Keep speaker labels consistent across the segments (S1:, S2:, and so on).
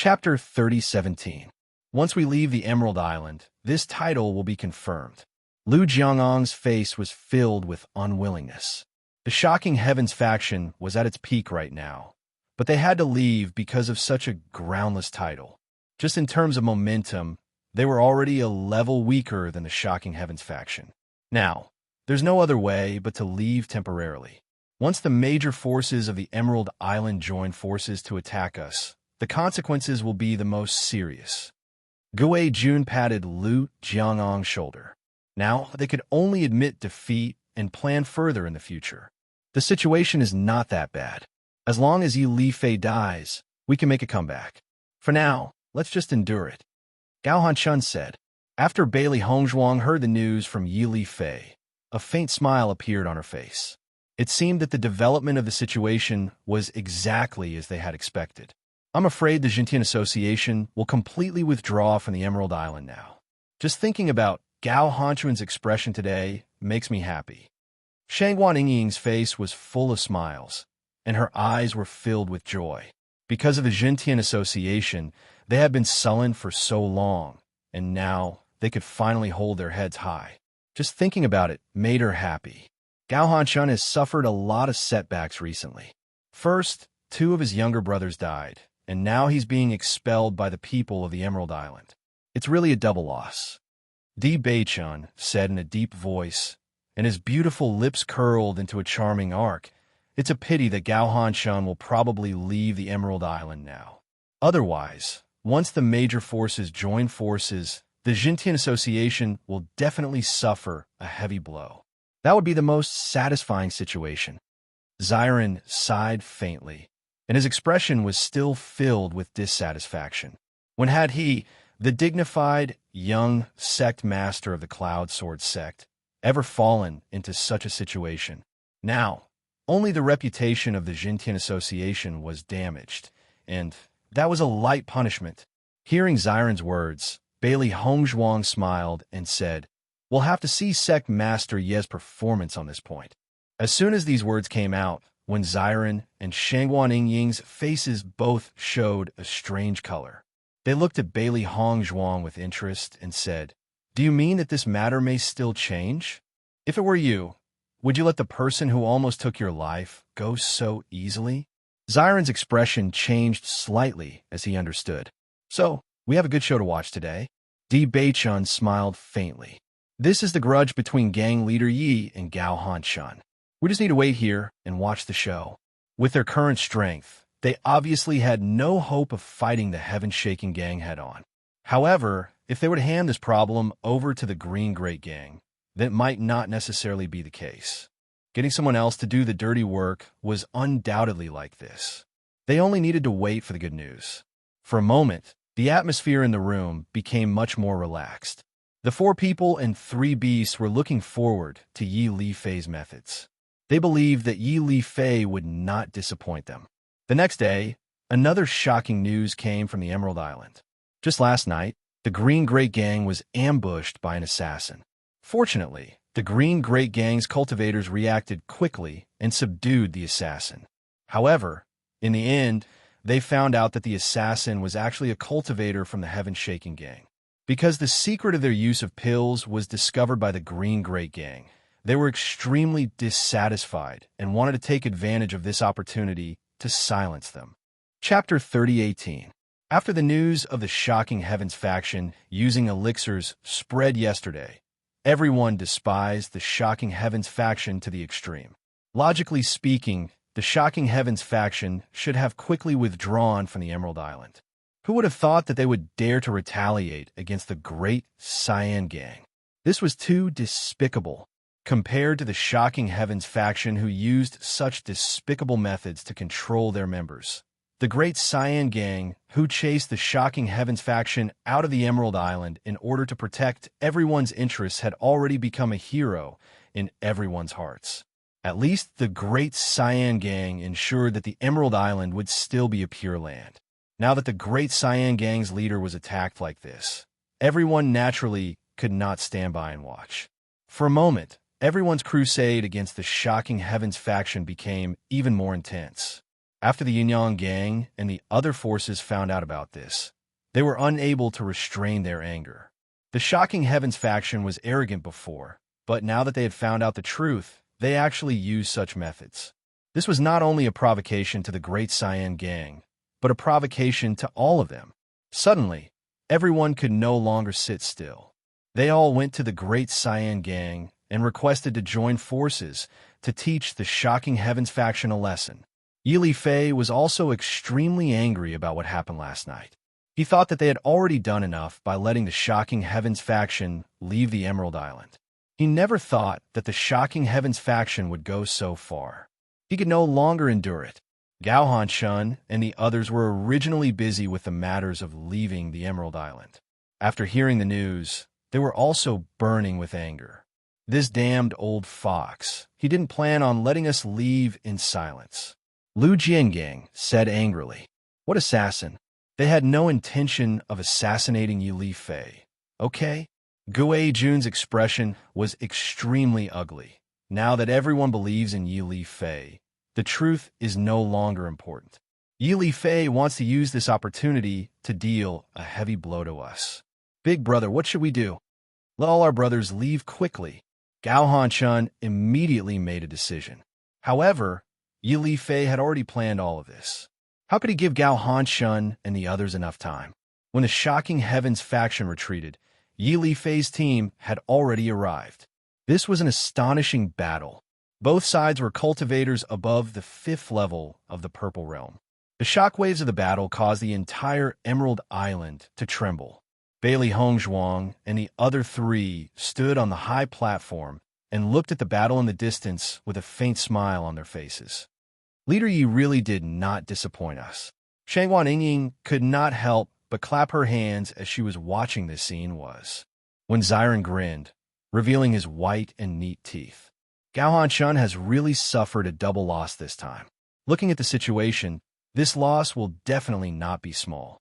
S1: Chapter 3017. Once we leave the Emerald Island, this title will be confirmed. Lu Jiangang's face was filled with unwillingness. The Shocking Heavens faction was at its peak right now, but they had to leave because of such a groundless title. Just in terms of momentum, they were already a level weaker than the Shocking Heavens faction. Now, there's no other way but to leave temporarily. Once the major forces of the Emerald Island join forces to attack us, the consequences will be the most serious. Gui Jun patted Lu Jiangang's shoulder. Now, they could only admit defeat and plan further in the future. The situation is not that bad. As long as Yi Li Fei dies, we can make a comeback. For now, let's just endure it. Gao Hanchun said. After Bailey Hongzhuang heard the news from Yi Li Fei, a faint smile appeared on her face. It seemed that the development of the situation was exactly as they had expected. I'm afraid the Jintian Association will completely withdraw from the Emerald Island now. Just thinking about Gao Hanchun's expression today makes me happy. Shangguan Yingying's face was full of smiles, and her eyes were filled with joy. Because of the Jintian Association, they had been sullen for so long, and now they could finally hold their heads high. Just thinking about it made her happy. Gao Hanchun has suffered a lot of setbacks recently. First, 2 of his younger brothers died, and now he's being expelled by the people of the Emerald Island. It's really a double loss. Di Beichun said in a deep voice, and his beautiful lips curled into a charming arc. It's a pity that Gao Hanchun will probably leave the Emerald Island now. Otherwise, once the major forces join forces, the Jintian Association will definitely suffer a heavy blow. That would be the most satisfying situation. Ziren sighed faintly, and his expression was still filled with dissatisfaction. When had he, the dignified, young sect master of the Cloud Sword sect, ever fallen into such a situation? Now, only the reputation of the Jintian Association was damaged, and that was a light punishment. Hearing Ziren's words, Bailey Hongzhuang smiled and said, "We'll have to see Sect Master Ye's performance on this point." As soon as these words came out, when Ziren and Shangguan Yingying's faces both showed a strange color. They looked at Bailey Hongzhuang with interest and said, "Do you mean that this matter may still change? If it were you, would you let the person who almost took your life go so easily?" Ziren's expression changed slightly as he understood. "So, we have a good show to watch today." Di Beichun smiled faintly. "This is the grudge between gang leader Yi and Gao Hanchun. We just need to wait here and watch the show." With their current strength, they obviously had no hope of fighting the heaven-shaking gang head-on. However, if they were to hand this problem over to the Green Great Gang, that might not necessarily be the case. Getting someone else to do the dirty work was undoubtedly like this. They only needed to wait for the good news. For a moment, the atmosphere in the room became much more relaxed. The 4 people and 3 beasts were looking forward to Yi Li Fei's methods. They believed that Yi Li Fei would not disappoint them. The next day, another shocking news came from the Emerald Island. Just last night, the Green Great Gang was ambushed by an assassin. Fortunately, the Green Great Gang's cultivators reacted quickly and subdued the assassin. However, in the end, they found out that the assassin was actually a cultivator from the Heaven-Shaking Gang. Because the secret of their use of pills was discovered by the Green Great Gang, they were extremely dissatisfied and wanted to take advantage of this opportunity to silence them. Chapter 3018. After the news of the Shocking Heavens faction using elixirs spread yesterday, everyone despised the Shocking Heavens faction to the extreme. Logically speaking, the Shocking Heavens faction should have quickly withdrawn from the Emerald Island. Who would have thought that they would dare to retaliate against the Great Cyan Gang? This was too despicable, compared to the Shocking Heavens faction who used such despicable methods to control their members. The Great Cyan Gang, who chased the Shocking Heavens faction out of the Emerald Island in order to protect everyone's interests, had already become a hero in everyone's hearts. At least the Great Cyan Gang ensured that the Emerald Island would still be a pure land. Now that the Great Cyan Gang's leader was attacked like this, everyone naturally could not stand by and watch. For a moment, everyone's crusade against the Shocking Heavens faction became even more intense. After the Yinyang gang and the other forces found out about this, they were unable to restrain their anger. The Shocking Heavens faction was arrogant before, but now that they had found out the truth, they actually used such methods. This was not only a provocation to the Great Cyan gang, but a provocation to all of them. Suddenly, everyone could no longer sit still. They all went to the Great Cyan gang and requested to join forces to teach the Shocking Heavens faction a lesson. Yi Fei was also extremely angry about what happened last night. He thought that they had already done enough by letting the Shocking Heavens faction leave the Emerald Island. He never thought that the Shocking Heavens faction would go so far. He could no longer endure it. Gao Hanshun and the others were originally busy with the matters of leaving the Emerald Island. After hearing the news, they were also burning with anger. This damned old fox. He didn't plan on letting us leave in silence. Lu Jiangang said angrily. What assassin? They had no intention of assassinating Yi Fei. Okay? Gue Jun's expression was extremely ugly. Now that everyone believes in Yi Fei, the truth is no longer important. Yi Fei wants to use this opportunity to deal a heavy blow to us. Big brother, what should we do? Let all our brothers leave quickly. Gao Hanshun immediately made a decision. However, Yi Fei had already planned all of this. How could he give Gao Hanshun and the others enough time? When the Shocking Heavens faction retreated, Yi Fei's team had already arrived. This was an astonishing battle. Both sides were cultivators above the 5th level of the Purple Realm. The shockwaves of the battle caused the entire Emerald Island to tremble. Bailey Hongzhuang and the other 3 stood on the high platform and looked at the battle in the distance with a faint smile on their faces. Leader Yi really did not disappoint us. Shangguan Yingying could not help but clap her hands as she was watching this scene when Xiren grinned, revealing his white and neat teeth. Gao Hanshun has really suffered a double loss this time. Looking at the situation, this loss will definitely not be small.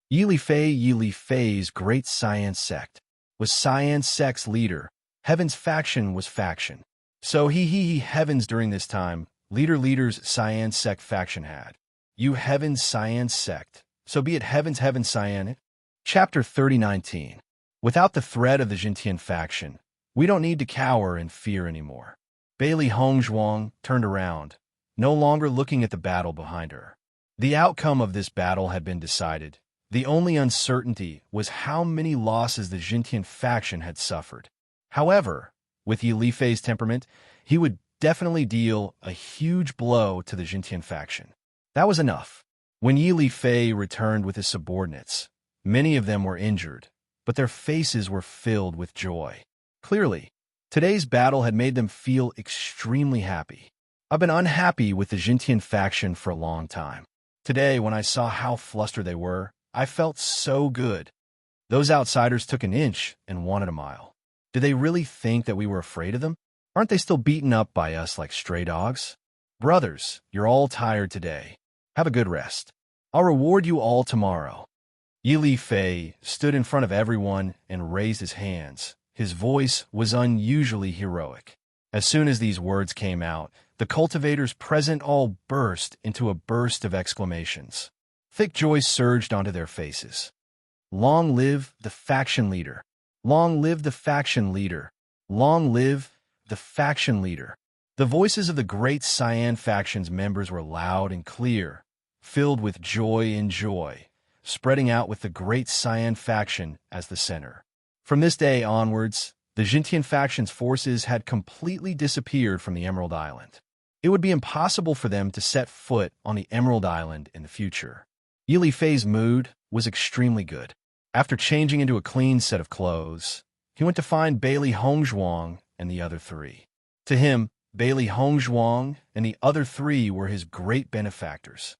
S1: Yi Fei's Great Cyan Sect was Cyan Sect's leader. Heaven's faction was faction. So he Heavens during this time, leader's Cyan Sect faction had. You Heaven's Cyan Sect, so be it Heaven's Cyan. Chapter 3019. Without the threat of the Jintian faction, we don't need to cower in fear anymore. Bailey Hongzhuang turned around, no longer looking at the battle behind her. The outcome of this battle had been decided. The only uncertainty was how many losses the Jintian faction had suffered. However, with Yi Fei's temperament, he would definitely deal a huge blow to the Jintian faction. That was enough. When Yi Fei returned with his subordinates, many of them were injured, but their faces were filled with joy. Clearly, today's battle had made them feel extremely happy. I've been unhappy with the Jintian faction for a long time. Today, when I saw how flustered they were, I felt so good. Those outsiders took an inch and wanted a mile. Did they really think that we were afraid of them? Aren't they still beaten up by us like stray dogs? Brothers, you're all tired today. Have a good rest. I'll reward you all tomorrow. Yi Fei stood in front of everyone and raised his hands. His voice was unusually heroic. As soon as these words came out, the cultivators present all burst into a burst of exclamations. Thick joy surged onto their faces. Long live the faction leader! Long live the faction leader! Long live the faction leader! The voices of the Great Cyan faction's members were loud and clear, filled with joy and joy, spreading out with the Great Cyan faction as the center. From this day onwards, the Jintian faction's forces had completely disappeared from the Emerald Island. It would be impossible for them to set foot on the Emerald Island in the future. Yi Fei's mood was extremely good. After changing into a clean set of clothes, he went to find Bailey Hongzhuang and the other 3. To him, Bailey Hongzhuang and the other 3 were his great benefactors.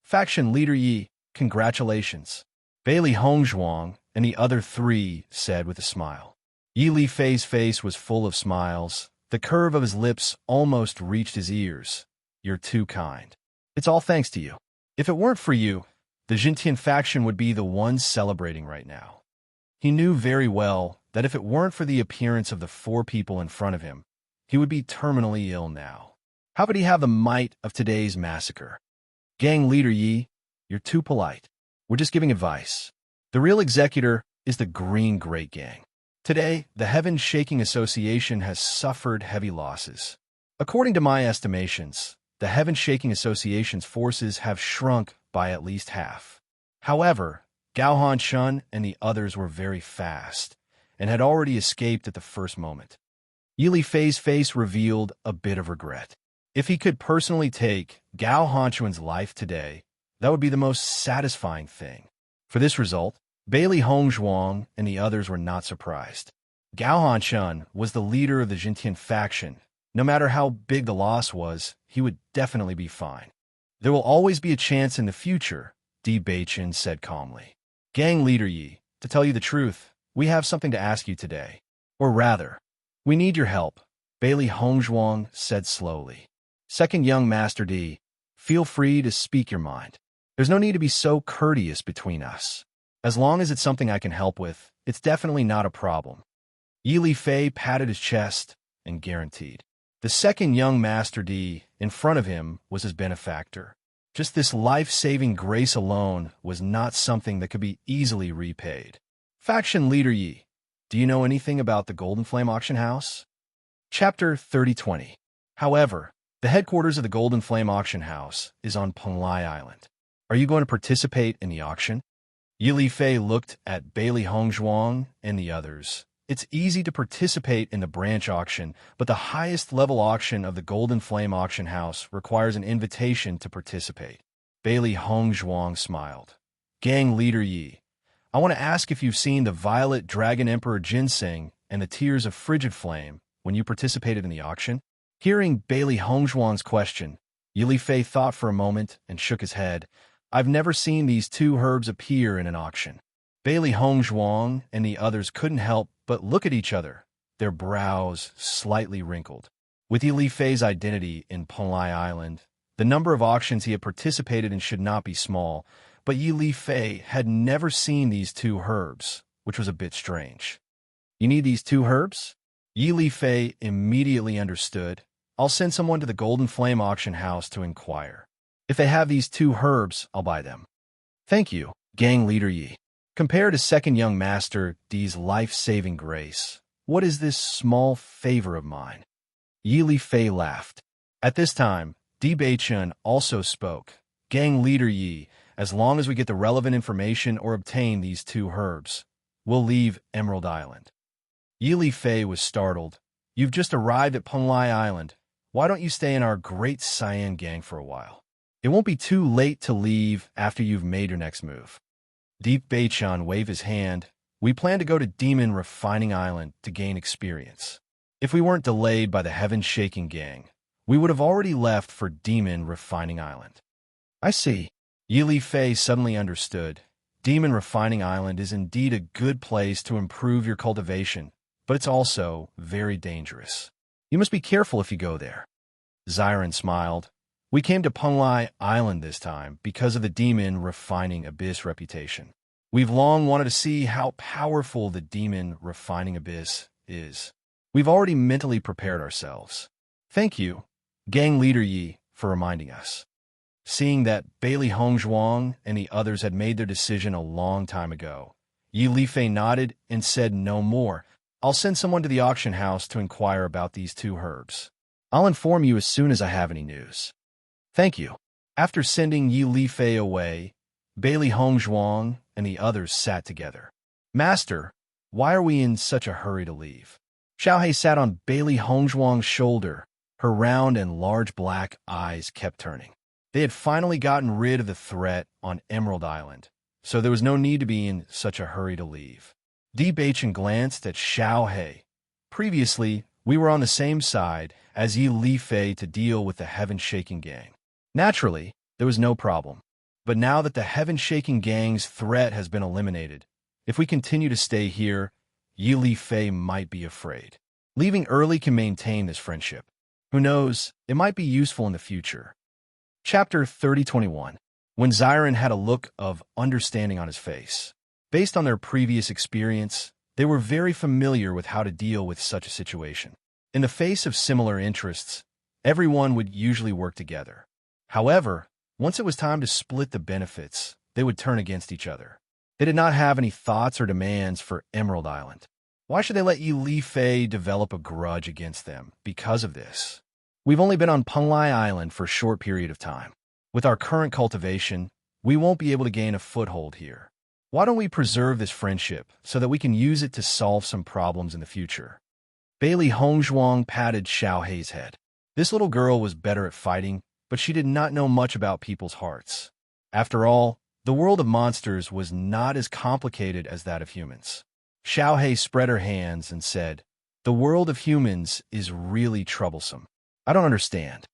S1: Faction leader Yi, congratulations. Bailey Hongzhuang and the other 3 said with a smile. Yi Fei's face was full of smiles. The curve of his lips almost reached his ears. You're too kind. It's all thanks to you. If it weren't for you, the Jintian faction would be the ones celebrating right now. He knew very well that if it weren't for the appearance of the 4 people in front of him, he would be terminally ill now. How could he have the might of today's massacre? Gang leader Yi, you're too polite. We're just giving advice. The real executor is the Green Great Gang. Today, the Heaven Shaking Association has suffered heavy losses. According to my estimations, the Heaven Shaking Association's forces have shrunk by at least half. However, Gao Han Shun and the others were very fast and had already escaped at the first moment. Yi Li Fei's face revealed a bit of regret. If he could personally take Gao Hanchun's life today, that would be the most satisfying thing. For this result, Bailey Hongzhuang and the others were not surprised. Gao Hanchun was the leader of the Jintian faction. No matter how big the loss was, he would definitely be fine. There will always be a chance in the future, Di Beichen said calmly. Gang leader Yi, to tell you the truth, we have something to ask you today. Or rather, we need your help, Bailey Hongzhuang said slowly. Second young Master Di, feel free to speak your mind. There's no need to be so courteous between us. As long as it's something I can help with, it's definitely not a problem. Yi Li Fei patted his chest and guaranteed. The second young Master Di in front of him was his benefactor. Just this life-saving grace alone was not something that could be easily repaid. Faction leader Yi, do you know anything about the Golden Flame Auction House? Chapter 3020. However, the headquarters of the Golden Flame Auction House is on Penglai Island. Are you going to participate in the auction? Yi Li Fei looked at Bailey Hongzhuang and the others. It's easy to participate in the branch auction, but the highest level auction of the Golden Flame Auction House requires an invitation to participate. Bailey Hongzhuang smiled. Gang leader Yi, I want to ask if you've seen the Violet Dragon Emperor Ginseng and the Tears of Frigid Flame when you participated in the auction? Hearing Bailey Hongzhuang's question, Yi Li Fei thought for a moment and shook his head. I've never seen these two herbs appear in an auction. Bailey Hongzhuang and the others couldn't help but look at each other, their brows slightly wrinkled. With Yi Li Fei's identity in Penglai Island, the number of auctions he had participated in should not be small, but Yi Li Fei had never seen these two herbs, which was a bit strange. You need these two herbs? Yi Li Fei immediately understood. I'll send someone to the Golden Flame Auction House to inquire. If they have these two herbs, I'll buy them. Thank you, Gang leader Yi. Compared to second young Master Di's life-saving grace, what is this small favor of mine? Yi Li Fei laughed. At this time, Di Beichen also spoke. Gang leader Yi, as long as we get the relevant information or obtain these two herbs, we'll leave Emerald Island. Yi Li Fei was startled. You've just arrived at Penglai Island. Why don't you stay in our Great Cyan Gang for a while? It won't be too late to leave after you've made your next move. Deep Beichan waved his hand. We plan to go to Demon Refining Island to gain experience. If we weren't delayed by the Heaven Shaking Gang, we would have already left for Demon Refining Island. I see. Yi Li Fei suddenly understood. Demon Refining Island is indeed a good place to improve your cultivation, but it's also very dangerous. You must be careful if you go there. Xiren smiled. We came to Penglai Island this time because of the Demon Refining Abyss reputation. We've long wanted to see how powerful the Demon Refining Abyss is. We've already mentally prepared ourselves. Thank you, Gang leader Yi, for reminding us. Seeing that Bailey Hongzhuang and the others had made their decision a long time ago, Yi Li Fei nodded and said no more. I'll send someone to the auction house to inquire about these two herbs. I'll inform you as soon as I have any news. Thank you. After sending Yi Li Fei away, Bailey Hongzhuang and the others sat together. Master, why are we in such a hurry to leave? Xiaohei sat on Bailey Hongzhuang's shoulder. Her round and large black eyes kept turning. They had finally gotten rid of the threat on Emerald Island, so there was no need to be in such a hurry to leave. Di Beichen glanced at Xiaohei. Previously, we were on the same side as Yi Li Fei to deal with the Heaven Shaking Gang. Naturally, there was no problem. But now that the Heaven Shaking Gang's threat has been eliminated, if we continue to stay here, Yi Li Fei might be afraid. Leaving early can maintain this friendship. Who knows, it might be useful in the future. Chapter 3021. When Xiren had a look of understanding on his face. Based on their previous experience, they were very familiar with how to deal with such a situation. In the face of similar interests, everyone would usually work together. However, Once it was time to split the benefits, they would turn against each other. They did not have any thoughts or demands for Emerald Island. Why should they let Yi Li Fei develop a grudge against them because of this? We've only been on Penglai Island for a short period of time. With our current cultivation, we won't be able to gain a foothold here. Why don't we preserve this friendship so that we can use it to solve some problems in the future? Bailey Hongzhuang patted Xiao Hei's head. This little girl was better at fighting, but she did not know much about people's hearts. After all, the world of monsters was not as complicated as that of humans. Xiao Hei spread her hands and said, "The world of humans is really troublesome. I don't understand.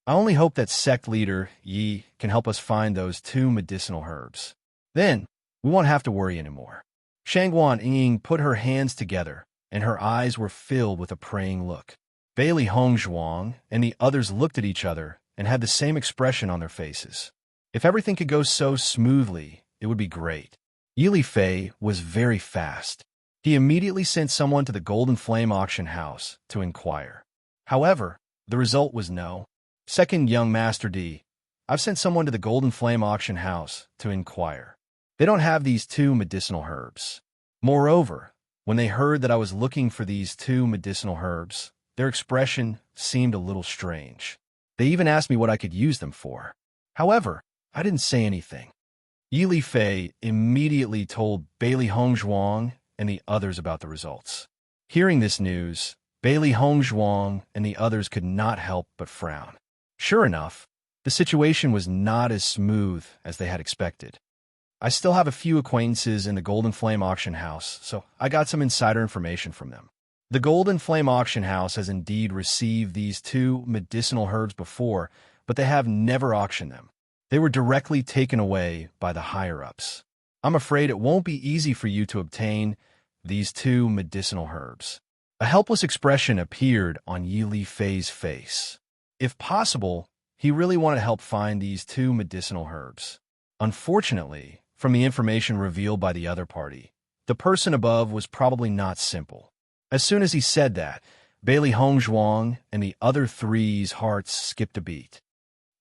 S1: I only hope that sect leader Yi can help us find those 2 medicinal herbs. Then, we won't have to worry anymore." Shangguan Ying put her hands together, and her eyes were filled with a praying look. Bailey Hongzhuang and the others looked at each other and had the same expression on their faces. If everything could go so smoothly, it would be great. Yi Li Fei was very fast. He immediately sent someone to the Golden Flame auction house to inquire. However, the result was no. Second young Master D, I've sent someone to the Golden Flame auction house to inquire. They don't have these 2 medicinal herbs. Moreover, when they heard that I was looking for these 2 medicinal herbs, their expression seemed a little strange. They even asked me what I could use them for. However, I didn't say anything. Yi Li Fei immediately told Bailey Hongzhuang and the others about the results. Hearing this news, Bailey Hongzhuang and the others could not help but frown. Sure enough, the situation was not as smooth as they had expected. I still have a few acquaintances in the Golden Flame auction house, so I got some insider information from them. The Golden Flame auction house has indeed received these 2 medicinal herbs before, but they have never auctioned them. They were directly taken away by the higher-ups. I'm afraid it won't be easy for you to obtain these 2 medicinal herbs. A helpless expression appeared on Yi Li Fei's face. If possible, he really wanted to help find these 2 medicinal herbs. Unfortunately, from the information revealed by the other party, the person above was probably not simple. As soon as he said that, Bailey Hongzhuang and the other 3's hearts skipped a beat.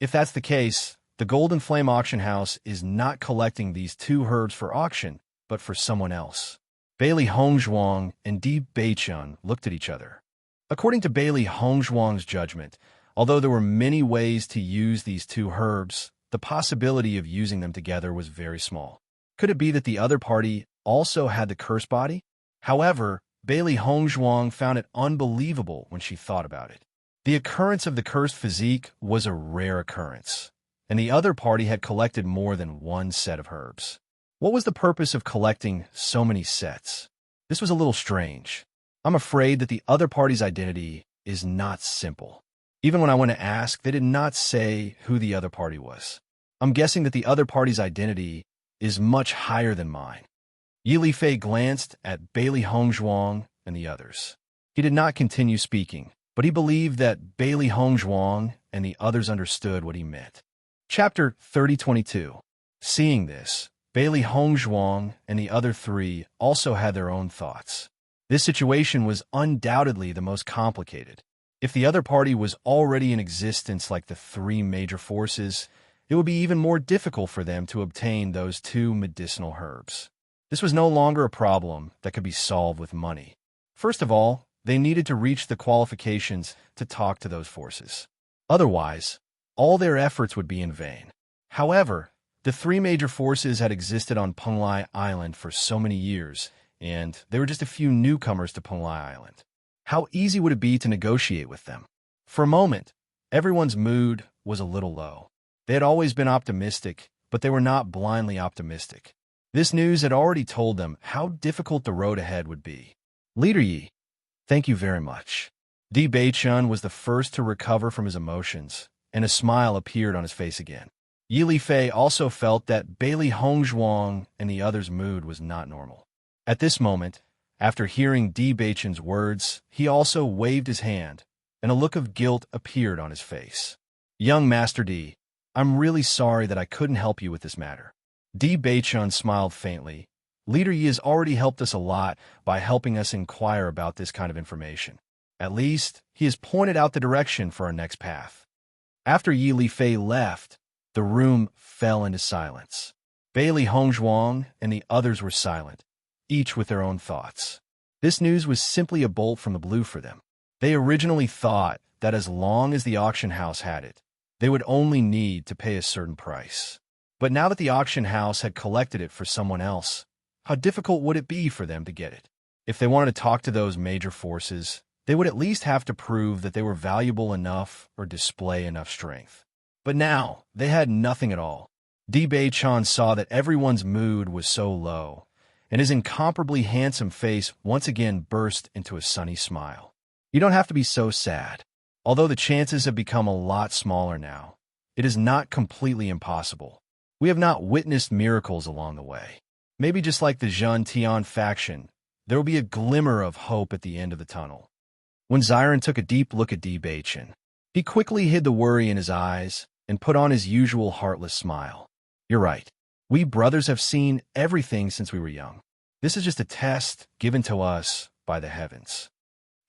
S1: If that's the case, the Golden Flame auction house is not collecting these 2 herbs for auction, but for someone else. Bailey Hongzhuang and Di Beichun looked at each other. According to Bailey Hongzhuang's judgment, although there were many ways to use these 2 herbs, the possibility of using them together was very small. Could it be that the other party also had the cursed body? However, Bailey Hongzhuang found it unbelievable when she thought about it. The occurrence of the cursed physique was a rare occurrence, and the other party had collected more than 1 set of herbs. What was the purpose of collecting so many sets? This was a little strange. I'm afraid that the other party's identity is not simple. Even when I went to ask, they did not say who the other party was. I'm guessing that the other party's identity is much higher than mine. Yi Li Fei glanced at Bailey Hongzhuang and the others. He did not continue speaking, but he believed that Bailey Hongzhuang and the others understood what he meant. Chapter 3022. Seeing this, Bailey Hongzhuang and the other 3 also had their own thoughts. This situation was undoubtedly the most complicated. If the other party was already in existence like the 3 major forces, it would be even more difficult for them to obtain those 2 medicinal herbs. This was no longer a problem that could be solved with money. First of all, they needed to reach the qualifications to talk to those forces. Otherwise, all their efforts would be in vain. However, the 3 major forces had existed on Penglai Island for so many years, and they were just a few newcomers to Penglai Island. How easy would it be to negotiate with them? For a moment, everyone's mood was a little low. They had always been optimistic, but they were not blindly optimistic. This news had already told them how difficult the road ahead would be. Leader Yi, thank you very much. Di Beichun was the first to recover from his emotions, and a smile appeared on his face again. Yi Li Fei also felt that Bailey Hongzhuang and the others' mood was not normal. At this moment, after hearing Di Beichun's words, he also waved his hand, and a look of guilt appeared on his face. Young Master Di, I'm really sorry that I couldn't help you with this matter. Di Beichun smiled faintly. Leader Yi has already helped us a lot by helping us inquire about this kind of information. At least, he has pointed out the direction for our next path. After Yi Li Fei left, The room fell into silence. Bailey Hongzhuang and the others were silent, each with their own thoughts. This news was simply a bolt from the blue for them. They originally thought that as long as the auction house had it, they would only need to pay a certain price. But now that the auction house had collected it for someone else, how difficult would it be for them to get it? If they wanted to talk to those major forces, they would at least have to prove that they were valuable enough or display enough strength. But now, they had nothing at all. Di Bei-chan saw that everyone's mood was so low, and his incomparably handsome face once again burst into a sunny smile. You don't have to be so sad. Although the chances have become a lot smaller now, it is not completely impossible. We have not witnessed miracles along the way. Maybe just like the Zhen Tian faction, there will be a glimmer of hope at the end of the tunnel. When Ziren took a deep look at Di Bei-chan, he quickly hid the worry in his eyes and put on his usual heartless smile. You're right. We brothers have seen everything since we were young. This is just a test given to us by the heavens.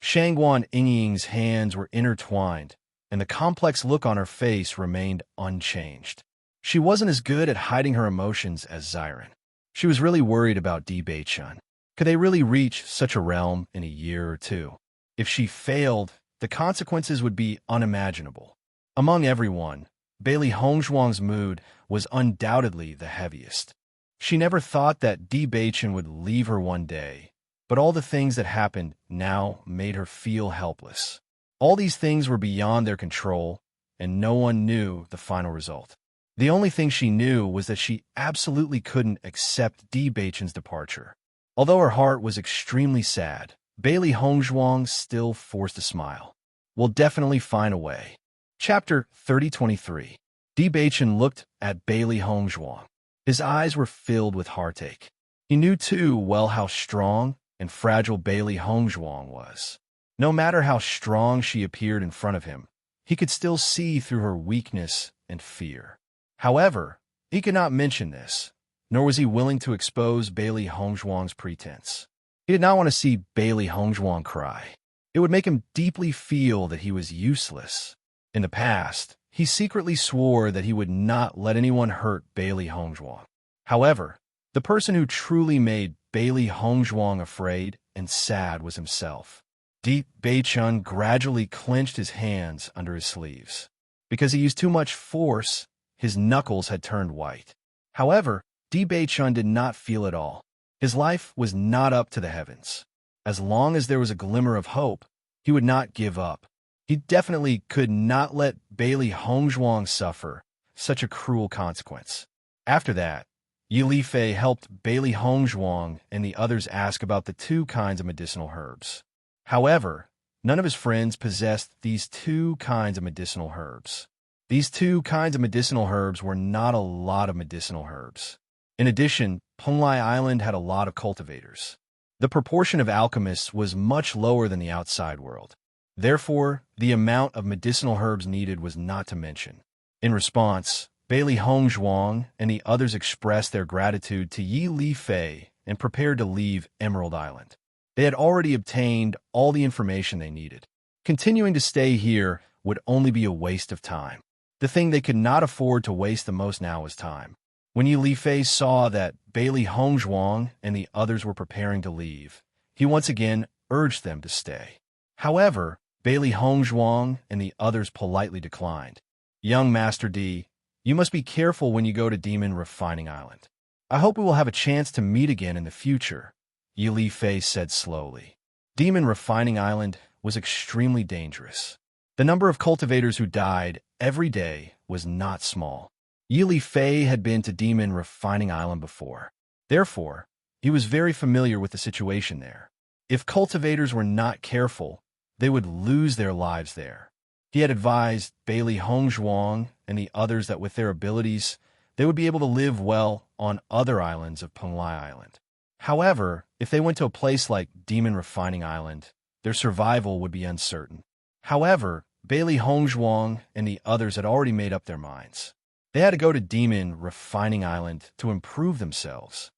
S1: Shangguan Yingying's hands were intertwined, and the complex look on her face remained unchanged. She wasn't as good at hiding her emotions as Ziren. She was really worried about Di Bei-chan. Could they really reach such a realm in a year or two? If she failed, the consequences would be unimaginable. Among everyone, Bailey Hongzhuang's mood was undoubtedly the heaviest. She never thought that Di Bei-chan would leave her one day, but all the things that happened now made her feel helpless. All these things were beyond their control, and no one knew the final result. The only thing she knew was that she absolutely couldn't accept Di Bei-chan's departure. Although her heart was extremely sad, Bailey Hongzhuang still forced a smile. We'll definitely find a way. Chapter 3023. Di Bei-chan looked at Bailey Hongzhuang. His eyes were filled with heartache. He knew too well how strong and fragile Bailey Hongzhuang was. No matter how strong she appeared in front of him, he could still see through her weakness and fear. However, he could not mention this, nor was he willing to expose Bailey Hongzhuang's pretense. He did not want to see Bailey Hongzhuang cry. It would make him deeply feel that he was useless. In the past, he secretly swore that he would not let anyone hurt Bailey Hongzhuang. However, the person who truly made Bailey Hongzhuang afraid and sad was himself. Di Bei-chan gradually clenched his hands under his sleeves. Because he used too much force, his knuckles had turned white. However, Di Bei-chan did not feel it all. His life was not up to the heavens. As long as there was a glimmer of hope, he would not give up. He definitely could not let Bailey Hongzhuang suffer such a cruel consequence. After that, Yi Lifei helped Bailey Hongzhuang and the others ask about the 2 kinds of medicinal herbs. However, none of his friends possessed these 2 kinds of medicinal herbs. These 2 kinds of medicinal herbs were not a lot of medicinal herbs. In addition, Penglai Island had a lot of cultivators. The proportion of alchemists was much lower than the outside world. Therefore, the amount of medicinal herbs needed was not to mention. In response, Bailey Hongzhuang and the others expressed their gratitude to Yi Lifei and prepared to leave Emerald Island. They had already obtained all the information they needed. Continuing to stay here would only be a waste of time. The thing they could not afford to waste the most now was time. When Yi Lifei saw that Bailey Hongzhuang and the others were preparing to leave, he once again urged them to stay. However, Bailey Hongzhuang and the others politely declined. Young Master D, you must be careful when you go to Demon Refining Island. I hope we will have a chance to meet again in the future, Yi Lifei said slowly. Demon Refining Island was extremely dangerous. The number of cultivators who died every day was not small. Yi Lifei had been to Demon Refining Island before. Therefore, he was very familiar with the situation there. If cultivators were not careful, they would lose their lives there. He had advised Bailey Hongzhuang and the others that with their abilities, they would be able to live well on other islands of Penglai Island. However, if they went to a place like Demon Refining Island, their survival would be uncertain. However, Bailey Hongzhuang and the others had already made up their minds. They had to go to Demon Refining Island to improve themselves.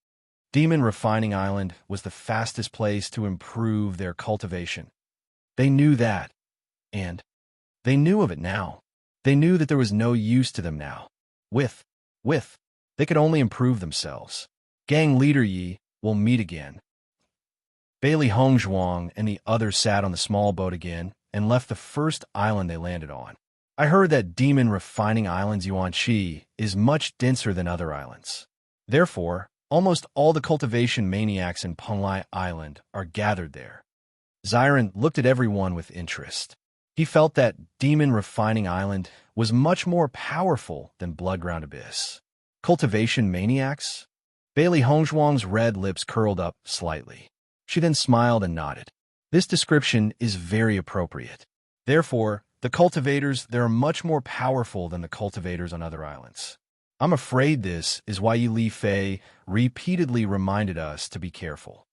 S1: Demon Refining Island was the fastest place to improve their cultivation. They knew that, and they knew of it now. They knew that there was no use to them now. With, with, they could only improve themselves. Gang leader Yi, we'll meet again. Bailey Hongzhuang and the others sat on the small boat again and left the first island they landed on. I heard that demon refining island's Yuanqi is much denser than other islands. Therefore, almost all the cultivation maniacs in Penglai Island are gathered there. Xiren looked at everyone with interest. He felt that demon refining island was much more powerful than Bloodground Abyss. Cultivation maniacs? Bailey Hongzhuang's red lips curled up slightly. She then smiled and nodded. This description is very appropriate. Therefore, the cultivators there are much more powerful than the cultivators on other islands. I'm afraid this is why Li Fei repeatedly reminded us to be careful.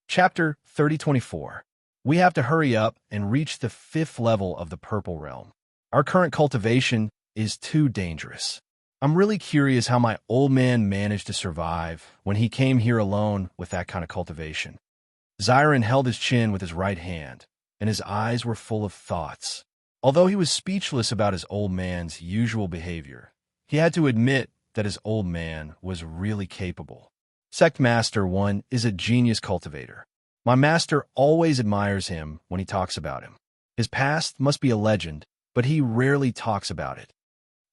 S1: Chapter 3024. We have to hurry up and reach the 5th level of the Purple Realm. Our current cultivation is too dangerous. I'm really curious how my old man managed to survive when he came here alone with that kind of cultivation. Xiren held his chin with his right hand, and his eyes were full of thoughts. Although he was speechless about his old man's usual behavior, he had to admit that his old man was really capable. Sect Master 1 is a genius cultivator. My master always admires him when he talks about him. His past must be a legend, but he rarely talks about it.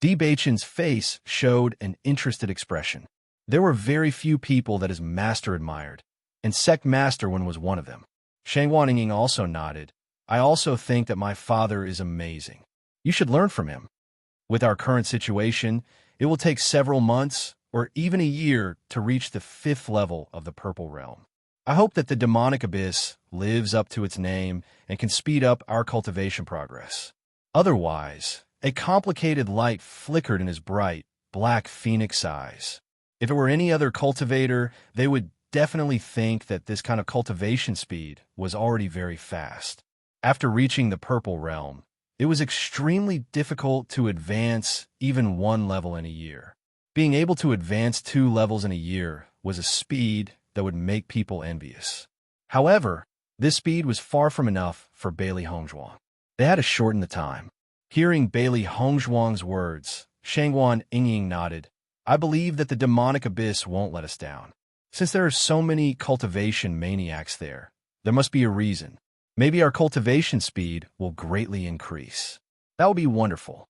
S1: Di Baichen's face showed an interested expression. There were very few people that his master admired, and Sect Master 1 was one of them. Shang Wanning also nodded. I also think that my father is amazing. You should learn from him. With our current situation, it will take several months or even a year to reach the 5th level of the Purple Realm. I hope that the demonic abyss lives up to its name and can speed up our cultivation progress. Otherwise, a complicated light flickered in his bright, black phoenix eyes. If it were any other cultivator, they would definitely think that this kind of cultivation speed was already very fast. After reaching the Purple Realm, it was extremely difficult to advance even 1 level in a year. Being able to advance 2 levels in a year was a speed that would make people envious. However, this speed was far from enough for Bailey Hongzhuang. They had to shorten the time. Hearing Bailey Hongzhuang's words, Shangguan Yingying nodded. I believe that the demonic abyss won't let us down. Since there are so many cultivation maniacs there, there must be a reason. Maybe our cultivation speed will greatly increase. That would be wonderful.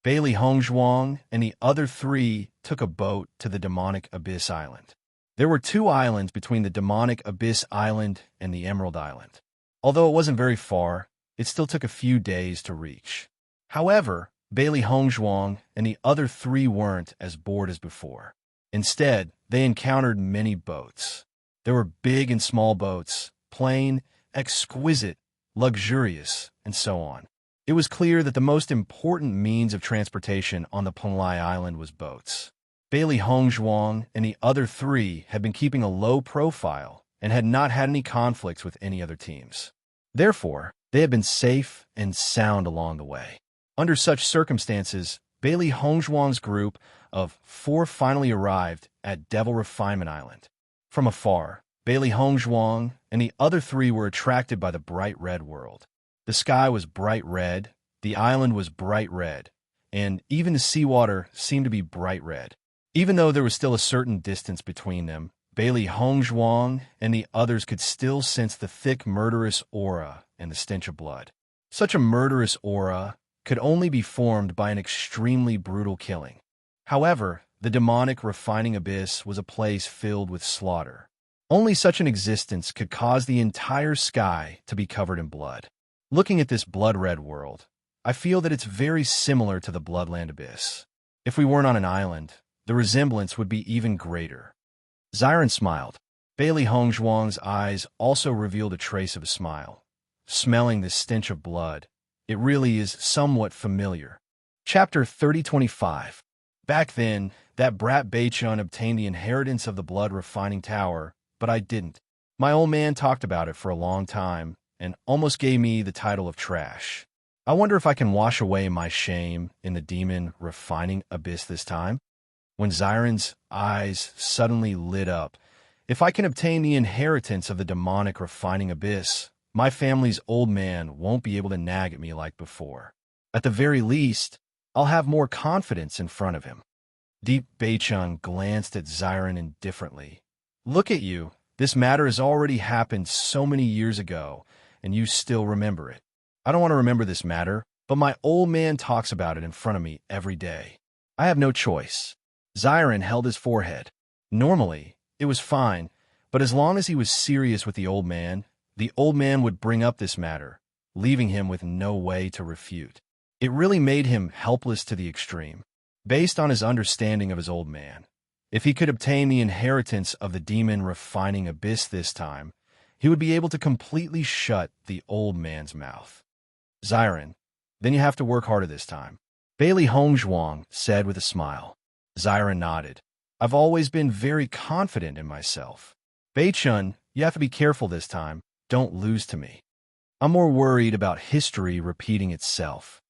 S1: Bailey Hongzhuang and the other 3 took a boat to the demonic abyss island. There were 2 islands between the demonic abyss island and the Emerald Island. Although it wasn't very far, it still took a few days to reach. However, Bailey Hongzhuang and the other 3 weren't as bored as before. Instead, they encountered many boats. There were big and small boats, plain, exquisite, luxurious, and so on. It was clear that the most important means of transportation on the Penglai Island was boats. Bailey Hongzhuang and the other 3 had been keeping a low profile and had not had any conflicts with any other teams. Therefore, they had been safe and sound along the way. Under such circumstances, Bailey Hongzhuang's group of 4 finally arrived at Devil Refinement Island. From afar, Bailey Hongzhuang and the other 3 were attracted by the bright red world. The sky was bright red, the island was bright red, and even the seawater seemed to be bright red. Even though there was still a certain distance between them, Bailey Hongzhuang and the others could still sense the thick murderous aura and the stench of blood. Such a murderous aura could only be formed by an extremely brutal killing. However, the demonic refining abyss was a place filled with slaughter. Only such an existence could cause the entire sky to be covered in blood. Looking at this blood-red world, I feel that it's very similar to the Bloodland Abyss. If we weren't on an island, the resemblance would be even greater. Xiren smiled. Bailey Hongzhuang's eyes also revealed a trace of a smile. Smelling the stench of blood, it really is somewhat familiar. Chapter 3025. Back then, that brat Beichun obtained the inheritance of the blood refining tower, but I didn't. My old man talked about it for a long time and almost gave me the title of trash. I wonder if I can wash away my shame in the demon refining abyss this time? When Xiren's eyes suddenly lit up, if I can obtain the inheritance of the demonic refining abyss, my family's old man won't be able to nag at me like before. At the very least, I'll have more confidence in front of him. Deep Beichun glanced at Xiren indifferently. Look at you. This matter has already happened so many years ago, and you still remember it. I don't want to remember this matter, but my old man talks about it in front of me every day. I have no choice. Xiren held his forehead. Normally, it was fine, but as long as he was serious with the old man would bring up this matter, leaving him with no way to refute. It really made him helpless to the extreme. Based on his understanding of his old man, if he could obtain the inheritance of the demon refining abyss this time, he would be able to completely shut the old man's mouth. Xiren, then you have to work harder this time, Bailey Hongzhuang said with a smile. Xiren nodded. I've always been very confident in myself. Beichun, you have to be careful this time. Don't lose to me. I'm more worried about history repeating itself.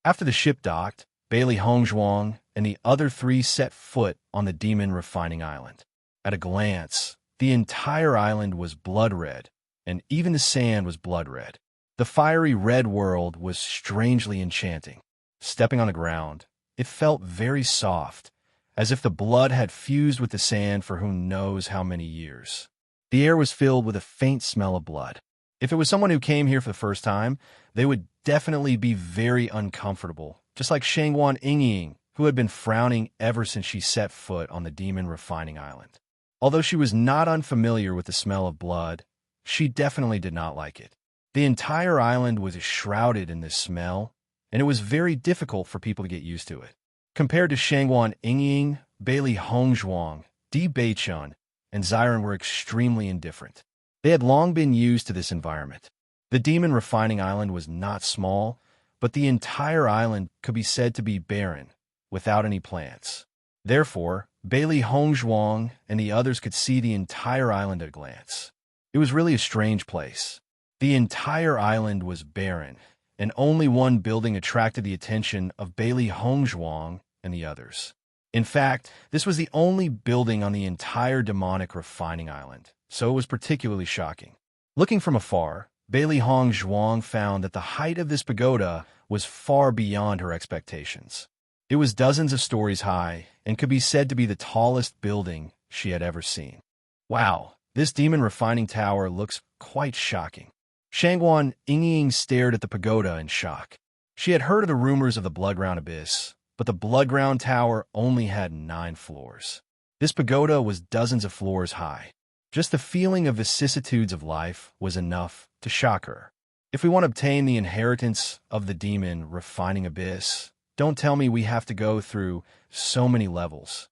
S1: After the ship docked, Bailey Hongzhuang and the other three set foot on the demon refining island. At a glance, the entire island was blood red, and even the sand was blood red. The fiery red world was strangely enchanting. Stepping on the ground, it felt very soft, as if the blood had fused with the sand for who knows how many years. The air was filled with a faint smell of blood. If it was someone who came here for the first time, they would definitely be very uncomfortable, just like Shangguan Yingying, who had been frowning ever since she set foot on the demon refining island. Although she was not unfamiliar with the smell of blood, she definitely did not like it. The entire island was shrouded in this smell, and it was very difficult for people to get used to it. Compared to Shangguan Yingying, Bailey Hongzhuang, Di Beichun, and Xiren were extremely indifferent. They had long been used to this environment. The demon refining island was not small, but the entire island could be said to be barren, without any plants. Therefore, Bailey Hongzhuang and the others could see the entire island at a glance. It was really a strange place. The entire island was barren, and only one building attracted the attention of Bailey Hongzhuang and the others. In fact, this was the only building on the entire demonic refining island, so it was particularly shocking. Looking from afar, Bailey Hongzhuang found that the height of this pagoda was far beyond her expectations. It was dozens of stories high and could be said to be the tallest building she had ever seen. Wow, this demon refining tower looks quite shocking. Shangguan Yingying stared at the pagoda in shock. She had heard of the rumors of the Bloodground Abyss, but the Bloodground Tower only had 9 floors. This pagoda was dozens of floors high. Just the feeling of vicissitudes of life was enough to shock her. If we want to obtain the inheritance of the demon refining abyss, don't tell me we have to go through so many levels.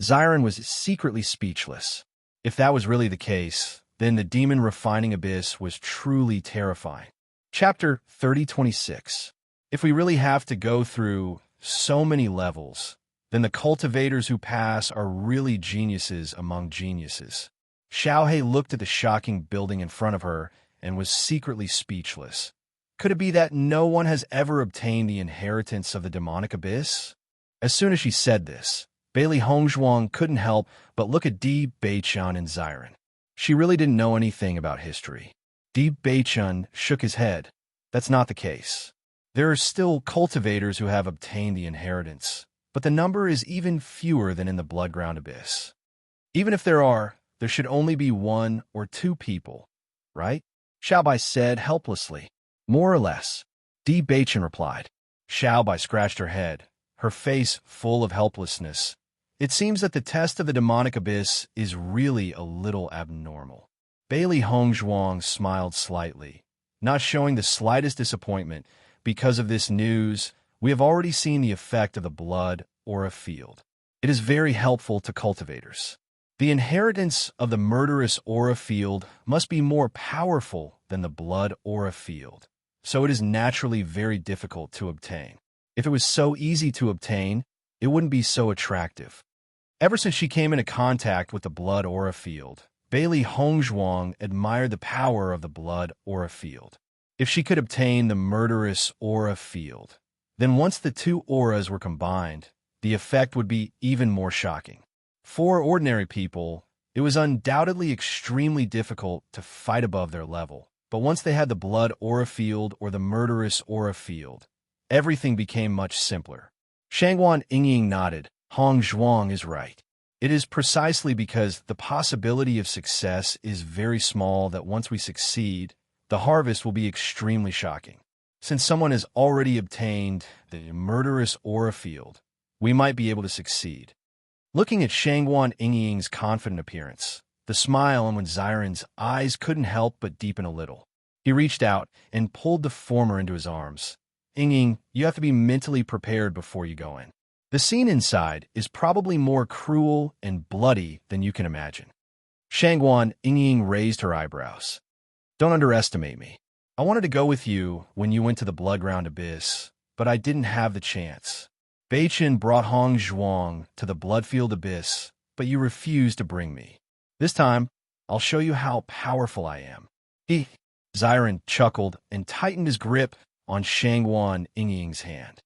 S1: Xiren was secretly speechless. If that was really the case, then the demon refining abyss was truly terrifying. Chapter 3026. If we really have to go through so many levels, then the cultivators who pass are really geniuses among geniuses. Xiaohei looked at the shocking building in front of her and was secretly speechless. Could it be that no one has ever obtained the inheritance of the demonic abyss? As soon as she said this, Bailey Hongzhuang couldn't help but look at Di Beichun and Xiren. She really didn't know anything about history. Di Beichun shook his head. That's not the case. There are still cultivators who have obtained the inheritance, but the number is even fewer than in the Bloodground Abyss. Even if there are, there should only be 1 or 2 people, right? Xiaobai said helplessly. More or less, Di Beichun replied. Xiaobai scratched her head, her face full of helplessness. It seems that the test of the demonic abyss is really a little abnormal. Bailey Hongzhuang smiled slightly, not showing the slightest disappointment. Because of this news, we have already seen the effect of the blood aura field. It is very helpful to cultivators. The inheritance of the murderous aura field must be more powerful than the blood aura field, so it is naturally very difficult to obtain. If it was so easy to obtain, it wouldn't be so attractive. Ever since she came into contact with the blood aura field, Bailey Hongzhuang admired the power of the blood aura field. If she could obtain the murderous aura field, then once the 2 auras were combined, the effect would be even more shocking. For ordinary people, it was undoubtedly extremely difficult to fight above their level, but once they had the blood aura field or the murderous aura field, everything became much simpler. Shangguan Yingying nodded. Hong Zhuang is right. It is precisely because the possibility of success is very small that once we succeed, the harvest will be extremely shocking. Since someone has already obtained the murderous aura field, we might be able to succeed. Looking at Shangguan Yingying's confident appearance, the smile on Ziren's eyes couldn't help but deepen a little. He reached out and pulled the former into his arms. Yingying, you have to be mentally prepared before you go in. The scene inside is probably more cruel and bloody than you can imagine. Shangguan Yingying raised her eyebrows. Don't underestimate me. I wanted to go with you when you went to the Bloodground Abyss, but I didn't have the chance. Beichen brought Hong Zhuang to the Bloodfield Abyss, but you refused to bring me. This time, I'll show you how powerful I am. Ziren chuckled and tightened his grip on Shangguan Yingying's hand.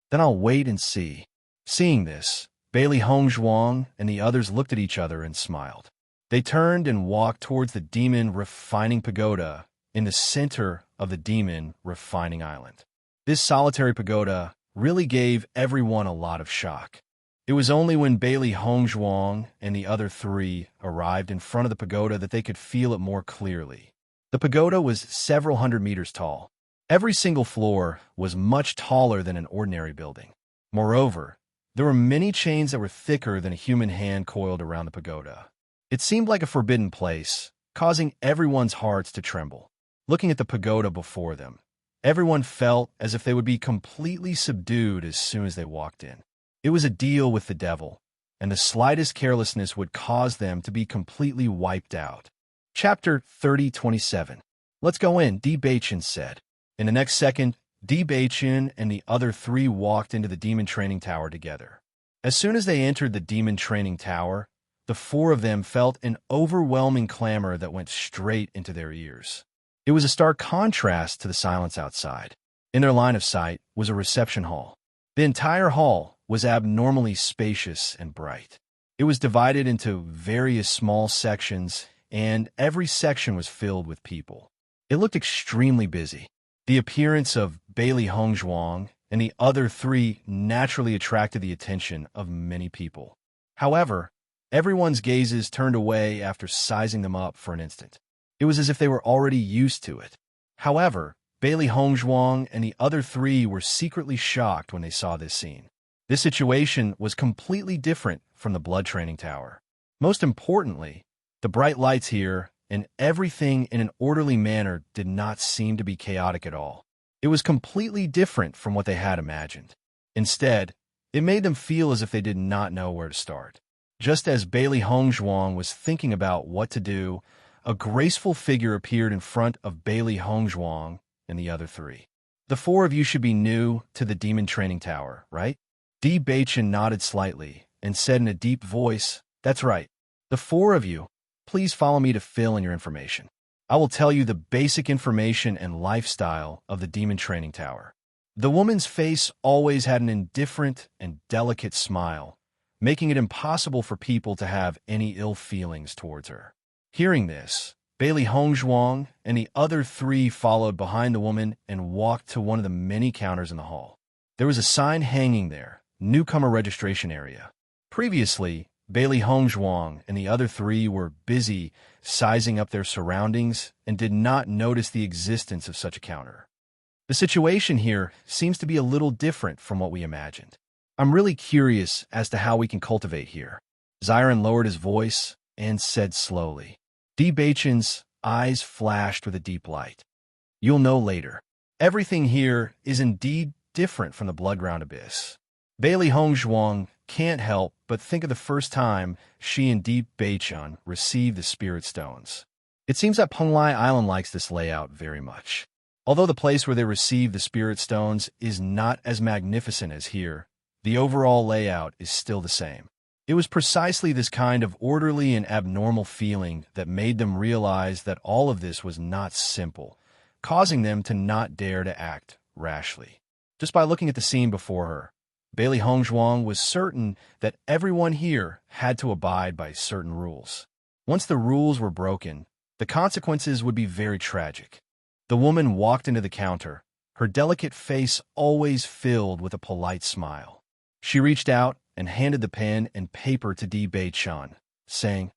S1: Then I'll wait and see. Seeing this, Bailey Hong Zhuang and the others looked at each other and smiled. They turned and walked towards the Demon Refining Pagoda in the center of the Demon Refining Island. This solitary pagoda really gave everyone a lot of shock. It was only when Bailey Hong Zhuang and the other three arrived in front of the pagoda that they could feel it more clearly. The pagoda was several hundred meters tall. Every single floor was much taller than an ordinary building. Moreover, there were many chains that were thicker than a human hand coiled around the pagoda. It seemed like a forbidden place, causing everyone's hearts to tremble. Looking at the pagoda before them, everyone felt as if they would be completely subdued as soon as they walked in. It was a deal with the devil, and the slightest carelessness would cause them to be completely wiped out. Chapter 30:27. Let's go in, Di Beichen said. In the next second, Di Beichen and the other three walked into the Demon Training Tower together. As soon as they entered the Demon Training Tower, the four of them felt an overwhelming clamor that went straight into their ears. It was a stark contrast to the silence outside. In their line of sight was a reception hall. The entire hall was abnormally spacious and bright. It was divided into various small sections, and every section was filled with people. It looked extremely busy. The appearance of Bailey Hong Zhuang and the other three naturally attracted the attention of many people. However, everyone's gazes turned away after sizing them up for an instant. It was as if they were already used to it. However, Bailey Hong Zhuang and the other three were secretly shocked when they saw this scene. This situation was completely different from the Blood Training Tower. Most importantly, the bright lights here and everything in an orderly manner did not seem to be chaotic at all. It was completely different from what they had imagined. Instead, it made them feel as if they did not know where to start. Just as Bailey Hong Zhuang was thinking about what to do, a graceful figure appeared in front of Bailey Hong Zhuang and the other three. The four of you should be new to the Demon Training Tower, right? Di Beichen nodded slightly and said in a deep voice, That's right. The four of you, please follow me to fill in your information. I will tell you the basic information and lifestyle of the Demon Training Tower. The woman's face always had an indifferent and delicate smile, making it impossible for people to have any ill feelings towards her. Hearing this, Bailey Hong Zhuang and the other three followed behind the woman and walked to one of the many counters in the hall. There was a sign hanging there, Newcomer Registration Area. Previously, Bailey Hong Zhuang and the other three were busy sizing up their surroundings and did not notice the existence of such a counter. The situation here seems to be a little different from what we imagined. I'm really curious as to how we can cultivate here. Ziren lowered his voice and said slowly. Di Beichen's eyes flashed with a deep light. You'll know later. Everything here is indeed different from the Bloodground Abyss. Bailey Hong Zhuang can't help but think of the first time she and Di Beichen received the Spirit Stones. It seems that Penglai Island likes this layout very much. Although the place where they received the Spirit Stones is not as magnificent as here, the overall layout is still the same. It was precisely this kind of orderly and abnormal feeling that made them realize that all of this was not simple, causing them to not dare to act rashly. Just by looking at the scene before her, Bailey Hong Zhuang was certain that everyone here had to abide by certain rules. Once the rules were broken, the consequences would be very tragic. The woman walked into the counter, her delicate face always filled with a polite smile. She reached out and handed the pen and paper to Di Beichen, saying,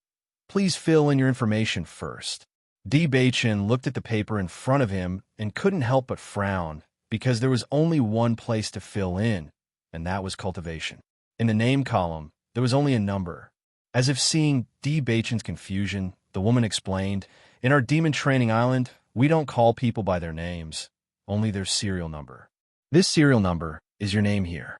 S1: "Please fill in your information first." Di Beichen looked at the paper in front of him and couldn't help but frown, because there was only one place to fill in, and that was cultivation. In the name column, there was only a number. As if seeing Di Beichen's confusion, the woman explained, "In our demon training island, we don't call people by their names, only their serial number. This serial number is your name here."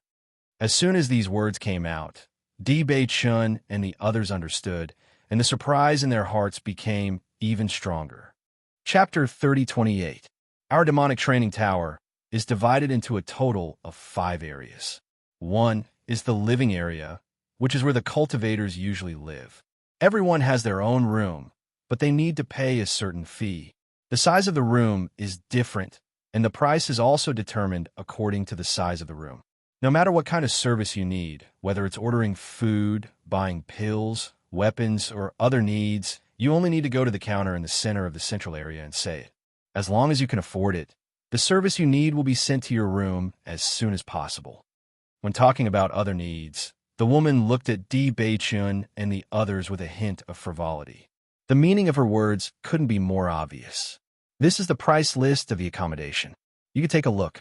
S1: As soon as these words came out, Di Beichen and the others understood, and the surprise in their hearts became even stronger. Chapter 3028. Our demonic training tower is divided into a total of 5 areas. 1 is the living area, which is where the cultivators usually live. Everyone has their own room, but they need to pay a certain fee. The size of the room is different, and the price is also determined according to the size of the room. No matter what kind of service you need, whether it's ordering food, buying pills, weapons, or other needs, you only need to go to the counter in the center of the central area and say it. As long as you can afford it, the service you need will be sent to your room as soon as possible. When talking about other needs, the woman looked at Di Beichen and the others with a hint of frivolity. The meaning of her words couldn't be more obvious. This is the price list of the accommodation. You can take a look.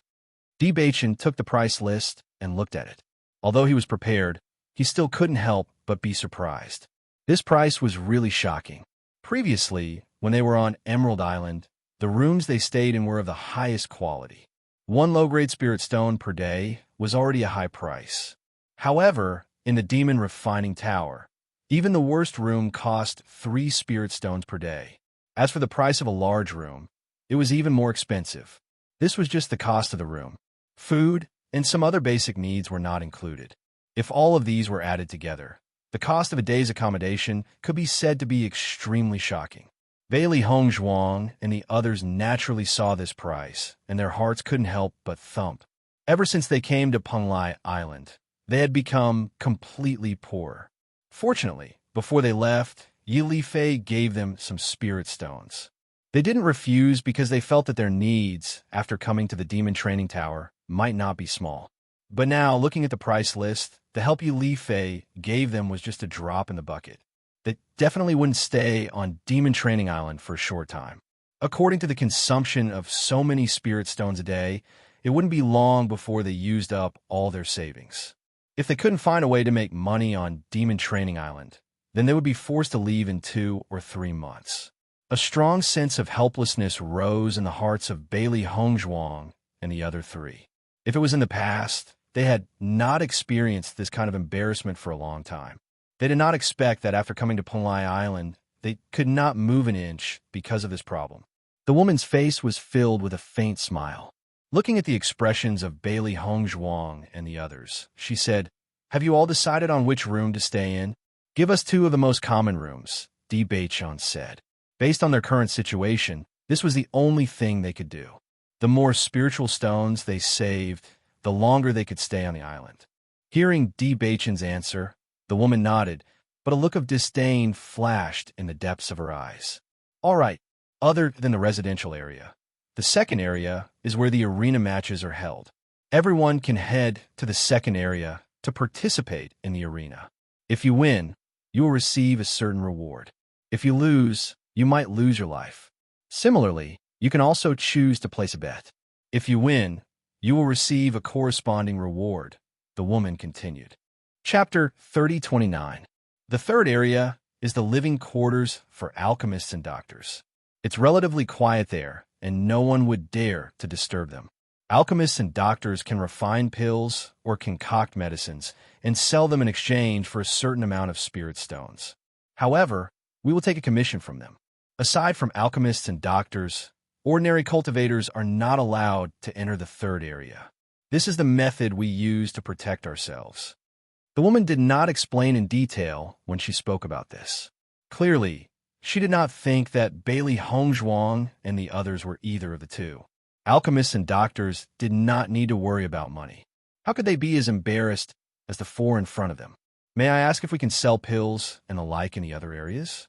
S1: Di Beichen took the price list and looked at it. Although he was prepared, he still couldn't help but be surprised. This price was really shocking. Previously, when they were on Emerald Island, the rooms they stayed in were of the highest quality. 1 low-grade spirit stone per day was already a high price. However, in the Demon Refining Tower, even the worst room cost 3 spirit stones per day. As for the price of a large room, it was even more expensive. This was just the cost of the room. Food and some other basic needs were not included. If all of these were added together, the cost of a day's accommodation could be said to be extremely shocking. Bailey Hongzhuang and the others naturally saw this price, and their hearts couldn't help but thump. Ever since they came to Penglai Island, they had become completely poor. Fortunately, before they left, Yi Lifei gave them some spirit stones. They didn't refuse because they felt that their needs, after coming to the Demon Training Tower, might not be small. But now, looking at the price list, the help Yi Lifei gave them was just a drop in the bucket. They definitely wouldn't stay on Demon Training Island for a short time. According to the consumption of so many spirit stones a day, it wouldn't be long before they used up all their savings. If they couldn't find a way to make money on Demon Training Island, then they would be forced to leave in 2 or 3 months. A strong sense of helplessness rose in the hearts of Bailey Hongzhuang and the other 3. If it was in the past, they had not experienced this kind of embarrassment for a long time. They did not expect that after coming to Penglai Island, they could not move an inch because of this problem. The woman's face was filled with a faint smile. Looking at the expressions of Bailey Hongzhuang and the others, she said, "Have you all decided on which room to stay in? Give us 2 of the most common rooms," Di Beichen said. Based on their current situation, this was the only thing they could do. The more spiritual stones they saved, the longer they could stay on the island. Hearing Di Beichen's answer, the woman nodded, but a look of disdain flashed in the depths of her eyes. "All right, other than the residential area. The second area is where the arena matches are held. Everyone can head to the second area to participate in the arena. If you win, you will receive a certain reward. If you lose, you might lose your life. Similarly, you can also choose to place a bet. If you win, you will receive a corresponding reward," the woman continued. Chapter 3029. The third area is the living quarters for alchemists and doctors. It's relatively quiet there, and no one would dare to disturb them. Alchemists and doctors can refine pills or concoct medicines and sell them in exchange for a certain amount of spirit stones. However, we will take a commission from them. Aside from alchemists and doctors, ordinary cultivators are not allowed to enter the third area. This is the method we use to protect ourselves. The woman did not explain in detail when she spoke about this. Clearly, she did not think that Bailey Hongzhuang and the others were either of the 2. Alchemists and doctors did not need to worry about money. How could they be as embarrassed as the 4 in front of them? "May I ask if we can sell pills and the like in the other areas?"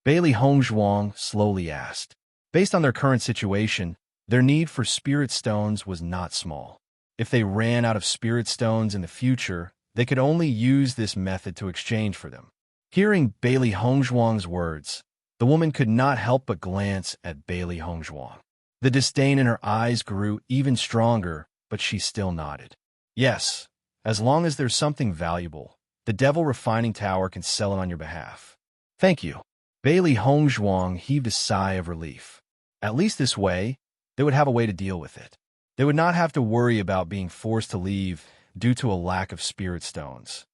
S1: Bailey Hongzhuang slowly asked. Based on their current situation, their need for spirit stones was not small. If they ran out of spirit stones in the future, They could only use this method to exchange for them. Hearing Bailey Hongzhuang's words, the woman could not help but glance at Bailey Hongzhuang. The disdain in her eyes grew even stronger, but she still nodded. Yes, as long as there's something valuable, the Devil Refining Tower can sell it on your behalf. Thank you. Bailey Hongzhuang heaved a sigh of relief. At least this way, they would have a way to deal with it. They would not have to worry about being forced to leave due to a lack of spirit stones.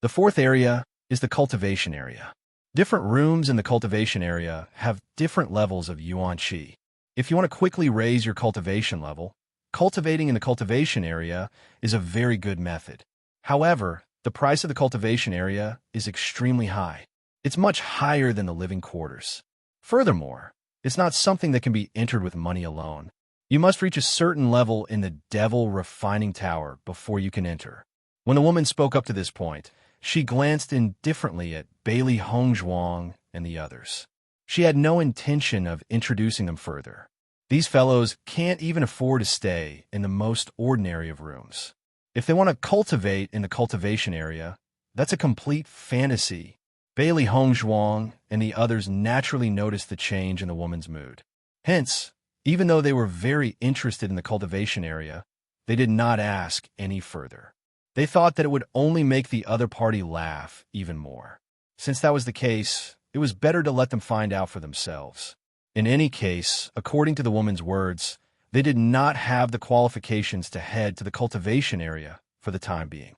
S1: The fourth area is the cultivation area. Different rooms in the cultivation area have different levels of yuan qi. If you want to quickly raise your cultivation level, cultivating in the cultivation area is a very good method. However, the price of the cultivation area is extremely high. It's much higher than the living quarters. Furthermore, it's not something that can be entered with money alone. You must reach a certain level in the Devil Refining Tower before you can enter. When the woman spoke up to this point, she glanced indifferently at Bailey Hongzhuang and the others. She had no intention of introducing them further. These fellows can't even afford to stay in the most ordinary of rooms. If they want to cultivate in the cultivation area, that's a complete fantasy. Bailey Hongzhuang and the others naturally noticed the change in the woman's mood. Hence, even though they were very interested in the cultivation area, they did not ask any further. They thought that it would only make the other party laugh even more. Since that was the case, it was better to let them find out for themselves. In any case, according to the woman's words, they did not have the qualifications to head to the cultivation area for the time being.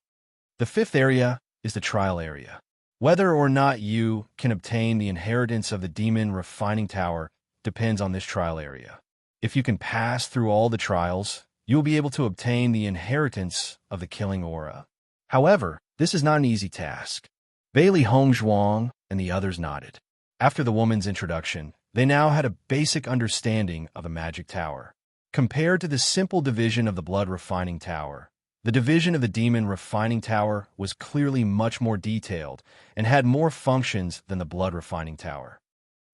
S1: The fifth area is the trial area. Whether or not you can obtain the inheritance of the Demon Refining Tower depends on this trial area. If you can pass through all the trials, you will be able to obtain the inheritance of the Killing Aura. However, this is not an easy task. Bailey Hongzhuang and the others nodded. After the woman's introduction, they now had a basic understanding of a magic tower. Compared to the simple division of the Blood Refining Tower, the division of the Demon Refining Tower was clearly much more detailed and had more functions than the Blood Refining Tower.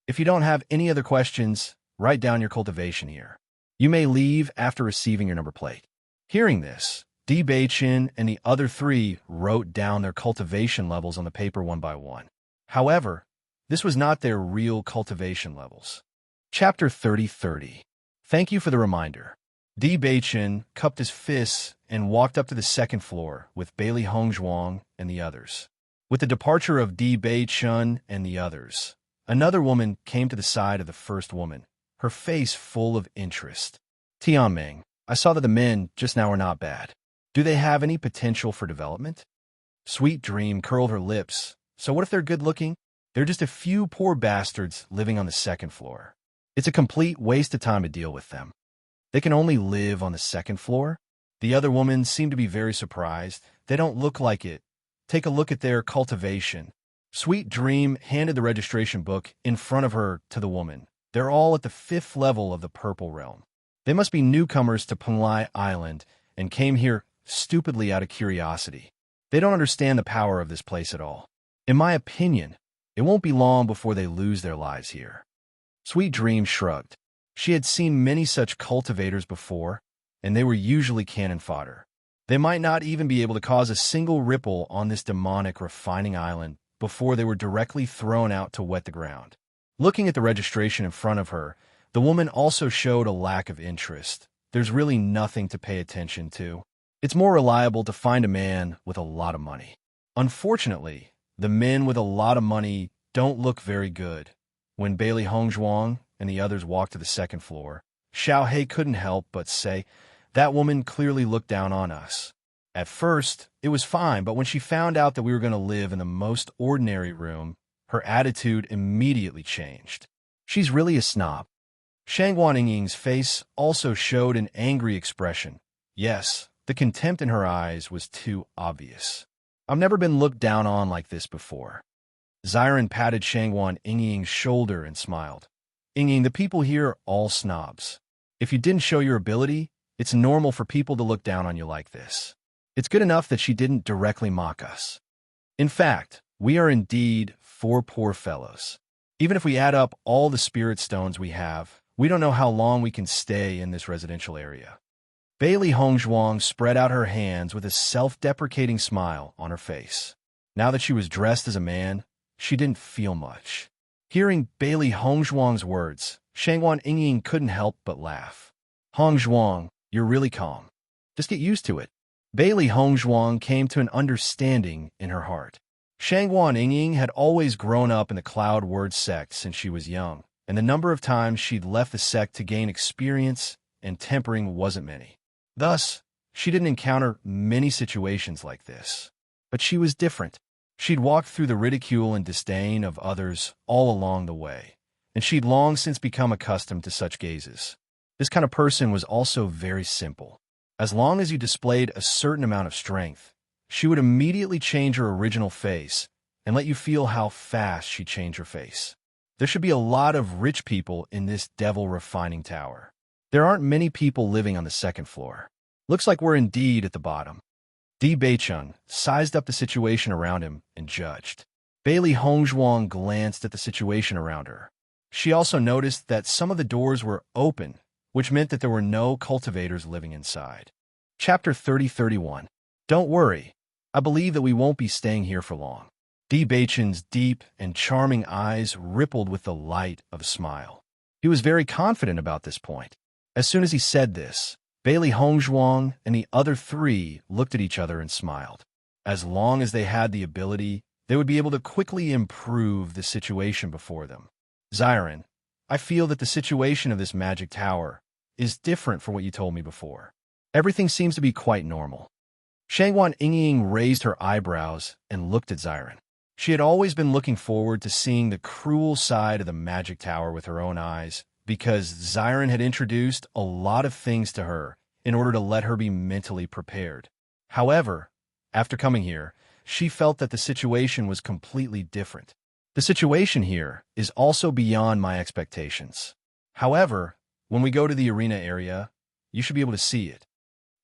S1: If you don't have any other questions, write down your cultivation here. You may leave after receiving your number plate. Hearing this, Di Beichin and the other three wrote down their cultivation levels on the paper one by one. However, this was not their real cultivation levels. Chapter 30:30. Thank you for the reminder. Di Beichin cupped his fists and walked up to the second floor with Bailey Hongzhuang and the others. With the departure of Di Beichin and the others, another woman came to the side of the first woman, her face full of interest. Tianming, I saw that the men just now are not bad. Do they have any potential for development? Sweet Dream curled her lips. So what if they're good-looking? They're just a few poor bastards living on the second floor. It's a complete waste of time to deal with them. They can only live on the second floor? The other woman seemed to be very surprised. They don't look like it. Take a look at their cultivation. Sweet Dream handed the registration book in front of her to the woman. They're all at the 5th level of the Purple Realm. They must be newcomers to Penglai Island and came here stupidly out of curiosity. They don't understand the power of this place at all. In my opinion, it won't be long before they lose their lives here. Sweet Dream shrugged. She had seen many such cultivators before, and they were usually cannon fodder. They might not even be able to cause a single ripple on this demonic refining island before they were directly thrown out to wet the ground. Looking at the registration in front of her, the woman also showed a lack of interest. There's really nothing to pay attention to. It's more reliable to find a man with a lot of money. Unfortunately, the men with a lot of money don't look very good. When Bailey Hongzhuang and the others walked to the second floor, Xiao Hei couldn't help but say, "That woman clearly looked down on us." At first, it was fine, but when she found out that we were going to live in the most ordinary room, her attitude immediately changed. She's really a snob. Shang Guanying's face also showed an angry expression. Yes, the contempt in her eyes was too obvious. I've never been looked down on like this before. Xiren patted Shangguan Yingying's shoulder and smiled. Yingying, the people here are all snobs. If you didn't show your ability, it's normal for people to look down on you like this. It's good enough that she didn't directly mock us. In fact, we are indeed 4 poor fellows. Even if we add up all the spirit stones we have, we don't know how long we can stay in this residential area. Bailey Hongzhuang spread out her hands with a self-deprecating smile on her face. Now that she was dressed as a man, she didn't feel much. Hearing Bailey Hongzhuang's words, Shangguan Yingying couldn't help but laugh. Hongzhuang, you're really calm. Just get used to it. Bailey Hongzhuang came to an understanding in her heart. Shangguan Yingying had always grown up in the Cloud Word sect since she was young, and the number of times she'd left the sect to gain experience and tempering wasn't many. Thus, she didn't encounter many situations like this. But she was different. She'd walked through the ridicule and disdain of others all along the way, and she'd long since become accustomed to such gazes. This kind of person was also very simple. As long as you displayed a certain amount of strength, she would immediately change her original face and let you feel how fast she changed her face. There should be a lot of rich people in this devil refining tower. There aren't many people living on the second floor. Looks like we're indeed at the bottom. Di Beichun sized up the situation around him and judged. Bailey Hongzhuang glanced at the situation around her. She also noticed that some of the doors were open, which meant that there were no cultivators living inside. Chapter 30-31. Don't worry. I believe that we won't be staying here for long. Di Beichun's deep and charming eyes rippled with the light of a smile. He was very confident about this point. As soon as he said this, Bailey Hongzhuang and the other three looked at each other and smiled. As long as they had the ability, they would be able to quickly improve the situation before them. Xiren, I feel that the situation of this magic tower is different from what you told me before. Everything seems to be quite normal. Shangguan Yingying raised her eyebrows and looked at Xiren. She had always been looking forward to seeing the cruel side of the magic tower with her own eyes, because Xiren had introduced a lot of things to her in order to let her be mentally prepared. However, after coming here, she felt that the situation was completely different. The situation here is also beyond my expectations. However, when we go to the arena area, you should be able to see it,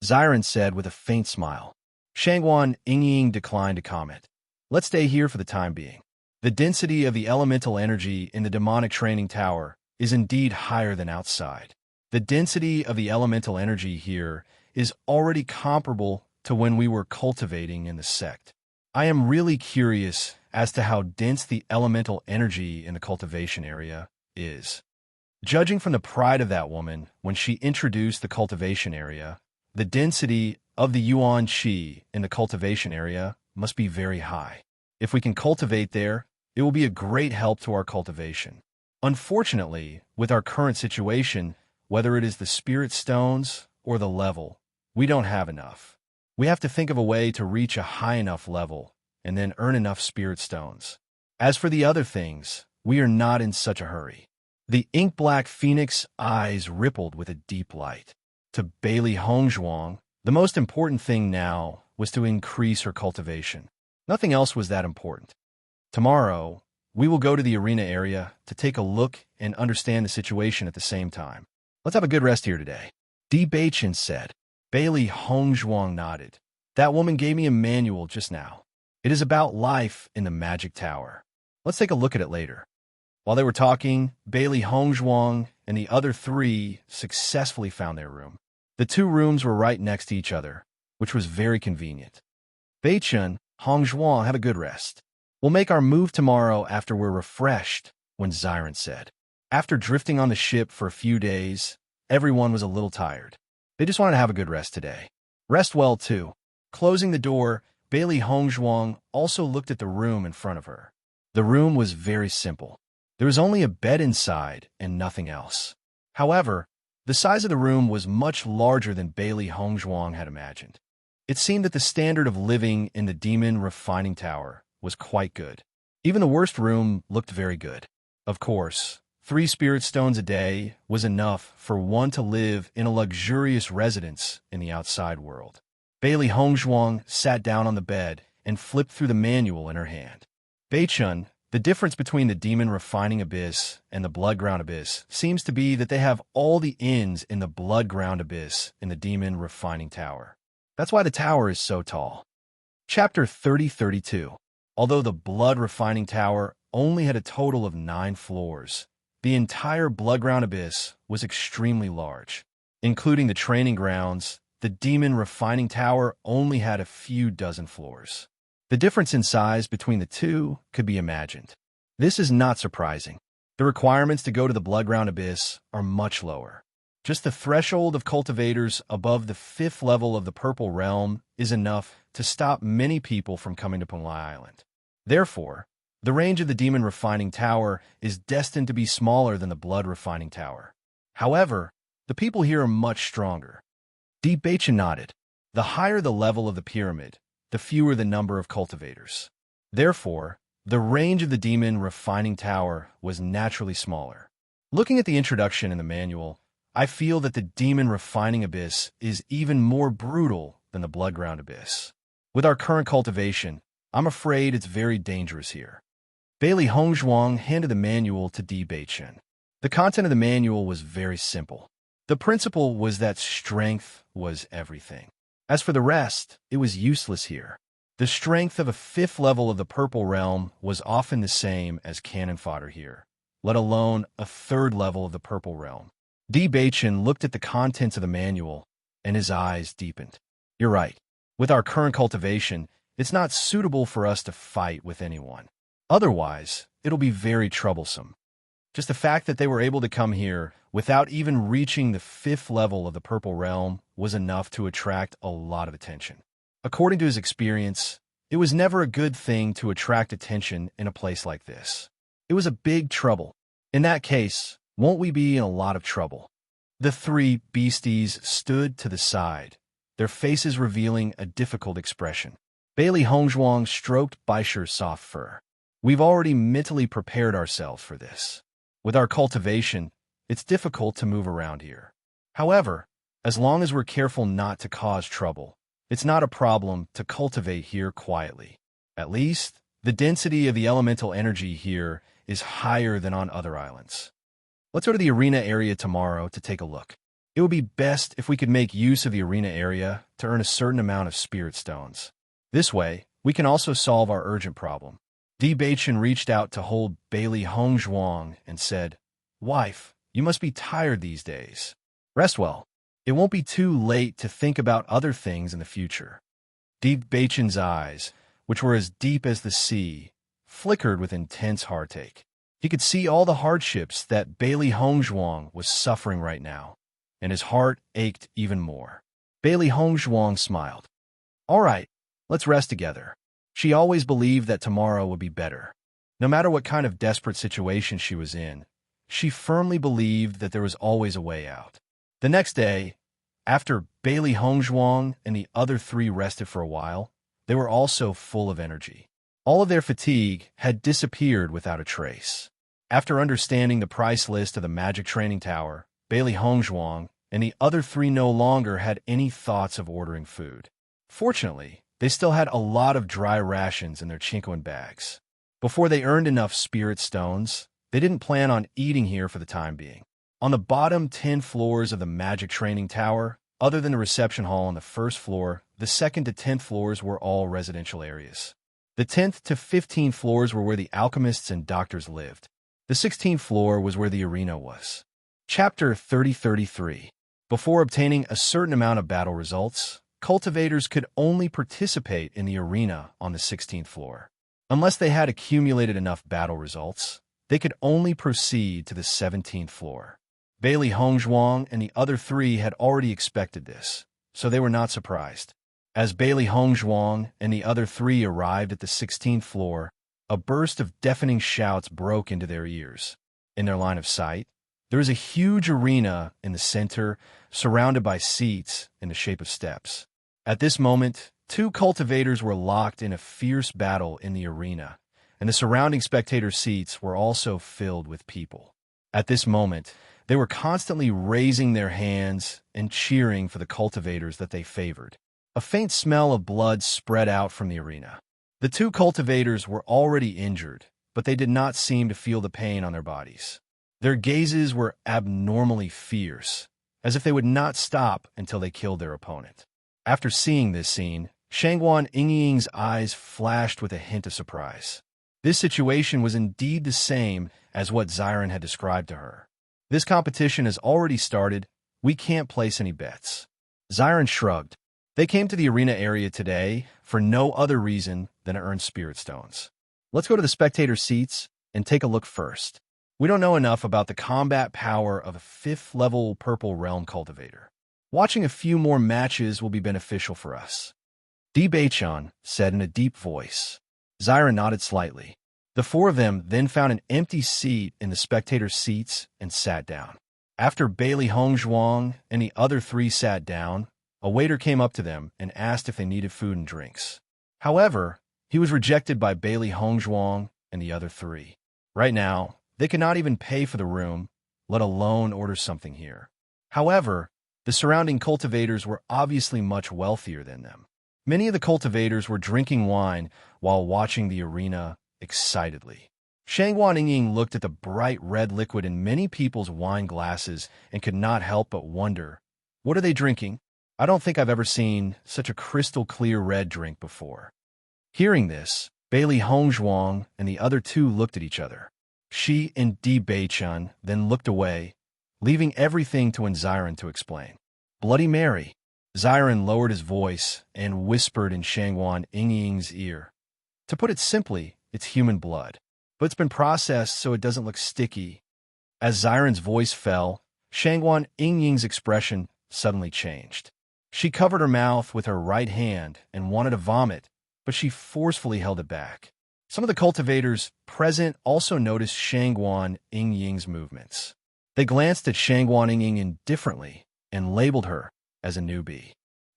S1: Xiren said with a faint smile. Shangguan Yingying declined to comment. Let's stay here for the time being. The density of the elemental energy in the demonic training tower is indeed higher than outside. The density of the elemental energy here is already comparable to when we were cultivating in the sect. I am really curious as to how dense the elemental energy in the cultivation area is. Judging from the pride of that woman when she introduced the cultivation area, the density of the Yuan Qi in the cultivation area must be very high. If we can cultivate there, it will be a great help to our cultivation. Unfortunately, with our current situation, whether it is the spirit stones or the level, we don't have enough. We have to think of a way to reach a high enough level and then earn enough spirit stones. As for the other things, we are not in such a hurry. The ink-black phoenix eyes rippled with a deep light. To Bailey Hongzhuang, the most important thing now was to increase her cultivation. Nothing else was that important. Tomorrow, we will go to the arena area to take a look and understand the situation at the same time. Let's have a good rest here today. Di Beichun said. Bailey Hongzhuang nodded. That woman gave me a manual just now. It is about life in the magic tower. Let's take a look at it later. While they were talking, Bailey Hongzhuang and the other three successfully found their room. The two rooms were right next to each other, which was very convenient. Beichun, Hongzhuang, have a good rest. We'll make our move tomorrow after we're refreshed, when Xiren said. After drifting on the ship for a few days, everyone was a little tired. They just wanted to have a good rest today. Rest well, too. Closing the door, Bailey Hongzhuang also looked at the room in front of her. The room was very simple. There was only a bed inside and nothing else. However, the size of the room was much larger than Bailey Hongzhuang had imagined. It seemed that the standard of living in the demon refining tower was quite good. Even the worst room looked very good. Of course, 3 spirit stones a day was enough for one to live in a luxurious residence in the outside world. Bailey Hongzhuang sat down on the bed and flipped through the manual in her hand. Beichun, the difference between the demon refining abyss and the blood-ground abyss seems to be that they have all the ends in the blood-ground abyss in the demon refining tower. That's why the tower is so tall. Chapter 30-32. Although the blood refining tower only had a total of 9 floors, the entire blood-ground abyss was extremely large. Including the training grounds, the demon refining tower only had a few dozen floors. The difference in size between the two could be imagined. This is not surprising. The requirements to go to the Bloodground Abyss are much lower. Just the threshold of cultivators above the 5th level of the Purple Realm is enough to stop many people from coming to Punglai Island. Therefore, the range of the Demon Refining Tower is destined to be smaller than the Blood Refining Tower. However, the people here are much stronger. Deep Bacha nodded. The higher the level of the pyramid, the fewer the number of cultivators. Therefore, the range of the Demon Refining Tower was naturally smaller. Looking at the introduction in the manual, I feel that the Demon Refining Abyss is even more brutal than the Bloodground Abyss. With our current cultivation, I'm afraid it's very dangerous here. Bailey Hongzhuang handed the manual to Di Beichen. The content of the manual was very simple. The principle was that strength was everything. As for the rest, it was useless here. The strength of a 5th level of the Purple Realm was often the same as cannon fodder here, let alone a 3rd level of the Purple Realm. Di Beichen looked at the contents of the manual, and his eyes deepened. You're right. With our current cultivation, it's not suitable for us to fight with anyone. Otherwise, it'll be very troublesome. Just the fact that they were able to come here without even reaching the 5th level of the Purple Realm was enough to attract a lot of attention. According to his experience, it was never a good thing to attract attention in a place like this. It was a big trouble. In that case, won't we be in a lot of trouble? The 3 beasties stood to the side, their faces revealing a difficult expression. Bailey Hongzhuang stroked Baisher's soft fur. We've already mentally prepared ourselves for this. With our cultivation, it's difficult to move around here. However, as long as we're careful not to cause trouble, it's not a problem to cultivate here quietly. At least, the density of the elemental energy here is higher than on other islands. Let's go to the arena area tomorrow to take a look. It would be best if we could make use of the arena area to earn a certain amount of spirit stones. This way, we can also solve our urgent problem. Di Beichen reached out to hold Bailey Hongzhuang and said, Wife, you must be tired these days. Rest well. It won't be too late to think about other things in the future. Di Beichen's eyes, which were as deep as the sea, flickered with intense heartache. He could see all the hardships that Bailey Hongzhuang was suffering right now, and his heart ached even more. Bailey Hongzhuang smiled. All right, let's rest together. She always believed that tomorrow would be better. No matter what kind of desperate situation she was in, she firmly believed that there was always a way out. The next day, after Bailey Hongzhuang and the other 3 rested for a while, they were also full of energy. All of their fatigue had disappeared without a trace. After understanding the price list of the Magic Training Tower, Bailey Hongzhuang and the other 3 no longer had any thoughts of ordering food. Fortunately, they still had a lot of dry rations in their Chinquan bags. Before they earned enough spirit stones, they didn't plan on eating here for the time being. On the bottom 10 floors of the Magic Training Tower, other than the reception hall on the 1st floor, the 2nd to 10th floors were all residential areas. The 10th to 15th floors were where the alchemists and doctors lived. The 16th floor was where the arena was. Chapter 3033. Before obtaining a certain amount of battle results, cultivators could only participate in the arena on the 16th floor. Unless they had accumulated enough battle results, they could only proceed to the 17th floor. Bailey Hongzhuang and the other 3 had already expected this, so they were not surprised. As Bailey Hongzhuang and the other 3 arrived at the 16th floor, a burst of deafening shouts broke into their ears. In their line of sight, there is a huge arena in the center, surrounded by seats in the shape of steps. At this moment, 2 cultivators were locked in a fierce battle in the arena, and the surrounding spectator seats were also filled with people. At this moment, they were constantly raising their hands and cheering for the cultivators that they favored. A faint smell of blood spread out from the arena. The 2 cultivators were already injured, but they did not seem to feel the pain on their bodies. Their gazes were abnormally fierce, as if they would not stop until they killed their opponent. After seeing this scene, Shangguan Yingying's eyes flashed with a hint of surprise. This situation was indeed the same as what Xiren had described to her. This competition has already started. We can't place any bets. Zyron shrugged. They came to the arena area today for no other reason than to earn spirit stones. Let's go to the spectator seats and take a look first. We don't know enough about the combat power of a 5th-level Purple Realm cultivator. Watching a few more matches will be beneficial for us. Bachan said in a deep voice. Zyron nodded slightly. The four of them then found an empty seat in the spectator seats and sat down. After Bailey Hongzhuang and the other three sat down, a waiter came up to them and asked if they needed food and drinks. However, he was rejected by Bailey Hongzhuang and the other three. Right now, they could not even pay for the room, let alone order something here. However, the surrounding cultivators were obviously much wealthier than them. Many of the cultivators were drinking wine while watching the arena excitedly. Shangguan Yingying looked at the bright red liquid in many people's wine glasses and could not help but wonder, what are they drinking? I don't think I've ever seen such a crystal-clear red drink before. Hearing this, Bailey Hongzhuang and the other two looked at each other. She and Bachan then looked away, leaving everything to Zyron to explain. Bloody Mary. Zyron lowered his voice and whispered in Shangguan Yingying's ear. To put it simply, it's human blood, but it's been processed so it doesn't look sticky. As Zyron's voice fell, Shangguan Yingying's expression suddenly changed. She covered her mouth with her right hand and wanted to vomit, but she forcefully held it back. Some of the cultivators present also noticed Shangguan Yingying's movements. They glanced at Shangguan Yingying indifferently and labeled her as a newbie.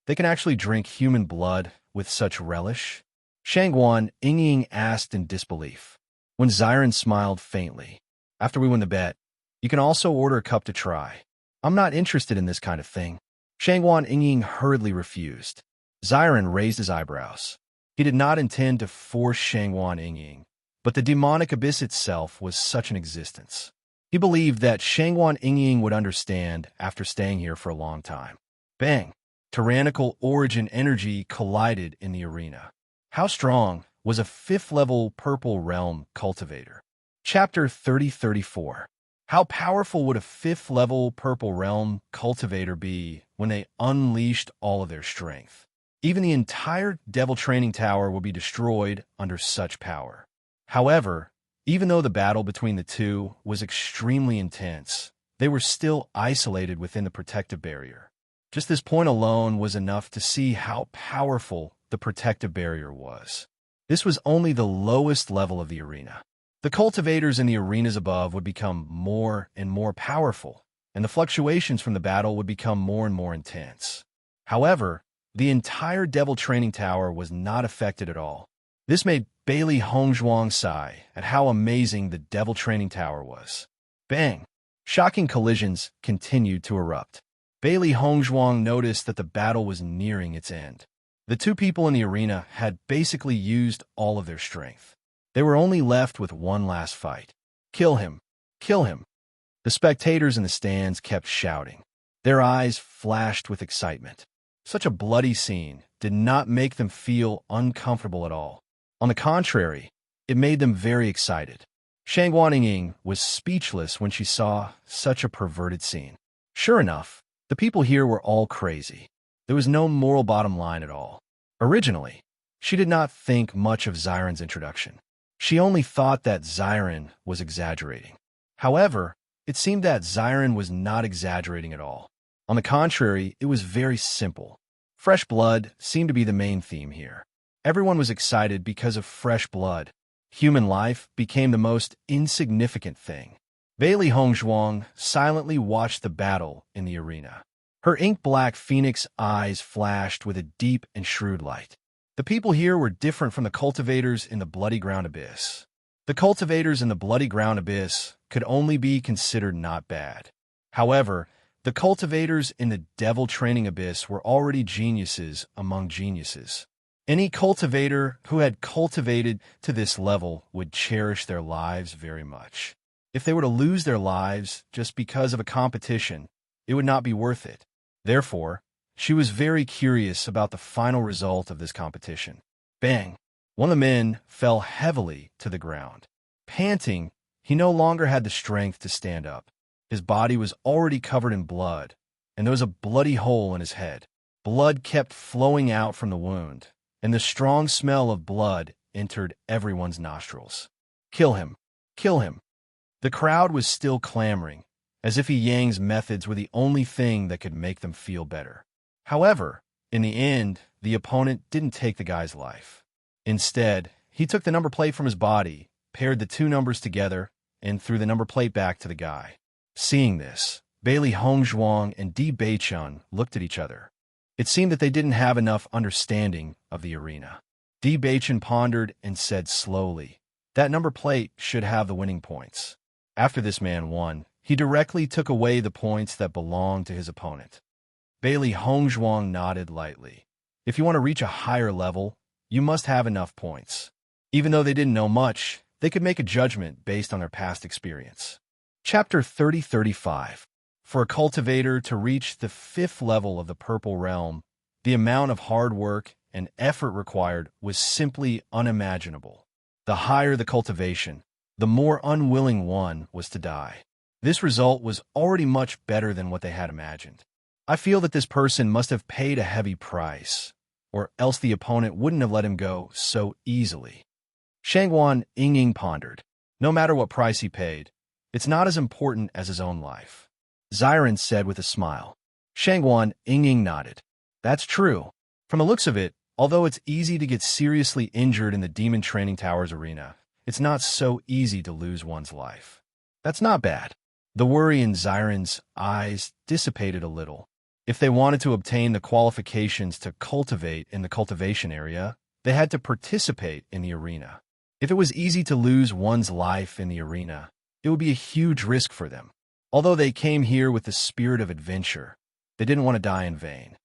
S1: They can actually drink human blood with such relish? Shangguan Yingying asked in disbelief. When Zyron smiled faintly. After we win the bet, you can also order a cup to try. I'm not interested in this kind of thing. Shangguan Yingying hurriedly refused. Zyron raised his eyebrows. He did not intend to force Shangguan Yingying, but the demonic abyss itself was such an existence. He believed that Shangguan Yingying would understand after staying here for a long time. Bang! Tyrannical origin energy collided in the arena. How strong was a 5th-level Purple Realm cultivator? Chapter 30-34. How powerful would a 5th-level Purple Realm cultivator be when they unleashed all of their strength? Even the entire Devil Training Tower would be destroyed under such power. However, even though the battle between the two was extremely intense, they were still isolated within the protective barrier. Just this point alone was enough to see how powerful the protective barrier was. This was only the lowest level of the arena. The cultivators in the arenas above would become more and more powerful, and the fluctuations from the battle would become more and more intense. However, the entire Devil Training Tower was not affected at all. This made Bailey Hongzhuang sigh at how amazing the Devil Training Tower was. Bang! Shocking collisions continued to erupt. Bailey Hongzhuang noticed that the battle was nearing its end. The two people in the arena had basically used all of their strength. They were only left with one last fight. Kill him! Kill him! The spectators in the stands kept shouting. Their eyes flashed with excitement. Such a bloody scene did not make them feel uncomfortable at all. On the contrary, it made them very excited. Shangguan Yingying was speechless when she saw such a perverted scene. Sure enough, the people here were all crazy. There was no moral bottom line at all. Originally, she did not think much of Zyron's introduction. She only thought that Zyron was exaggerating. However, it seemed that Zyron was not exaggerating at all. On the contrary, it was very simple. Fresh blood seemed to be the main theme here. Everyone was excited because of fresh blood. Human life became the most insignificant thing. Bailey Hongzhuang silently watched the battle in the arena. Her ink-black phoenix eyes flashed with a deep and shrewd light. The people here were different from the cultivators in the Bloody Ground Abyss. The cultivators in the Bloody Ground Abyss could only be considered not bad. However, the cultivators in the Devil Training Abyss were already geniuses among geniuses. Any cultivator who had cultivated to this level would cherish their lives very much. If they were to lose their lives just because of a competition, it would not be worth it. Therefore, she was very curious about the final result of this competition. Bang! One of the men fell heavily to the ground. Panting, he no longer had the strength to stand up. His body was already covered in blood, and there was a bloody hole in his head. Blood kept flowing out from the wound, and the strong smell of blood entered everyone's nostrils. Kill him! Kill him! The crowd was still clamoring, as if Yang's methods were the only thing that could make them feel better. However, in the end, the opponent didn't take the guy's life. Instead, he took the number plate from his body, paired the two numbers together, and threw the number plate back to the guy. Seeing this, Bailey Hongzhuang and Di Beichun looked at each other. It seemed that they didn't have enough understanding of the arena. Di Beichun pondered and said slowly, "That number plate should have the winning points." After this man won, he directly took away the points that belonged to his opponent. Bailey Hongzhuang nodded lightly. If you want to reach a higher level, you must have enough points. Even though they didn't know much, they could make a judgment based on their past experience. Chapter 30-35. For a cultivator to reach the 5th level of the Purple Realm, the amount of hard work and effort required was simply unimaginable. The higher the cultivation, the more unwilling one was to die. This result was already much better than what they had imagined. I feel that this person must have paid a heavy price, or else the opponent wouldn't have let him go so easily. Shangguan Yingying pondered. No matter what price he paid, it's not as important as his own life. Xiren said with a smile. Shangguan Yingying nodded. That's true. From the looks of it, although it's easy to get seriously injured in the Demon Training Tower's arena, it's not so easy to lose one's life. That's not bad. The worry in Xiren's eyes dissipated a little. If they wanted to obtain the qualifications to cultivate in the cultivation area, they had to participate in the arena. If it was easy to lose one's life in the arena, it would be a huge risk for them. Although they came here with the spirit of adventure, they didn't want to die in vain.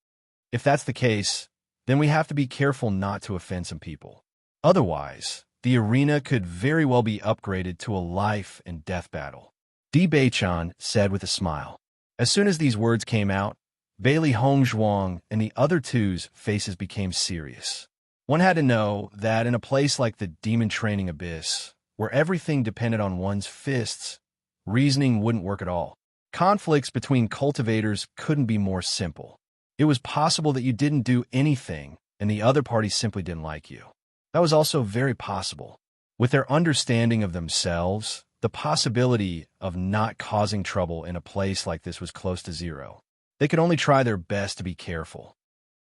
S1: If that's the case, then we have to be careful not to offend some people. Otherwise, the arena could very well be upgraded to a life and death battle. Di Beichun said with a smile. As soon as these words came out, Bailey Hongzhuang and the other two's faces became serious. One had to know that in a place like the Demon Training Abyss, where everything depended on one's fists, reasoning wouldn't work at all. Conflicts between cultivators couldn't be more simple. It was possible that you didn't do anything and the other party simply didn't like you. That was also very possible. With their understanding of themselves, the possibility of not causing trouble in a place like this was close to zero. They could only try their best to be careful.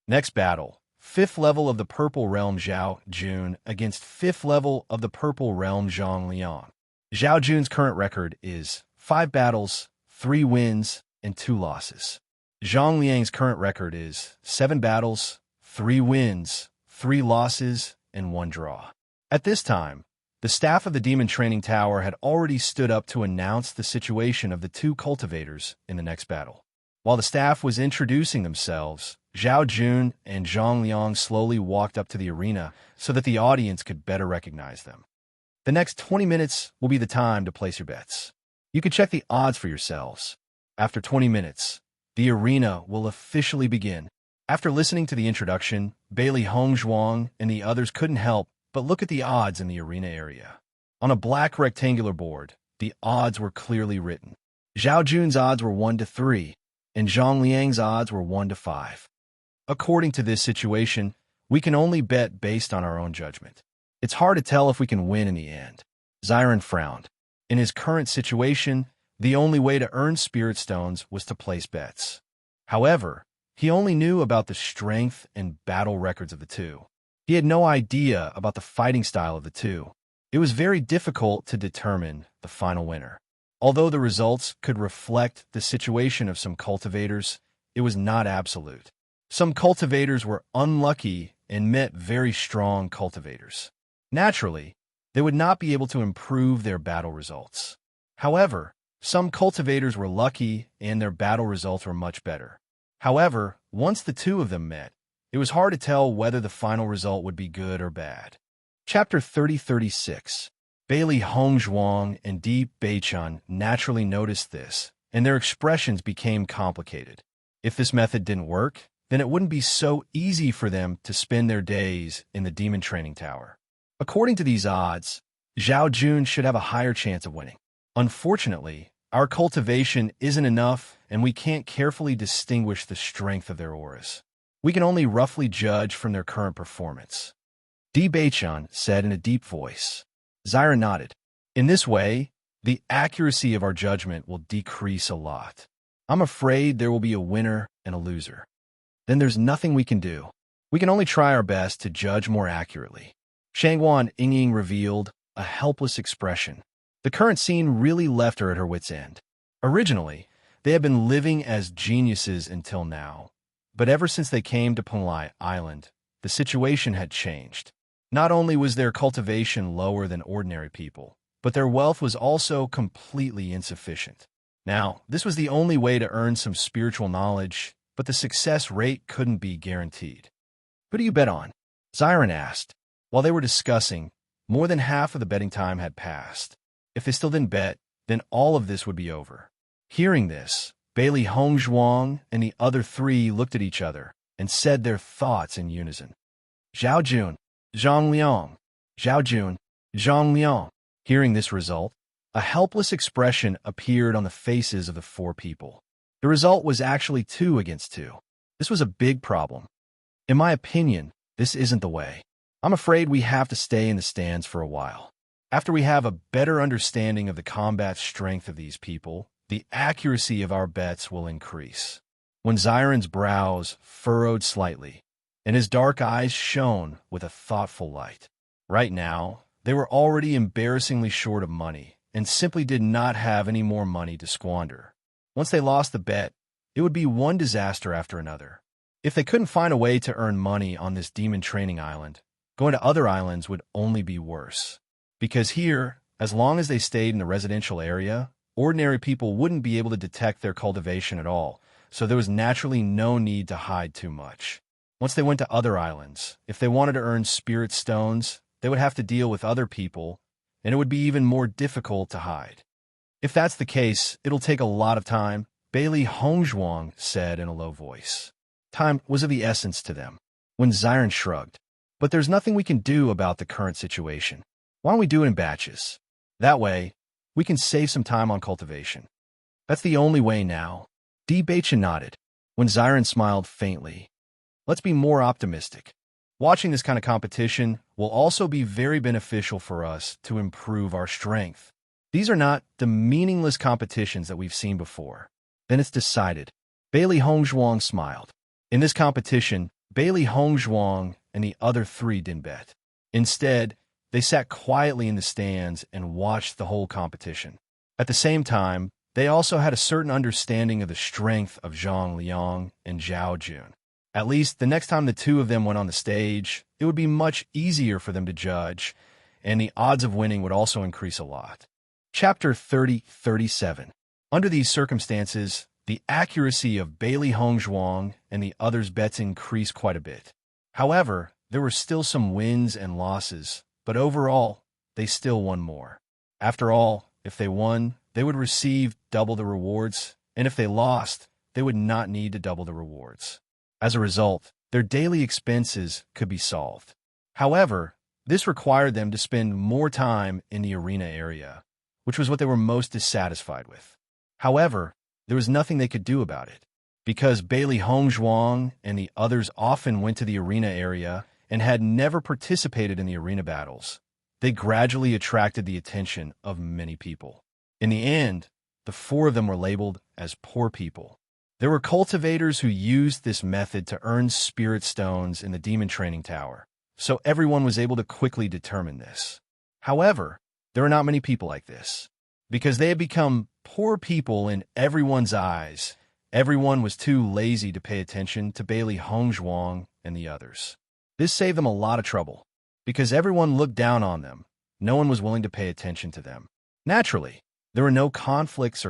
S1: Next battle, 5th level of the Purple Realm Zhao Jun against 5th level of the Purple Realm Zhang Liang. Zhao Jun's current record is 5 battles, 3 wins, and 2 losses. Zhang Liang's current record is 7 battles, 3 wins, 3 losses, and 1 draw. At this time, the staff of the Demon Training Tower had already stood up to announce the situation of the 2 cultivators in the next battle. While the staff was introducing themselves, Zhao Jun and Zhang Liang slowly walked up to the arena so that the audience could better recognize them. The next 20 minutes will be the time to place your bets. You can check the odds for yourselves. After 20 minutes, the arena will officially begin. After listening to the introduction, Bailey Hongzhuang and the others couldn't help but look at the odds in the arena area. On a black rectangular board, the odds were clearly written. Zhao Jun's odds were 1-3, and Zhang Liang's odds were 1-5. According to this situation, we can only bet based on our own judgment. It's hard to tell if we can win in the end. Xiren frowned. In his current situation, the only way to earn spirit stones was to place bets. However, he only knew about the strength and battle records of the 2. He had no idea about the fighting style of the 2. It was very difficult to determine the final winner. Although the results could reflect the situation of some cultivators, it was not absolute. Some cultivators were unlucky and met very strong cultivators. Naturally, they would not be able to improve their battle results. However, some cultivators were lucky and their battle results were much better. However, once the 2 of them met, it was hard to tell whether the final result would be good or bad. Chapter 30-36. Bailey Hongzhuang and Di Beichun naturally noticed this, and their expressions became complicated. If this method didn't work, then it wouldn't be so easy for them to spend their days in the Demon Training Tower. According to these odds, Zhao Jun should have a higher chance of winning. Unfortunately, our cultivation isn't enough, and we can't carefully distinguish the strength of their auras. We can only roughly judge from their current performance. D. Bachan said in a deep voice. Zyra nodded. In this way, the accuracy of our judgment will decrease a lot. I'm afraid there will be a winner and a loser. Then there's nothing we can do. We can only try our best to judge more accurately. Shangguan Yingying revealed a helpless expression. The current scene really left her at her wit's end. Originally, they had been living as geniuses until now. But ever since they came to Penglai Island, the situation had changed. Not only was their cultivation lower than ordinary people, but their wealth was also completely insufficient. Now, this was the only way to earn some spiritual knowledge, but the success rate couldn't be guaranteed. Who do you bet on? Zyron asked. While they were discussing, more than half of the betting time had passed. If they still didn't bet, then all of this would be over. Hearing this, Bailey Hongzhuang and the other three looked at each other and said their thoughts in unison. Zhao Jun, Zhang Liang, Zhao Jun, Zhang Liang. Hearing this result, a helpless expression appeared on the faces of the four people. The result was actually 2 against 2. This was a big problem. In my opinion, this isn't the way. I'm afraid we have to stay in the stands for a while. After we have a better understanding of the combat strength of these people, the accuracy of our bets will increase. When Zyron's brows furrowed slightly, and his dark eyes shone with a thoughtful light. Right now, they were already embarrassingly short of money, and simply did not have any more money to squander. Once they lost the bet, it would be one disaster after another. If they couldn't find a way to earn money on this demon training island, going to other islands would only be worse. Because here, as long as they stayed in the residential area, ordinary people wouldn't be able to detect their cultivation at all, so there was naturally no need to hide too much. Once they went to other islands, if they wanted to earn spirit stones, they would have to deal with other people, and it would be even more difficult to hide. If that's the case, it'll take a lot of time, Bailey Hongzhuang said in a low voice. Time was of the essence to them. When Zyron shrugged. But there's nothing we can do about the current situation. Why don't we do it in batches? That way, we can save some time on cultivation. That's the only way now. D. Bachan nodded. When Zyron smiled faintly. Let's be more optimistic. Watching this kind of competition will also be very beneficial for us to improve our strength. These are not the meaningless competitions that we've seen before. Then it's decided. Bailey Hongzhuang smiled. In this competition, Bailey Hongzhuang and the other 3 didn't bet. Instead, they sat quietly in the stands and watched the whole competition. At the same time, they also had a certain understanding of the strength of Zhang Liang and Zhao Jun. At least the next time the 2 of them went on the stage, it would be much easier for them to judge, and the odds of winning would also increase a lot. Chapter 30-37. Under these circumstances, the accuracy of Bailey Hongzhuang and the others' bets increased quite a bit. However, there were still some wins and losses, but overall, they still won more. After all, if they won, they would receive double the rewards, and if they lost, they would not need to double the rewards. As a result, their daily expenses could be solved. However, this required them to spend more time in the arena area, which was what they were most dissatisfied with. However, there was nothing they could do about it. Because Bailey Hongzhuang and the others often went to the arena area and had never participated in the arena battles, they gradually attracted the attention of many people. In the end, the 4 of them were labeled as poor people. There were cultivators who used this method to earn spirit stones in the demon training tower, so everyone was able to quickly determine this. However, there are not many people like this. Because they had become poor people in everyone's eyes, everyone was too lazy to pay attention to Bailey Hongzhuang and the others. This saved them a lot of trouble. Because everyone looked down on them, no one was willing to pay attention to them. Naturally, there were no conflicts.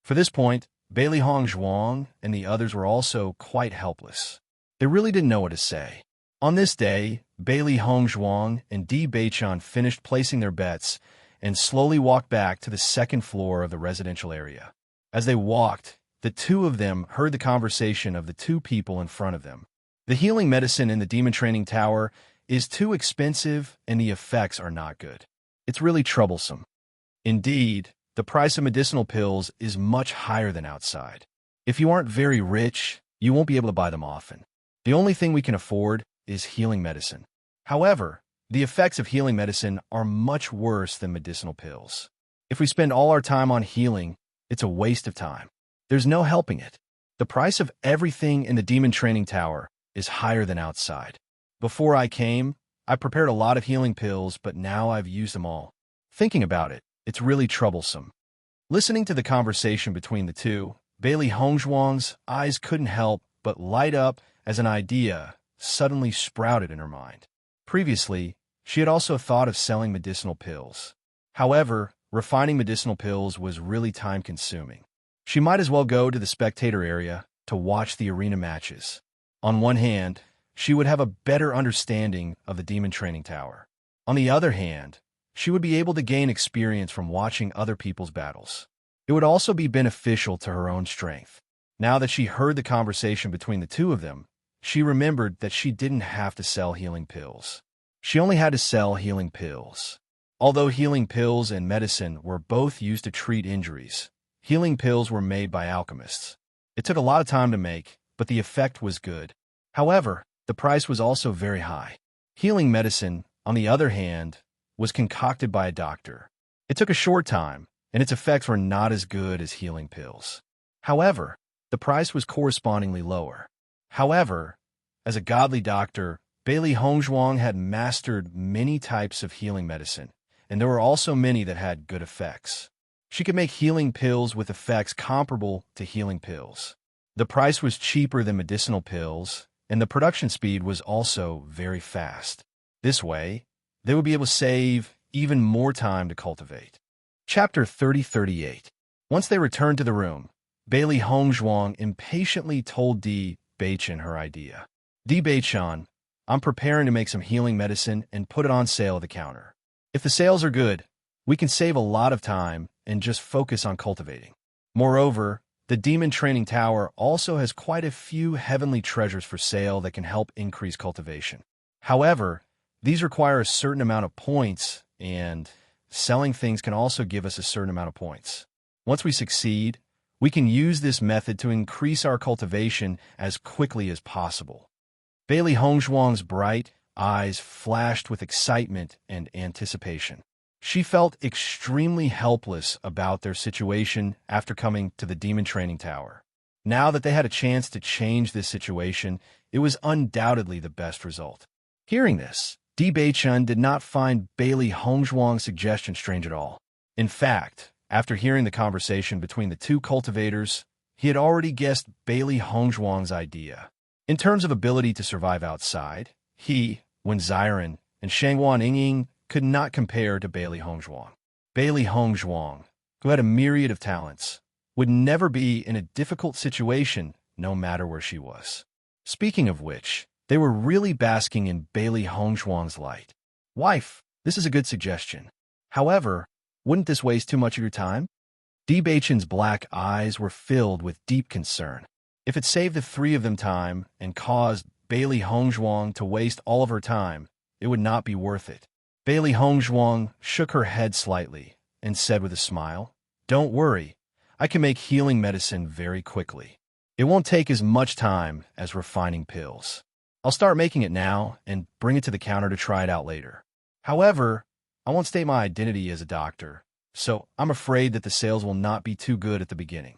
S1: For this point, Bailey Hongzhuang and the others were also quite helpless. They really didn't know what to say. On this day, Bailey Hongzhuang and D. Bachan finished placing their bets and slowly walked back to the 2nd floor of the residential area. As they walked, the 2 of them heard the conversation of the 2 people in front of them. The healing medicine in the demon training tower is too expensive and the effects are not good. It's really troublesome. Indeed, the price of medicinal pills is much higher than outside. If you aren't very rich, you won't be able to buy them often. The only thing we can afford is healing medicine. However, the effects of healing medicine are much worse than medicinal pills. If we spend all our time on healing, it's a waste of time. There's no helping it. The price of everything in the demon training tower is higher than outside. Before I came, I prepared a lot of healing pills, but now I've used them all. Thinking about it, it's really troublesome. Listening to the conversation between the two, Bailey Hongzhuang's eyes couldn't help but light up as an idea suddenly sprouted in her mind. Previously, she had also thought of selling medicinal pills. However, refining medicinal pills was really time-consuming. She might as well go to the spectator area to watch the arena matches. On one hand, she would have a better understanding of the demon training tower. On the other hand, she would be able to gain experience from watching other people's battles. It would also be beneficial to her own strength. Now that she heard the conversation between the two of them, she remembered that she didn't have to sell healing pills. She only had to sell healing pills. Although healing pills and medicine were both used to treat injuries, healing pills were made by alchemists. It took a lot of time to make, but the effect was good. However, the price was also very high. Healing medicine, on the other hand, was concocted by a doctor. It took a short time, and its effects were not as good as healing pills. However, the price was correspondingly lower. However, as a godly doctor, Bailey Hongzhuang had mastered many types of healing medicine, and there were also many that had good effects. She could make healing pills with effects comparable to healing pills. The price was cheaper than medicinal pills, and the production speed was also very fast. This way, they would be able to save even more time to cultivate. Chapter 3038. Once they returned to the room, Bailey Hongzhuang impatiently told Di Beichen her idea. Di Beichen, I'm preparing to make some healing medicine and put it on sale at the counter. If the sales are good, we can save a lot of time and just focus on cultivating. Moreover, the Demon Training Tower also has quite a few heavenly treasures for sale that can help increase cultivation. However, these require a certain amount of points, and selling things can also give us a certain amount of points. Once we succeed, we can use this method to increase our cultivation as quickly as possible. Bailey Hongzhuang's bright eyes flashed with excitement and anticipation. She felt extremely helpless about their situation after coming to the Demon Training Tower. Now that they had a chance to change this situation, it was undoubtedly the best result. Hearing this, Di Beichen did not find Bailey Hongzhuang's suggestion strange at all. In fact, after hearing the conversation between the two cultivators, he had already guessed Bailey Hongzhuang's idea. In terms of ability to survive outside, he, Wen Xiren, and Shangguan Yingying could not compare to Bailey Hongzhuang. Bailey Hongzhuang, who had a myriad of talents, would never be in a difficult situation no matter where she was. Speaking of which, they were really basking in Bailey Hongzhuang's light. Wife, this is a good suggestion. However, wouldn't this waste too much of your time? Di Beichen's black eyes were filled with deep concern. If it saved the three of them time and caused Bailey Hongzhuang to waste all of her time, it would not be worth it. Bailey Hongzhuang shook her head slightly and said with a smile, Don't worry, I can make healing medicine very quickly. It won't take as much time as refining pills. I'll start making it now and bring it to the counter to try it out later. However, I won't state my identity as a doctor, so I'm afraid that the sales will not be too good at the beginning.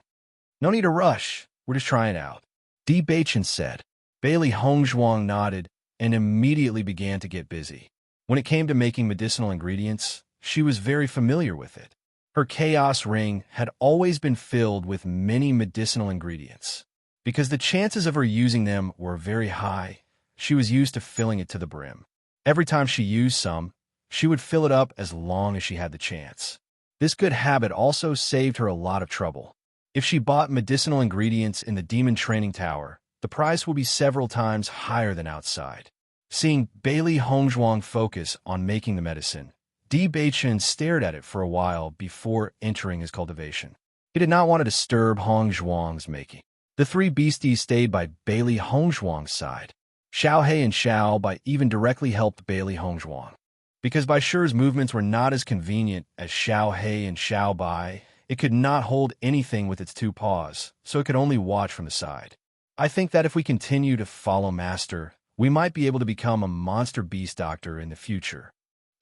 S1: No need to rush, we're just trying it out. Di Beichen said. Bailey Hongzhuang nodded and immediately began to get busy. When it came to making medicinal ingredients, she was very familiar with it. Her chaos ring had always been filled with many medicinal ingredients. Because the chances of her using them were very high, she was used to filling it to the brim. Every time she used some, she would fill it up as long as she had the chance. This good habit also saved her a lot of trouble. If she bought medicinal ingredients in the Demon Training Tower, the price will be several times higher than outside. Seeing Bailey Hongzhuang focus on making the medicine, Di Beichen stared at it for a while before entering his cultivation. He did not want to disturb Hongzhuang's making. The three beasties stayed by Bailey Hongzhuang's side. Xiao He and Xiao Bai even directly helped Bailey Hongzhuang. Because Bai Shi's movements were not as convenient as Xiao He and Xiao Bai, it could not hold anything with its two paws, so it could only watch from the side. I think that if we continue to follow Master, we might be able to become a monster beast doctor in the future.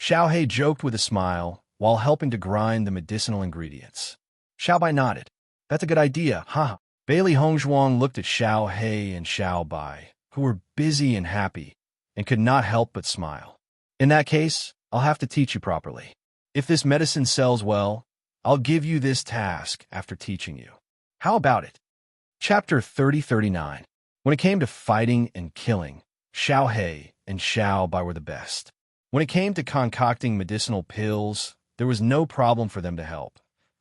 S1: Xiaohei joked with a smile while helping to grind the medicinal ingredients. Xiaobai nodded. That's a good idea, huh? Bailey Hongzhuang looked at Xiaohei and Xiaobai, who were busy and happy, and could not help but smile. In that case, I'll have to teach you properly. If this medicine sells well, I'll give you this task after teaching you. How about it? Chapter 30-39. When it came to fighting and killing, Xiaohei and Xiaobai were the best. When it came to concocting medicinal pills, there was no problem for them to help.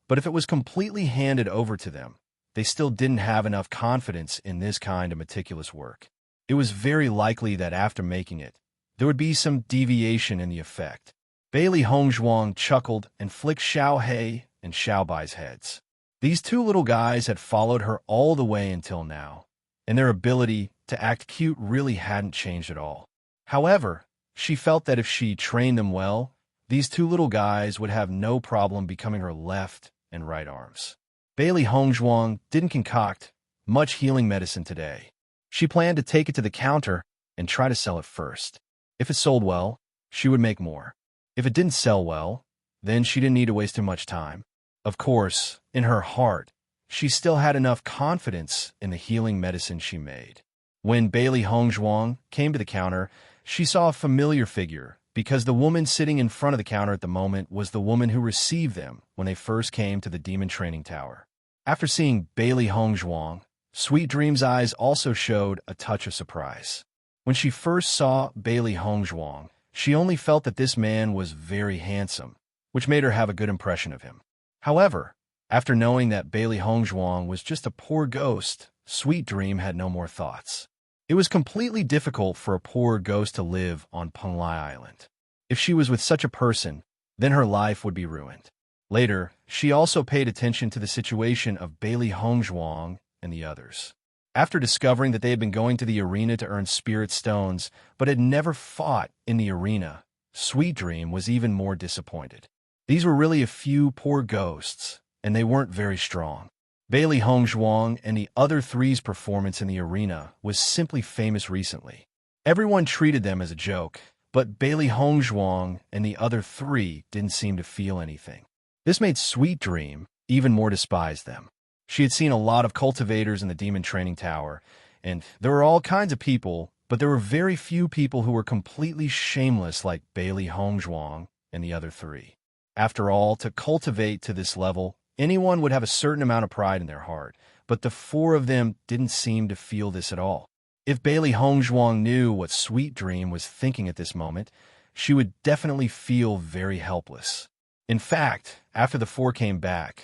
S1: But if it was completely handed over to them, they still didn't have enough confidence in this kind of meticulous work. It was very likely that after making it, there would be some deviation in the effect. Bailey Hongzhuang chuckled and flicked Xiaohei and Xiaobai's heads. These two little guys had followed her all the way until now, and their ability to act cute really hadn't changed at all. However, she felt that if she trained them well, these two little guys would have no problem becoming her left and right arms. Bailey Hongzhuang didn't concoct much healing medicine today. She planned to take it to the counter and try to sell it first. If it sold well, she would make more. If it didn't sell well, then she didn't need to waste too much time. Of course, in her heart, she still had enough confidence in the healing medicine she made. When Bailey Hongzhuang came to the counter, she saw a familiar figure because the woman sitting in front of the counter at the moment was the woman who received them when they first came to the demon training tower. After seeing Bailey Hongzhuang, Sweet Dream's eyes also showed a touch of surprise. When she first saw Bailey Hongzhuang, she only felt that this man was very handsome, which made her have a good impression of him. However, after knowing that Bailey Hongzhuang was just a poor ghost, Sweet Dream had no more thoughts. It was completely difficult for a poor ghost to live on Penglai Island. If she was with such a person, then her life would be ruined. Later, she also paid attention to the situation of Bailey Hongzhuang and the others. After discovering that they had been going to the arena to earn spirit stones, but had never fought in the arena, Sweet Dream was even more disappointed. These were really a few poor ghosts, and they weren't very strong. Bailey Hongzhuang and the other three's performance in the arena was simply famous recently. Everyone treated them as a joke, but Bailey Hongzhuang and the other three didn't seem to feel anything. This made Sweet Dream even more despise them. She had seen a lot of cultivators in the demon training tower, and there were all kinds of people, but there were very few people who were completely shameless like Bailey Hongzhuang and the other three. After all, to cultivate to this level, anyone would have a certain amount of pride in their heart, but the four of them didn't seem to feel this at all. If Bailey Hongzhuang knew what Sweet Dream was thinking at this moment, she would definitely feel very helpless. In fact, after they came back,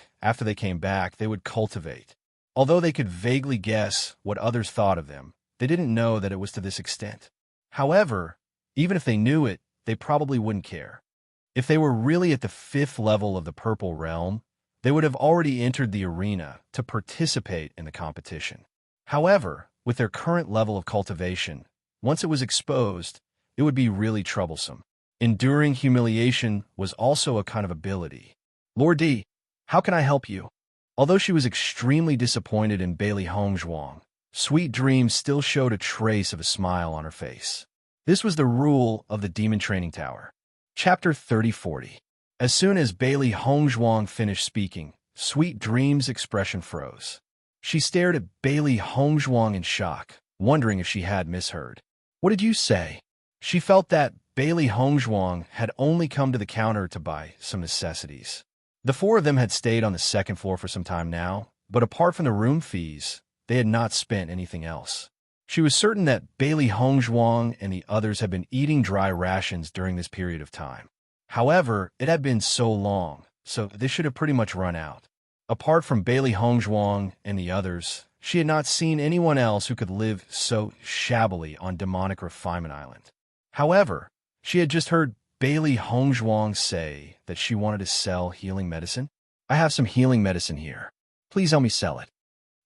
S1: they would cultivate. Although they could vaguely guess what others thought of them, they didn't know that it was to this extent. However, even if they knew it, they probably wouldn't care. If they were really at the 5th level of the Purple Realm, they would have already entered the arena to participate in the competition. However, with their current level of cultivation, once it was exposed, it would be really troublesome. Enduring humiliation was also a kind of ability. Lord D, how can I help you? Although she was extremely disappointed in Bailey Hongzhuang, Sweet Dream still showed a trace of a smile on her face. This was the rule of the demon training tower. Chapter 30-40. As soon as Bailey Hongzhuang finished speaking, Sweet Dream's expression froze. She stared at Bailey Hongzhuang in shock, wondering if she had misheard. What did you say? She felt that Bailey Hongzhuang had only come to the counter to buy some necessities. The four of them had stayed on the 2nd floor for some time now, but apart from the room fees, they had not spent anything else. She was certain that Bailey Hongzhuang and the others had been eating dry rations during this period of time. However, it had been so long, so they should have pretty much run out. Apart from Bailey Hongzhuang and the others, she had not seen anyone else who could live so shabbily on Demonic Refinement Island. However, she had just heard Bailey Hongzhuang say that she wanted to sell healing medicine. I have some healing medicine here. Please help me sell it.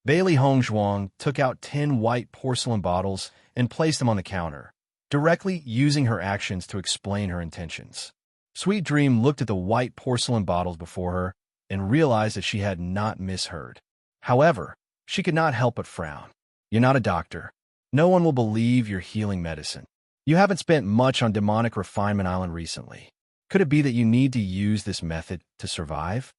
S1: Bailey Hongzhuang took out 10 white porcelain bottles and placed them on the counter, directly using her actions to explain her intentions. Sweet Dream looked at the white porcelain bottles before her and realized that she had not misheard. However, she could not help but frown. You're not a doctor. No one will believe your healing medicine. You haven't spent much on demonic refinement island recently. Could it be that you need to use this method to survive?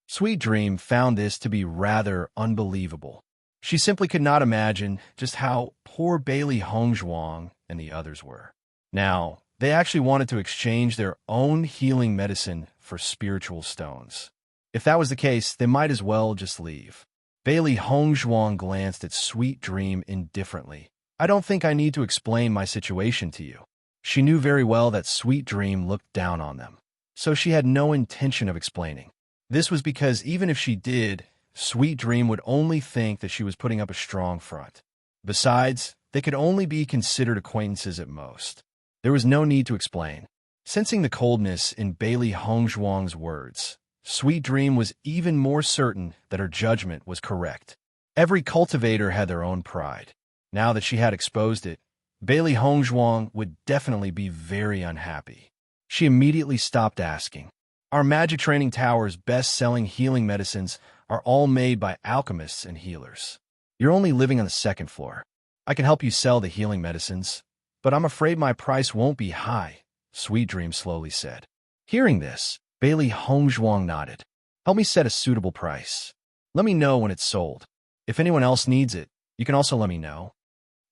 S1: Sweet Dream found this to be rather unbelievable. She simply could not imagine just how poor Bailey Hongzhuang and the others were. Now, they actually wanted to exchange their own healing medicine for spiritual stones. If that was the case, they might as well just leave. Bailey Hongzhuang glanced at Sweet Dream indifferently. I don't think I need to explain my situation to you. She knew very well that Sweet Dream looked down on them, so she had no intention of explaining. This was because even if she did, Sweet Dream would only think that she was putting up a strong front. Besides, they could only be considered acquaintances at most. There was no need to explain. Sensing the coldness in Bailey Hongzhuang's words, Sweet Dream was even more certain that her judgment was correct. Every cultivator had their own pride. Now that she had exposed it, Bailey Hongzhuang would definitely be very unhappy. She immediately stopped asking. Our magic training tower's best-selling healing medicines are all made by alchemists and healers. You're only living on the second floor. I can help you sell the healing medicines, but I'm afraid my price won't be high, Sweet Dream slowly said. Hearing this, Bailey Hongzhuang nodded. Help me set a suitable price. Let me know when it's sold. If anyone else needs it, you can also let me know.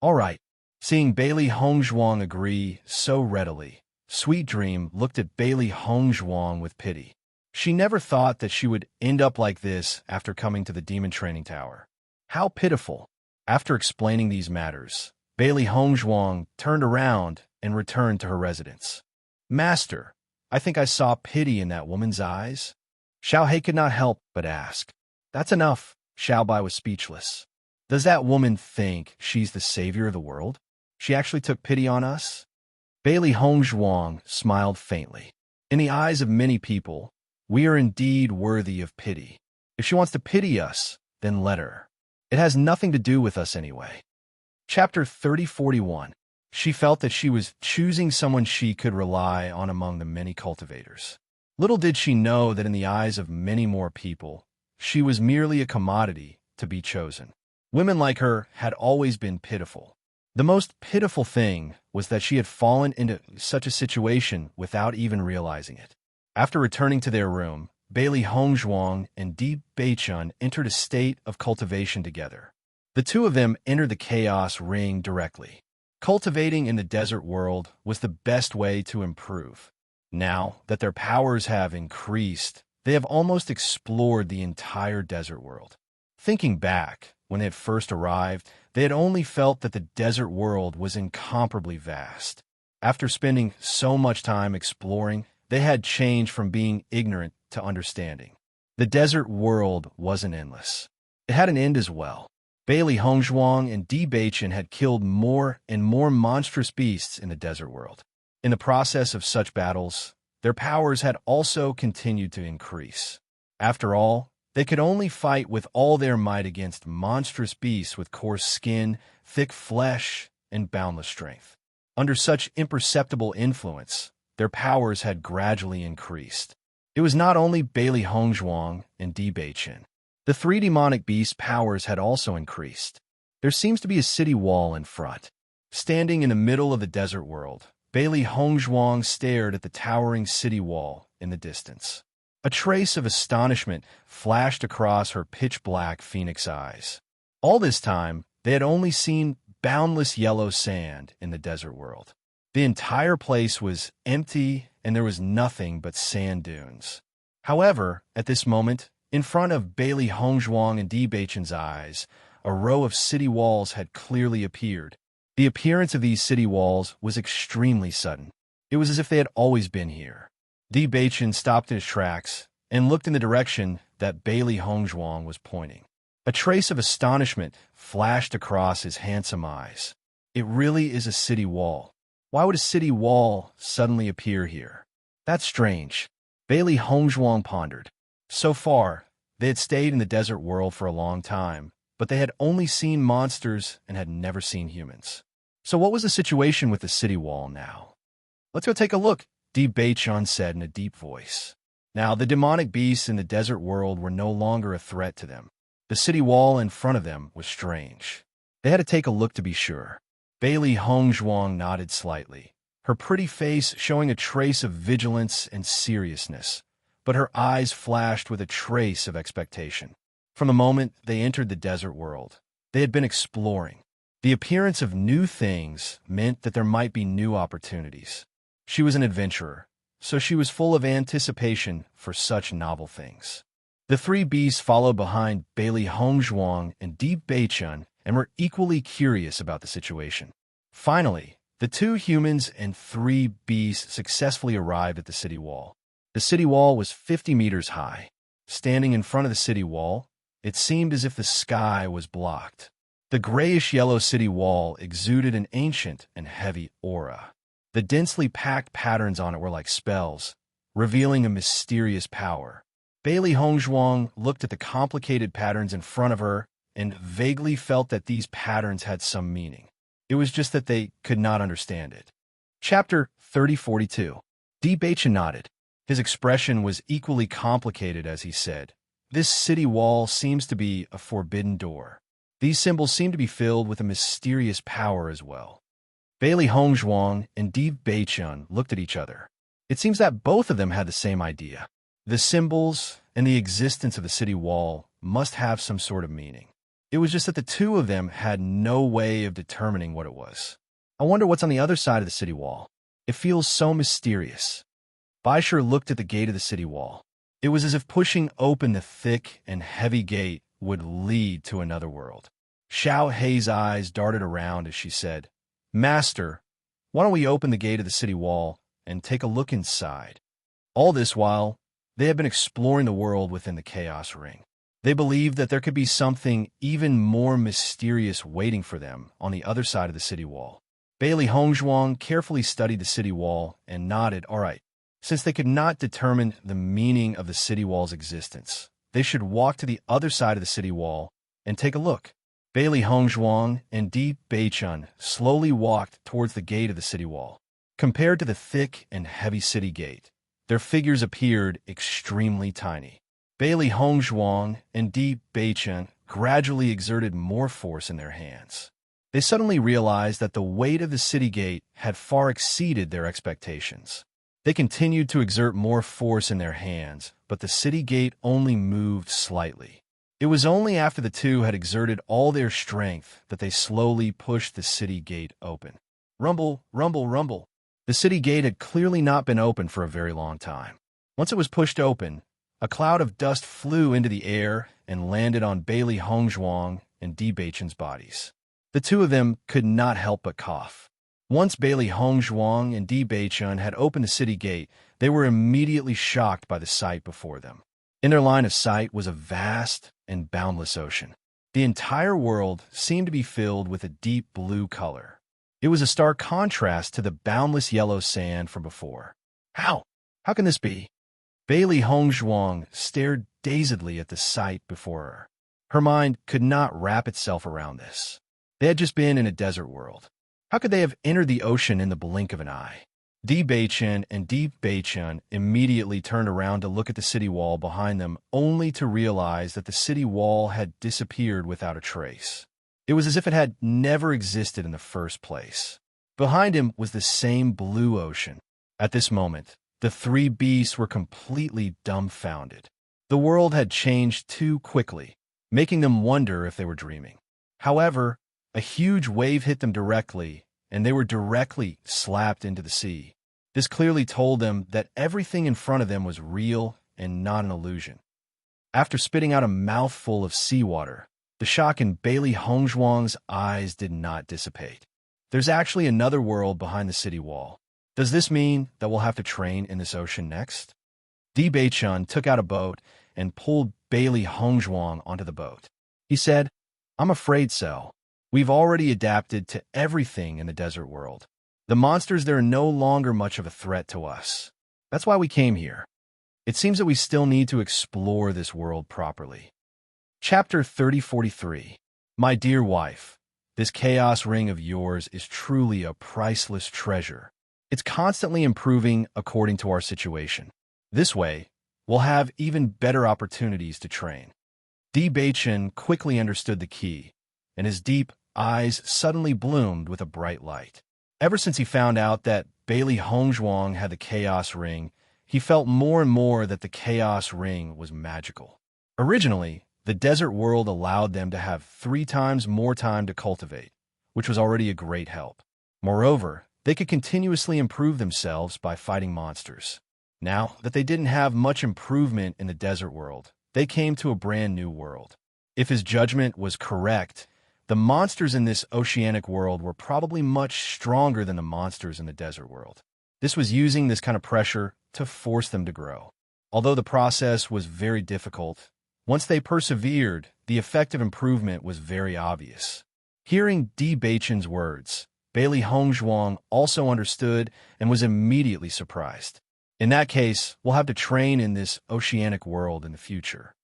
S1: All right. Seeing Bailey Hongzhuang agree so readily, Sweet Dream looked at Bailey Hongzhuang with pity. She never thought that she would end up like this after coming to the Demon Training Tower. How pitiful. After explaining these matters, Bailey Hongzhuang turned around and returned to her residence. Master, I think I saw pity in that woman's eyes. Xiaohei could not help but ask. That's enough. Xiaobai was speechless. Does that woman think she's the savior of the world? She actually took pity on us? Bailey Hongzhuang smiled faintly. In the eyes of many people, we are indeed worthy of pity. If she wants to pity us, then let her. It has nothing to do with us anyway. Chapter 3041. She felt that she was choosing someone she could rely on among the many cultivators. Little did she know that in the eyes of many more people, she was merely a commodity to be chosen. Women like her had always been pitiful. The most pitiful thing was that she had fallen into such a situation without even realizing it. After returning to their room, Bailey Hongzhuang and Di Beichun entered a state of cultivation together. The two of them entered the chaos ring directly. Cultivating in the desert world was the best way to improve. Now that their powers have increased, they have almost explored the entire desert world. Thinking back, when they had first arrived, they had only felt that the desert world was incomparably vast. After spending so much time exploring, they had changed from being ignorant to understanding. The desert world wasn't endless. It had an end as well. Bailey Hongzhuang and Di Beichun had killed more and more monstrous beasts in the desert world. In the process of such battles, their powers had also continued to increase. After all, they could only fight with all their might against monstrous beasts with coarse skin, thick flesh, and boundless strength. Under such imperceptible influence, their powers had gradually increased. It was not only Bailey Hongzhuang and Di Beichun. The three demonic beasts' powers had also increased. There seems to be a city wall in front. Standing in the middle of the desert world, Bailey Hongzhuang stared at the towering city wall in the distance. A trace of astonishment flashed across her pitch-black phoenix eyes. All this time, they had only seen boundless yellow sand in the desert world. The entire place was empty, and there was nothing but sand dunes. However, at this moment, in front of Bailey Hongzhuang and Di Beichun's eyes, a row of city walls had clearly appeared. The appearance of these city walls was extremely sudden. It was as if they had always been here. Di Beichun stopped in his tracks and looked in the direction that Bailey Hongzhuang was pointing. A trace of astonishment flashed across his handsome eyes. It really is a city wall. Why would a city wall suddenly appear here? That's strange. Bailey Hongzhuang pondered. So far, they had stayed in the desert world for a long time, but they had only seen monsters and had never seen humans. So what was the situation with the city wall now? Let's go take a look, Di Beichun said in a deep voice. Now, the demonic beasts in the desert world were no longer a threat to them. The city wall in front of them was strange. They had to take a look to be sure. Bailey Hongzhuang nodded slightly, her pretty face showing a trace of vigilance and seriousness, but her eyes flashed with a trace of expectation. From the moment they entered the desert world, they had been exploring. The appearance of new things meant that there might be new opportunities. She was an adventurer, so she was full of anticipation for such novel things. The three beasts followed behind Bailey Hongzhuang and Di Beichun and were equally curious about the situation. Finally, the two humans and three beasts successfully arrived at the city wall. The city wall was 50 meters high. Standing in front of the city wall, it seemed as if the sky was blocked. The grayish-yellow city wall exuded an ancient and heavy aura. The densely packed patterns on it were like spells, revealing a mysterious power. Bailey Hongzhuang looked at the complicated patterns in front of her and vaguely felt that these patterns had some meaning. It was just that they could not understand it. Chapter 3042. Di Beichen nodded. His expression was equally complicated as he said, "This city wall seems to be a forbidden door. These symbols seem to be filled with a mysterious power as well." Bailey Hongzhuang and Di Beichun looked at each other. It seems that both of them had the same idea. The symbols and the existence of the city wall must have some sort of meaning. It was just that the two of them had no way of determining what it was. "I wonder what's on the other side of the city wall. It feels so mysterious." Baisher looked at the gate of the city wall. It was as if pushing open the thick and heavy gate would lead to another world. Xiao Hei's eyes darted around as she said, "Master, why don't we open the gate of the city wall and take a look inside?" All this while, they had been exploring the world within the Chaos Ring. They believed that there could be something even more mysterious waiting for them on the other side of the city wall. Bailey Hongzhuang carefully studied the city wall and nodded, "All right. Since they could not determine the meaning of the city wall's existence, they should walk to the other side of the city wall and take a look." Bailey Hongzhuang and Di Beichun slowly walked towards the gate of the city wall. Compared to the thick and heavy city gate, their figures appeared extremely tiny. Bailey Hongzhuang and Di Beichun gradually exerted more force in their hands. They suddenly realized that the weight of the city gate had far exceeded their expectations. They continued to exert more force in their hands, but the city gate only moved slightly. It was only after the two had exerted all their strength that they slowly pushed the city gate open. Rumble, rumble, rumble. The city gate had clearly not been open for a very long time. Once it was pushed open, a cloud of dust flew into the air and landed on Bailey Hongzhuang and Di Beichun's bodies. The two of them could not help but cough. Once Bailey Hongzhuang and Di Beichun had opened the city gate, they were immediately shocked by the sight before them. In their line of sight was a vast and boundless ocean. The entire world seemed to be filled with a deep blue color. It was a stark contrast to the boundless yellow sand from before. How can this be?" Bailey Hongzhuang stared dazedly at the sight before her. Her mind could not wrap itself around this. They had just been in a desert world. How could they have entered the ocean in the blink of an eye? Di Beichun and Di Beichun immediately turned around to look at the city wall behind them, only to realize that the city wall had disappeared without a trace. It was as if it had never existed in the first place. Behind him was the same blue ocean. At this moment, the three beasts were completely dumbfounded. The world had changed too quickly, making them wonder if they were dreaming. However, a huge wave hit them directly, and they were directly slapped into the sea. This clearly told them that everything in front of them was real and not an illusion. After spitting out a mouthful of seawater, the shock in Bailey Hongzhuang's eyes did not dissipate. "There's actually another world behind the city wall. Does this mean that we'll have to train in this ocean next?" Di Beichun took out a boat and pulled Bailey Hongzhuang onto the boat. He said, "I'm afraid so. We've already adapted to everything in the desert world. The monsters there are no longer much of a threat to us. That's why we came here. It seems that we still need to explore this world properly." Chapter 3043. My dear wife, this chaos ring of yours is truly a priceless treasure. It's constantly improving according to our situation. This way, we'll have even better opportunities to train. Di Beichun quickly understood the key, and his deep, eyes suddenly bloomed with a bright light. Ever since he found out that Bailey Hongzhuang had the Chaos Ring, he felt more and more that the Chaos Ring was magical. Originally, the desert world allowed them to have 3 times more time to cultivate, which was already a great help. Moreover, they could continuously improve themselves by fighting monsters. Now that they didn't have much improvement in the desert world, they came to a brand new world. If his judgment was correct, the monsters in this oceanic world were probably much stronger than the monsters in the desert world. This was using this kind of pressure to force them to grow. Although the process was very difficult, once they persevered, the effect of improvement was very obvious. Hearing Di Beichen's words, Bailey Hongzhuang also understood and was immediately surprised. In that case, we'll have to train in this oceanic world in the future.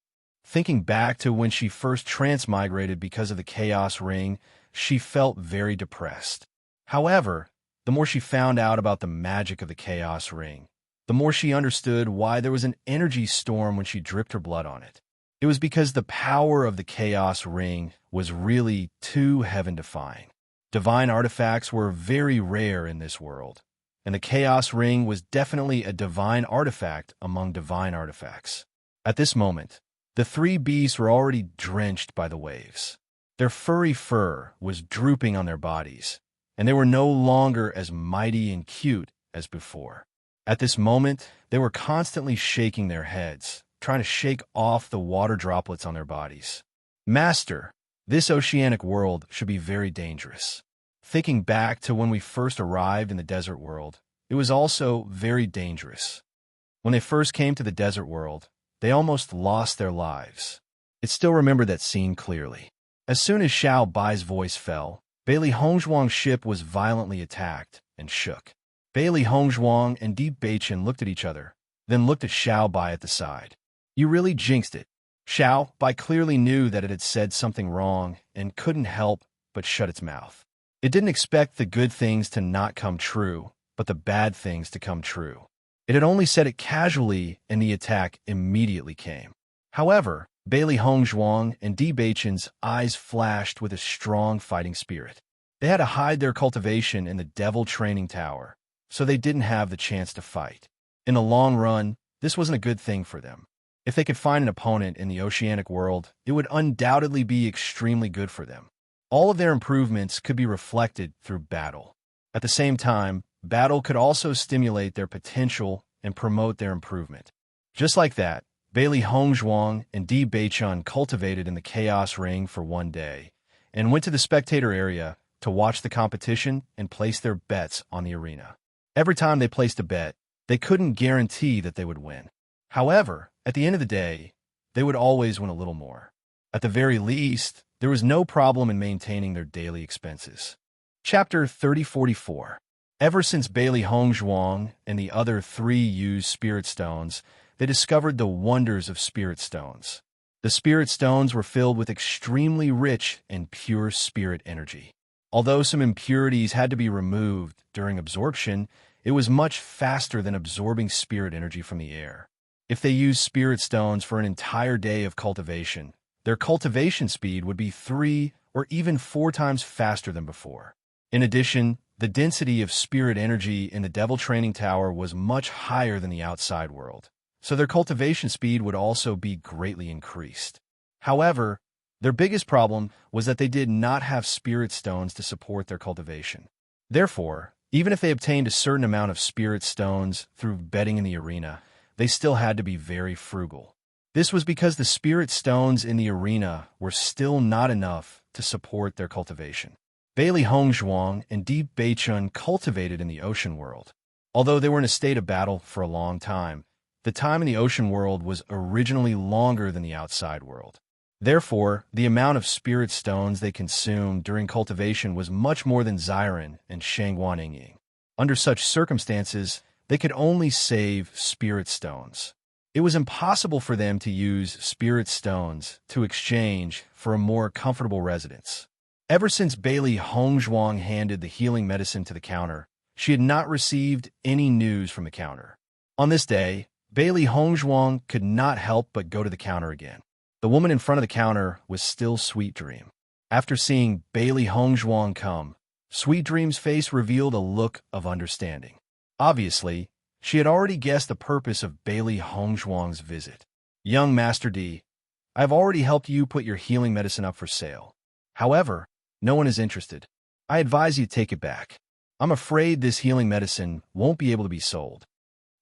S1: Thinking back to when she first transmigrated because of the Chaos Ring, she felt very depressed. However, the more she found out about the magic of the Chaos Ring, the more she understood why there was an energy storm when she dripped her blood on it. It was because the power of the Chaos Ring was really too heaven-defying. Divine artifacts were very rare in this world, and the Chaos Ring was definitely a divine artifact among divine artifacts. At this moment, the 3 beasts were already drenched by the waves. Their furry fur was drooping on their bodies, and they were no longer as mighty and cute as before. At this moment, they were constantly shaking their heads, trying to shake off the water droplets on their bodies. Master, this oceanic world should be very dangerous. Thinking back to when we first arrived in the desert world, it was also very dangerous. When they first came to the desert world, they almost lost their lives. I still remember that scene clearly. As soon as Xiao Bai's voice fell, Bailey Hongzhuang's ship was violently attacked and shook. Bailey Hongzhuang and Di Beichen looked at each other, then looked at Xiao Bai at the side. You really jinxed it. Xiao Bai clearly knew that it had said something wrong and couldn't help but shut its mouth. It didn't expect the good things to not come true, but the bad things to come true. It had only said it casually, and the attack immediately came. However, Bailey Hongzhuang and Di Beichen's eyes flashed with a strong fighting spirit. They had to hide their cultivation in the Devil Training Tower, so they didn't have the chance to fight. In the long run, this wasn't a good thing for them. If they could find an opponent in the oceanic world, it would undoubtedly be extremely good for them. All of their improvements could be reflected through battle. At the same time, battle could also stimulate their potential and promote their improvement. Just like that, Bailey Hongzhuang and Di Beichen cultivated in the Chaos Ring for one day and went to the spectator area to watch the competition and place their bets on the arena. Every time they placed a bet, they couldn't guarantee that they would win. However, at the end of the day, they would always win a little more. At the very least, there was no problem in maintaining their daily expenses. Chapter 3044. Ever since Bailey Hongzhuang and the other 3 used spirit stones, they discovered the wonders of spirit stones. The spirit stones were filled with extremely rich and pure spirit energy. Although some impurities had to be removed during absorption, it was much faster than absorbing spirit energy from the air. If they used spirit stones for an entire day of cultivation, their cultivation speed would be 3 or even 4 times faster than before. In addition, the density of spirit energy in the Devil Training Tower was much higher than the outside world, so their cultivation speed would also be greatly increased. However, their biggest problem was that they did not have spirit stones to support their cultivation. Therefore, even if they obtained a certain amount of spirit stones through betting in the arena, they still had to be very frugal. This was because the spirit stones in the arena were still not enough to support their cultivation. Bailey Hongzhuang and Di Beichen cultivated in the ocean world. Although they were in a state of battle for a long time, the time in the ocean world was originally longer than the outside world. Therefore, the amount of spirit stones they consumed during cultivation was much more than Xiren and Shangguaningying. Under such circumstances, they could only save spirit stones. It was impossible for them to use spirit stones to exchange for a more comfortable residence. Ever since Bailey Hongzhuang handed the healing medicine to the counter, she had not received any news from the counter. On this day, Bailey Hongzhuang could not help but go to the counter again. The woman in front of the counter was still Sweet Dream. After seeing Bailey Hongzhuang come, Sweet Dream's face revealed a look of understanding. Obviously, she had already guessed the purpose of Bailey Hongzhuang's visit. Young Master D, I have already helped you put your healing medicine up for sale. However, no one is interested. I advise you to take it back. I'm afraid this healing medicine won't be able to be sold.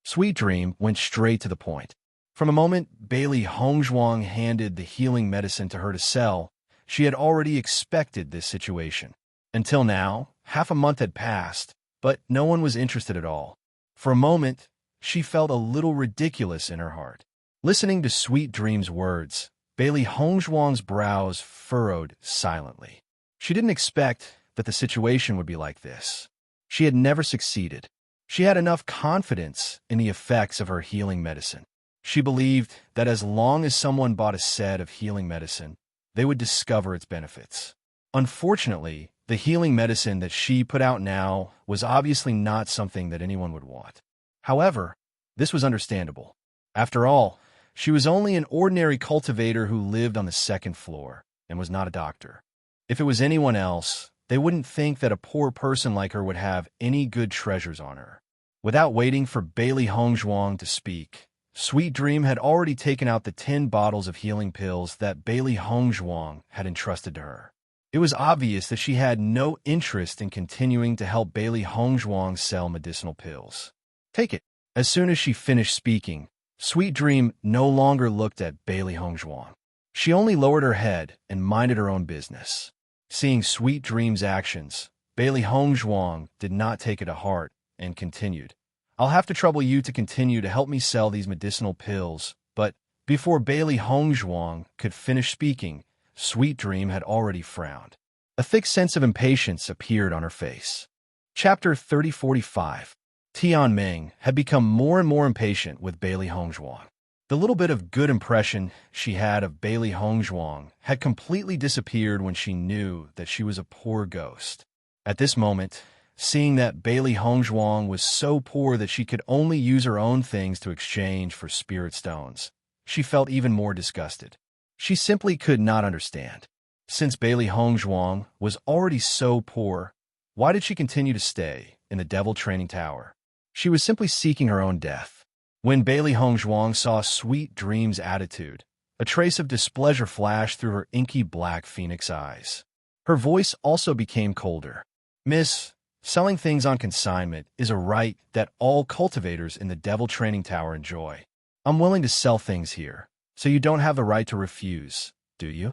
S1: Sweet Dream went straight to the point. From the moment Bailey Hongzhuang handed the healing medicine to her to sell, she had already expected this situation. Until now, half a month had passed, but no one was interested at all. For a moment, she felt a little ridiculous in her heart. Listening to Sweet Dream's words, Bailey Hongzhuang's brows furrowed silently. She didn't expect that the situation would be like this. She had never succeeded. She had enough confidence in the effects of her healing medicine. She believed that as long as someone bought a set of healing medicine, they would discover its benefits. Unfortunately, the healing medicine that she put out now was obviously not something that anyone would want. However, this was understandable. After all, she was only an ordinary cultivator who lived on the second floor and was not a doctor. If it was anyone else, they wouldn't think that a poor person like her would have any good treasures on her. Without waiting for Bailey Hongzhuang to speak, Sweet Dream had already taken out the 10 bottles of healing pills that Bailey Hongzhuang had entrusted to her. It was obvious that she had no interest in continuing to help Bailey Hongzhuang sell medicinal pills. Take it. As soon as she finished speaking, Sweet Dream no longer looked at Bailey Hongzhuang. She only lowered her head and minded her own business. Seeing Sweet Dream's actions, Bailey Hongzhuang did not take it to heart and continued. I'll have to trouble you to continue to help me sell these medicinal pills, but before Bailey Hongzhuang could finish speaking, Sweet Dream had already frowned. A thick sense of impatience appeared on her face. Chapter 3045. Tian Ming had become more and more impatient with Bailey Hongzhuang. The little bit of good impression she had of Bailey Hongzhuang had completely disappeared when she knew that she was a poor ghost. At this moment, seeing that Bailey Hongzhuang was so poor that she could only use her own things to exchange for spirit stones, she felt even more disgusted. She simply could not understand. Since Bailey Hongzhuang was already so poor, why did she continue to stay in the Devil Training Tower? She was simply seeking her own death. When Bailey Hongzhuang saw Sweet Dream's attitude, a trace of displeasure flashed through her inky black phoenix eyes. Her voice also became colder. Miss, selling things on consignment is a right that all cultivators in the Devil Training Tower enjoy. I'm willing to sell things here, so you don't have the right to refuse, do you?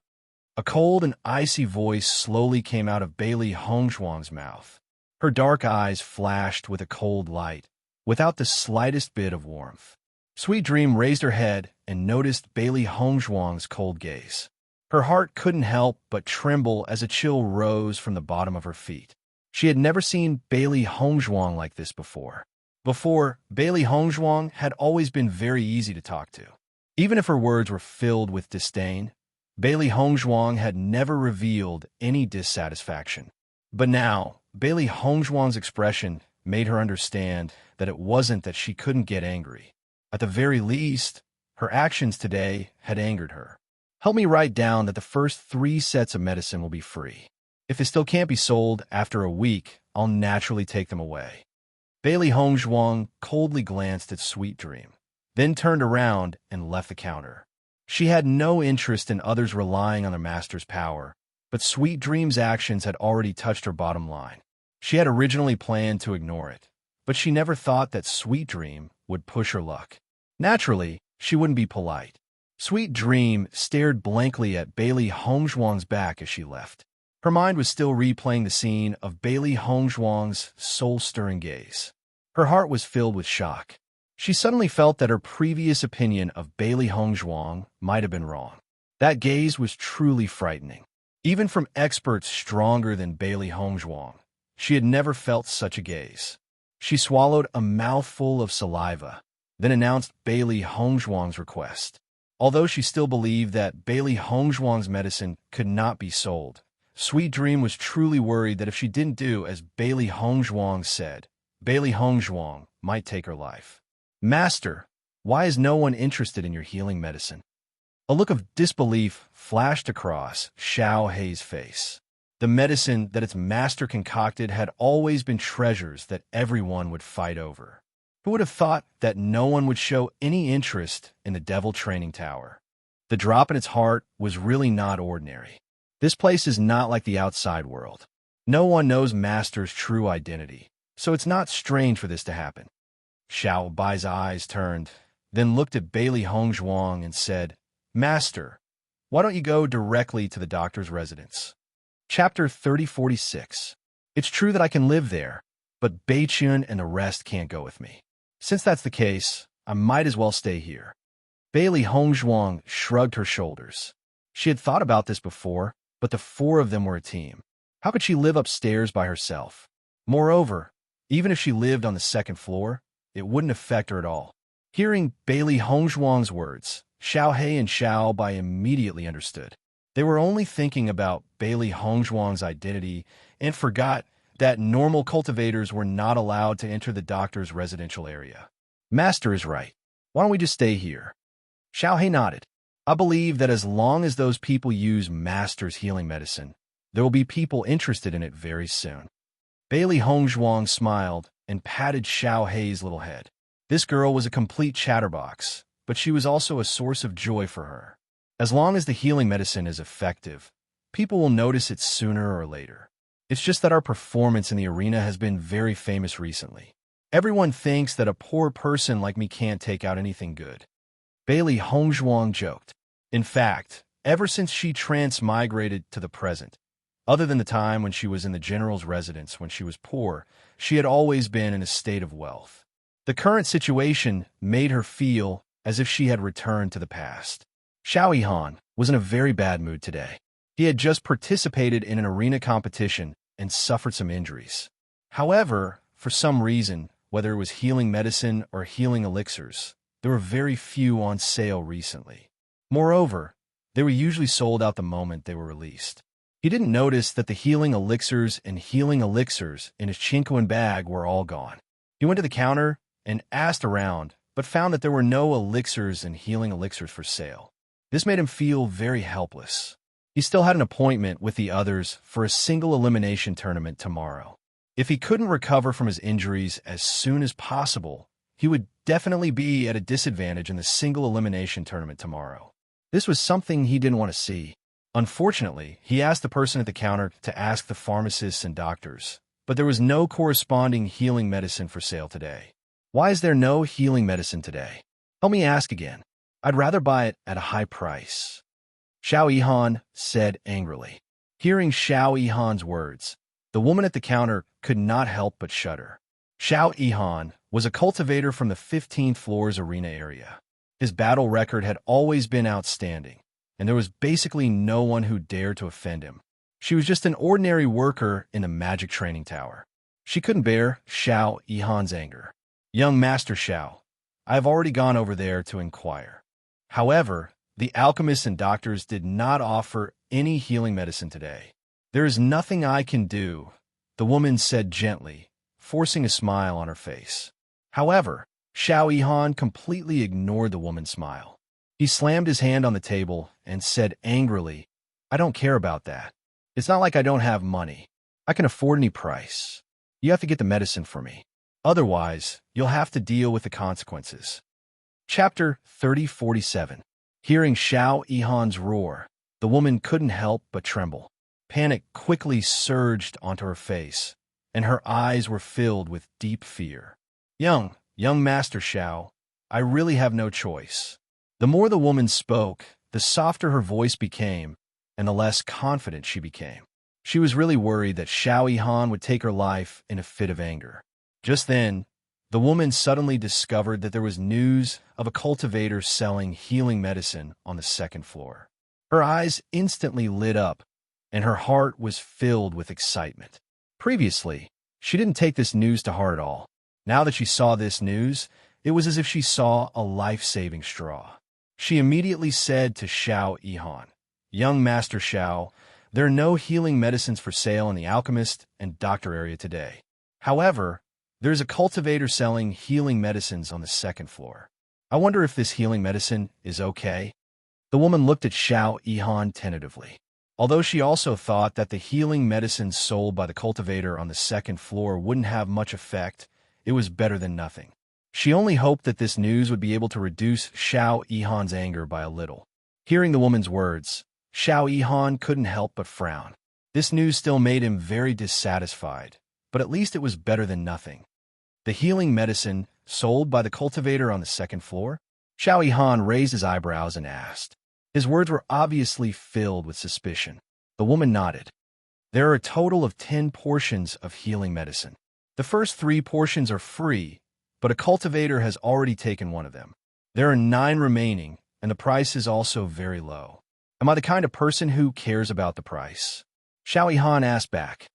S1: A cold and icy voice slowly came out of Bailey Hongzhuang's mouth. Her dark eyes flashed with a cold light, without the slightest bit of warmth. Sweet Dream raised her head and noticed Bailey Hongzhuang's cold gaze. Her heart couldn't help but tremble as a chill rose from the bottom of her feet. She had never seen Bailey Hongzhuang like this before. Before, Bailey Hongzhuang had always been very easy to talk to. Even if her words were filled with disdain, Bailey Hongzhuang had never revealed any dissatisfaction. But now, Bailey Hongzhuang's expression made her understand that it wasn't that she couldn't get angry. At the very least, her actions today had angered her. Help me write down that the first 3 sets of medicine will be free. If they still can't be sold after a week, I'll naturally take them away. Bailey Hongzhuang coldly glanced at Sweet Dream, then turned around and left the counter. She had no interest in others relying on their master's power, but Sweet Dream's actions had already touched her bottom line. She had originally planned to ignore it, but she never thought that Sweet Dream would push her luck. Naturally, she wouldn't be polite. Sweet Dream stared blankly at Bailey Hongzhuang's back as she left. Her mind was still replaying the scene of Bailey Hongzhuang's soul-stirring gaze. Her heart was filled with shock. She suddenly felt that her previous opinion of Bailey Hongzhuang might have been wrong. That gaze was truly frightening. Even from experts stronger than Bailey Hongzhuang, she had never felt such a gaze. She swallowed a mouthful of saliva, then announced Bailey Hongzhuang's request. Although she still believed that Bailey Hongzhuang's medicine could not be sold, Sweet Dream was truly worried that if she didn't do as Bailey Hongzhuang said, Bailey Hongzhuang might take her life. Master, why is no one interested in your healing medicine? A look of disbelief flashed across Xiao Hei's face. The medicine that its master concocted had always been treasures that everyone would fight over. Who would have thought that no one would show any interest in the Devil Training Tower? The drop in its heart was really not ordinary. This place is not like the outside world. No one knows Master's true identity, so it's not strange for this to happen. Xiao Bai's eyes turned, then looked at Bailey Hongzhuang and said, "Master, why don't you go directly to the doctor's residence?" Chapter 3046. It's true that I can live there, but Beichun and the rest can't go with me. Since that's the case, I might as well stay here. Bailey Hongzhuang shrugged her shoulders. She had thought about this before, but the four of them were a team. How could she live upstairs by herself? Moreover, even if she lived on the second floor, it wouldn't affect her at all. Hearing Bailey Hongzhuang's words, Xiao Hei and Xiao Bai immediately understood. They were only thinking about Bailey Hongzhuang's identity and forgot that normal cultivators were not allowed to enter the doctor's residential area. Master is right. Why don't we just stay here? Xiao Hei nodded. I believe that as long as those people use Master's healing medicine, there will be people interested in it very soon. Bailey Hongzhuang smiled and patted Xiao Hei's little head. This girl was a complete chatterbox, but she was also a source of joy for her. As long as the healing medicine is effective, people will notice it sooner or later. It's just that our performance in the arena has been very famous recently. Everyone thinks that a poor person like me can't take out anything good. Bailey Hongzhuang joked. In fact, ever since she transmigrated to the present, other than the time when she was in the general's residence when she was poor, she had always been in a state of wealth. The current situation made her feel as if she had returned to the past. Xiao Yihan was in a very bad mood today. He had just participated in an arena competition and suffered some injuries. However, for some reason, whether it was healing medicine or healing elixirs, there were very few on sale recently. Moreover, they were usually sold out the moment they were released. He didn't notice that the healing elixirs and healing elixirs in his Chinquan bag were all gone. He went to the counter and asked around, but found that there were no elixirs and healing elixirs for sale. This made him feel very helpless. He still had an appointment with the others for a single elimination tournament tomorrow. If he couldn't recover from his injuries as soon as possible, he would definitely be at a disadvantage in the single elimination tournament tomorrow. This was something he didn't want to see. Unfortunately, he asked the person at the counter to ask the pharmacists and doctors, but there was no corresponding healing medicine for sale today. Why is there no healing medicine today? Help me ask again. I'd rather buy it at a high price. Xiao Yihan said angrily. Hearing Xiao Yihan's words, the woman at the counter could not help but shudder. Xiao Yihan was a cultivator from the 15th floor's arena area. His battle record had always been outstanding, and there was basically no one who dared to offend him. She was just an ordinary worker in the magic training tower. She couldn't bear Xiao Yihan's anger. Young Master Xiao, I have already gone over there to inquire. However, the alchemists and doctors did not offer any healing medicine today. There is nothing I can do, the woman said gently, forcing a smile on her face. However, Xiao Yihan completely ignored the woman's smile. He slammed his hand on the table and said angrily, I don't care about that. It's not like I don't have money. I can afford any price. You have to get the medicine for me. Otherwise, you'll have to deal with the consequences. Chapter 3047. Hearing Xiao Yihan's roar, the woman couldn't help but tremble. Panic quickly surged onto her face, and her eyes were filled with deep fear. Young Master Xiao, I really have no choice. The more the woman spoke, the softer her voice became, and the less confident she became. She was really worried that Xiao Yihan would take her life in a fit of anger. Just then, the woman suddenly discovered that there was news of a cultivator selling healing medicine on the second floor. Her eyes instantly lit up, and her heart was filled with excitement. Previously, she didn't take this news to heart at all. Now that she saw this news, it was as if she saw a life-saving straw. She immediately said to Xiao Yihan, Young Master Xiao, there are no healing medicines for sale in the alchemist and doctor area today. However, there is a cultivator selling healing medicines on the second floor. I wonder if this healing medicine is okay? The woman looked at Xiao Yihan tentatively. Although she also thought that the healing medicines sold by the cultivator on the second floor wouldn't have much effect, it was better than nothing. She only hoped that this news would be able to reduce Xiao Yihan's anger by a little. Hearing the woman's words, Xiao Yihan couldn't help but frown. This news still made him very dissatisfied, but at least it was better than nothing. The healing medicine sold by the cultivator on the second floor? Xiao Yihan raised his eyebrows and asked. His words were obviously filled with suspicion. The woman nodded. There are a total of 10 portions of healing medicine. The first 3 portions are free, but a cultivator has already taken one of them. There are 9 remaining, and the price is also very low. Am I the kind of person who cares about the price? Xiao Yihan asked back.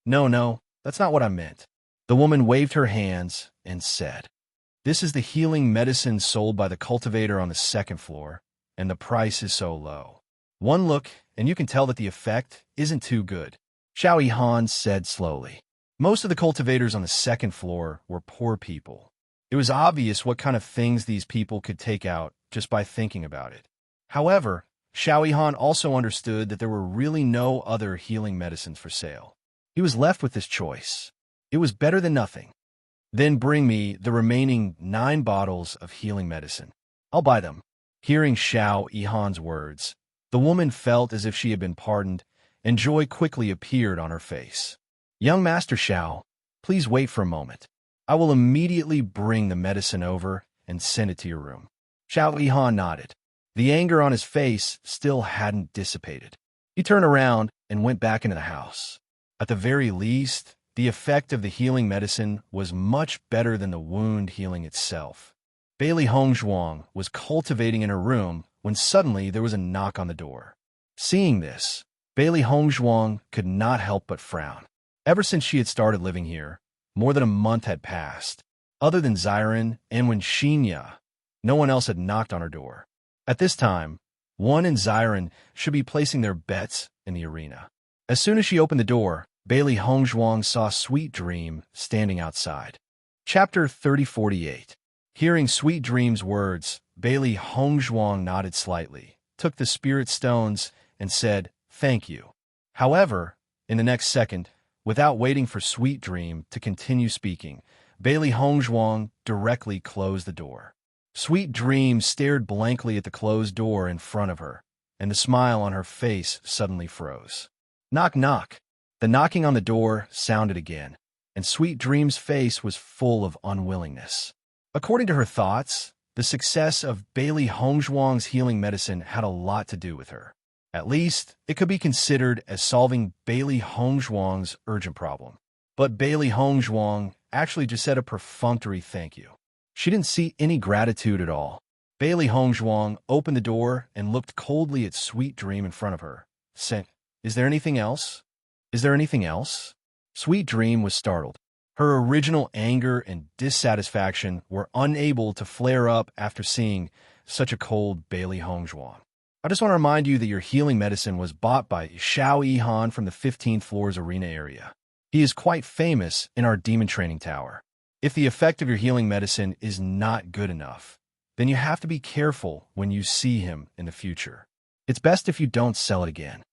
S1: No, that's not what I meant. The woman waved her hands and said, This is the healing medicine sold by the cultivator on the second floor, and the price is so low. One look, and you can tell that the effect isn't too good. Xiao Yihan said slowly. Most of the cultivators on the second floor were poor people. It was obvious what kind of things these people could take out just by thinking about it. However, Xiao Yihan also understood that there were really no other healing medicines for sale. He was left with this choice. It was better than nothing. Then bring me the remaining 9 bottles of healing medicine. I'll buy them. Hearing Xiao Yihan's words, the woman felt as if she had been pardoned, and joy quickly appeared on her face. Young Master Xiao, please wait for a moment. I will immediately bring the medicine over and send it to your room. Xiao Yihan nodded. The anger on his face still hadn't dissipated. He turned around and went back into the house. At the very least, the effect of the healing medicine was much better than the wound healing itself. Bailey Hongzhuang was cultivating in her room when suddenly there was a knock on the door. Seeing this, Bailey Hongzhuang could not help but frown. Ever since she had started living here, more than a month had passed. Other than Xiren and when Xinya, no one else had knocked on her door. At this time, Wen and Xiren should be placing their bets in the arena. As soon as she opened the door, Bailey Hongzhuang saw Sweet Dream standing outside. Chapter 3048. Hearing Sweet Dream's words, Bailey Hongzhuang nodded slightly, took the spirit stones, and said, Thank you. However, in the next second, without waiting for Sweet Dream to continue speaking, Bailey Hongzhuang directly closed the door. Sweet Dream stared blankly at the closed door in front of her, and the smile on her face suddenly froze. Knock, knock. The knocking on the door sounded again, and Sweet Dream's face was full of unwillingness. According to her thoughts, the success of Bailey Hongzhuang's healing medicine had a lot to do with her. At least, it could be considered as solving Bailey Hongzhuang's urgent problem. But Bailey Hongzhuang actually just said a perfunctory thank you. She didn't see any gratitude at all. Bailey Hongzhuang opened the door and looked coldly at Sweet Dream in front of her, saying, Is there anything else? Is there anything else? Sweet Dream was startled. Her original anger and dissatisfaction were unable to flare up after seeing such a cold Bailey Hongzhuang. I just want to remind you that your healing medicine was bought by Xiao Yihan from the 15th floor's arena area. He is quite famous in our demon training tower. If the effect of your healing medicine is not good enough, then you have to be careful when you see him in the future. It's best if you don't sell it again.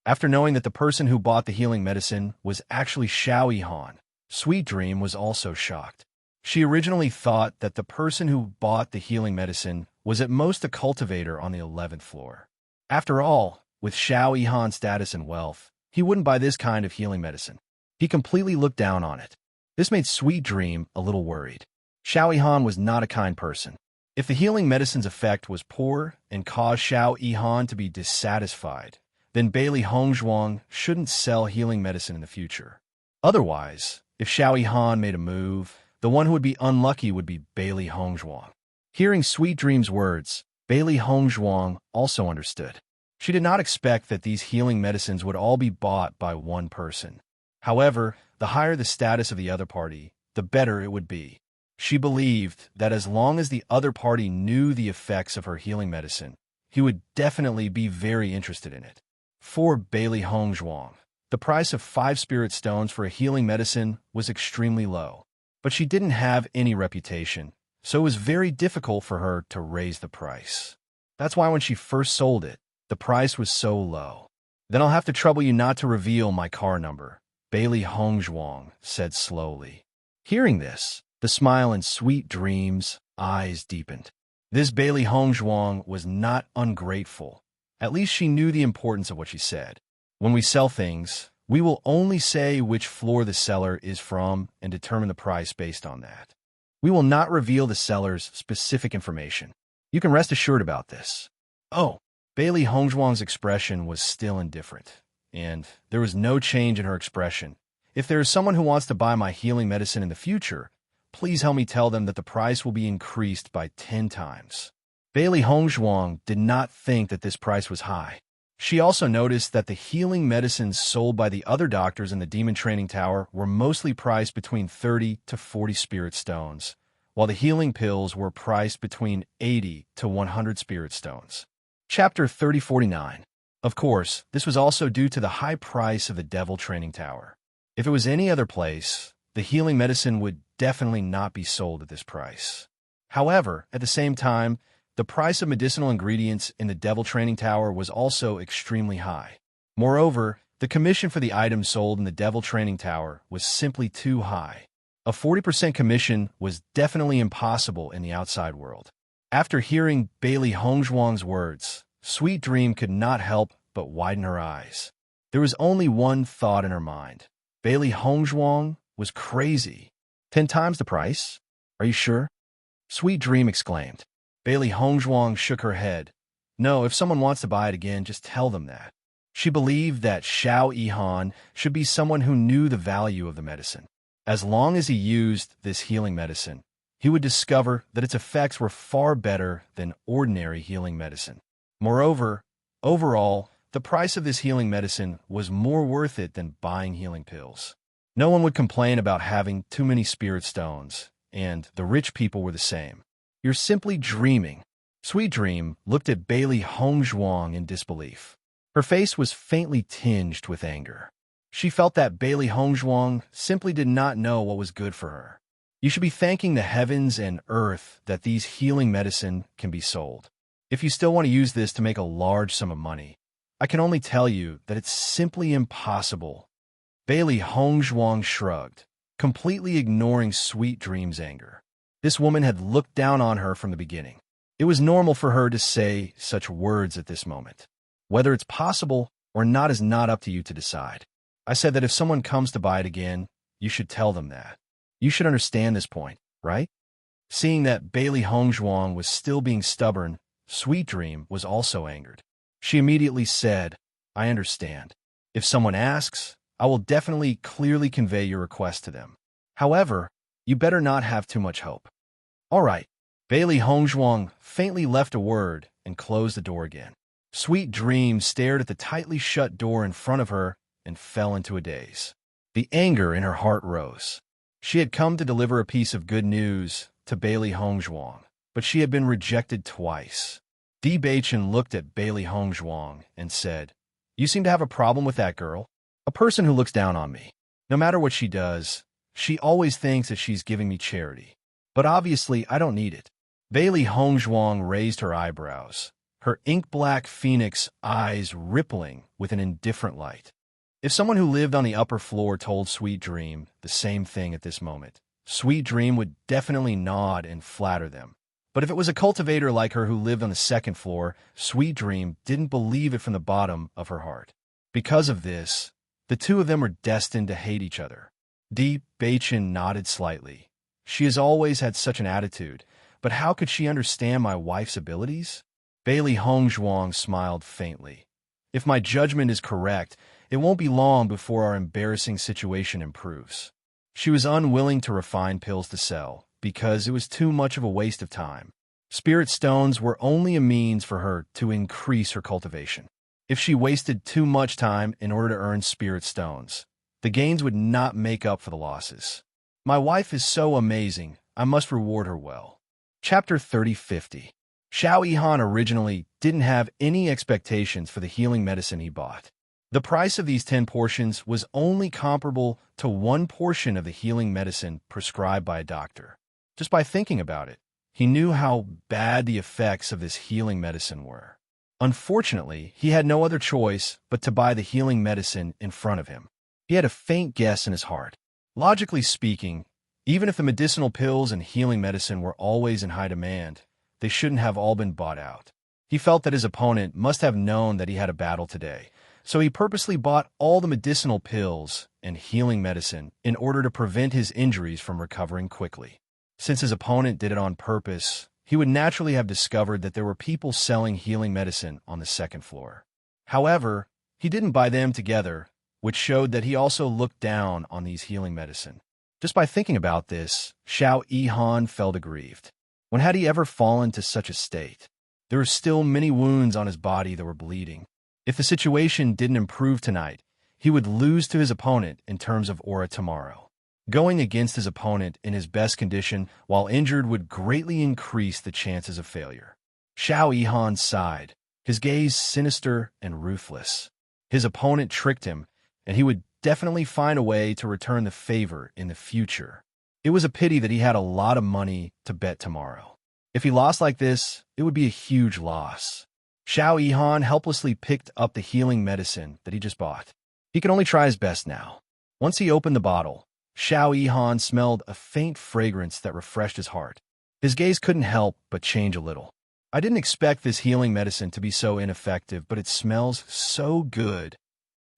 S1: After knowing that the person who bought the healing medicine was actually Xiao Yihan, Sweet Dream was also shocked. She originally thought that the person who bought the healing medicine was at most a cultivator on the 11th floor. After all, with Xiao Yihan's status and wealth, he wouldn't buy this kind of healing medicine. He completely looked down on it. This made Sweet Dream a little worried. Xiao Yihan was not a kind person. If the healing medicine's effect was poor and caused Xiao Yihan to be dissatisfied, then Bailey Hongzhuang shouldn't sell healing medicine in the future. Otherwise, if Xiao Yihan made a move, the one who would be unlucky would be Bailey Hongzhuang. Hearing Sweet Dream's words, Bailey Hongzhuang also understood. She did not expect that these healing medicines would all be bought by one person. However, the higher the status of the other party, the better it would be. She believed that as long as the other party knew the effects of her healing medicine, he would definitely be very interested in it. For Bailey Hongzhuang, the price of 5 spirit stones for a healing medicine was extremely low, but she didn't have any reputation, so it was very difficult for her to raise the price. That's why when she first sold it, the price was so low. Then I'll have to trouble you not to reveal my car number, Bailey Hongzhuang said slowly. Hearing this, the smile in Sweet Dream's eyes deepened. This Bailey Hongzhuang was not ungrateful. At least she knew the importance of what she said. When we sell things, we will only say which floor the seller is from and determine the price based on that. We will not reveal the seller's specific information. You can rest assured about this. Oh, Bailey Hongzhuang's expression was still indifferent, and there was no change in her expression. If there is someone who wants to buy my healing medicine in the future, please help me tell them that the price will be increased by 10 times. Bailey Hongzhuang did not think that this price was high. She also noticed that the healing medicines sold by the other doctors in the Demon Training Tower were mostly priced between 30 to 40 spirit stones, while the healing pills were priced between 80 to 100 spirit stones. Chapter 3049. Of course, this was also due to the high price of the Devil Training Tower. If it was any other place, the healing medicine would definitely not be sold at this price. However, at the same time, the price of medicinal ingredients in the Devil Training Tower was also extremely high. Moreover, the commission for the items sold in the Devil Training Tower was simply too high. A 40% commission was definitely impossible in the outside world. After hearing Bailey Hongzhuang's words, Sweet Dream could not help but widen her eyes. There was only one thought in her mind. Bailey Hongzhuang was crazy. 10 times the price? Are you sure? Sweet Dream exclaimed. Bailey Hongzhuang shook her head. No, if someone wants to buy it again, just tell them that. She believed that Xiao Yihan should be someone who knew the value of the medicine. As long as he used this healing medicine, he would discover that its effects were far better than ordinary healing medicine. Moreover, overall, the price of this healing medicine was more worth it than buying healing pills. No one would complain about having too many spirit stones, and the rich people were the same. You're simply dreaming. Sweet Dream looked at Bailey Hongzhuang in disbelief. Her face was faintly tinged with anger. She felt that Bailey Hongzhuang simply did not know what was good for her. You should be thanking the heavens and earth that these healing medicine can be sold. If you still want to use this to make a large sum of money, I can only tell you that it's simply impossible. Bailey Hongzhuang shrugged, completely ignoring Sweet Dream's anger. This woman had looked down on her from the beginning. It was normal for her to say such words at this moment. Whether it's possible or not is not up to you to decide. I said that if someone comes to buy it again, you should tell them that. You should understand this point, right? Seeing that Bailey Hongzhuang was still being stubborn, Sweet Dream was also angered. She immediately said, I understand. If someone asks, I will definitely clearly convey your request to them. However, you better not have too much hope. All right. Bailey Hongzhuang faintly left a word and closed the door again. Sweet Dream stared at the tightly shut door in front of her and fell into a daze. The anger in her heart rose. She had come to deliver a piece of good news to Bailey Hongzhuang, but she had been rejected twice. Di Beichen looked at Bailey Hongzhuang and said, You seem to have a problem with that girl. A person who looks down on me. No matter what she does, she always thinks that she's giving me charity. But obviously, I don't need it. Bailey Hongzhuang raised her eyebrows, her ink-black phoenix eyes rippling with an indifferent light. If someone who lived on the upper floor told Sweet Dream the same thing at this moment, Sweet Dream would definitely nod and flatter them. But if it was a cultivator like her who lived on the second floor, Sweet Dream didn't believe it from the bottom of her heart. Because of this, the two of them were destined to hate each other. Di Beichen nodded slightly. She has always had such an attitude, but how could she understand my wife's abilities? Bailey Hongzhuang smiled faintly. If my judgment is correct, it won't be long before our embarrassing situation improves. She was unwilling to refine pills to sell, because it was too much of a waste of time. Spirit stones were only a means for her to increase her cultivation. If she wasted too much time in order to earn spirit stones, the gains would not make up for the losses. My wife is so amazing, I must reward her well. Chapter 3050. Xiao Yihan originally didn't have any expectations for the healing medicine he bought. The price of these 10 portions was only comparable to 1 portion of the healing medicine prescribed by a doctor. Just by thinking about it, He knew how bad the effects of this healing medicine were. Unfortunately, he had no other choice but to buy the healing medicine in front of him. He had a faint guess in his heart. Logically speaking, even if the medicinal pills and healing medicine were always in high demand, they shouldn't have all been bought out. He felt that his opponent must have known that he had a battle today, so he purposely bought all the medicinal pills and healing medicine in order to prevent his injuries from recovering quickly. Since his opponent did it on purpose, he would naturally have discovered that there were people selling healing medicine on the second floor. However, he didn't buy them together, which showed that he also looked down on these healing medicine. Just by thinking about this, Xiao Yihan felt aggrieved. When had he ever fallen to such a state? There were still many wounds on his body that were bleeding. If the situation didn't improve tonight, he would lose to his opponent in terms of aura tomorrow. Going against his opponent in his best condition while injured would greatly increase the chances of failure. Xiao Yihan sighed, his gaze sinister and ruthless. His opponent tricked him, and he would definitely find a way to return the favor in the future. It was a pity that he had a lot of money to bet tomorrow. If he lost like this, it would be a huge loss. Xiao Yihan helplessly picked up the healing medicine that he just bought. He could only try his best now. Once he opened the bottle, Xiao Yihan smelled a faint fragrance that refreshed his heart. His gaze couldn't help but change a little. I didn't expect this healing medicine to be so ineffective, but it smells so good.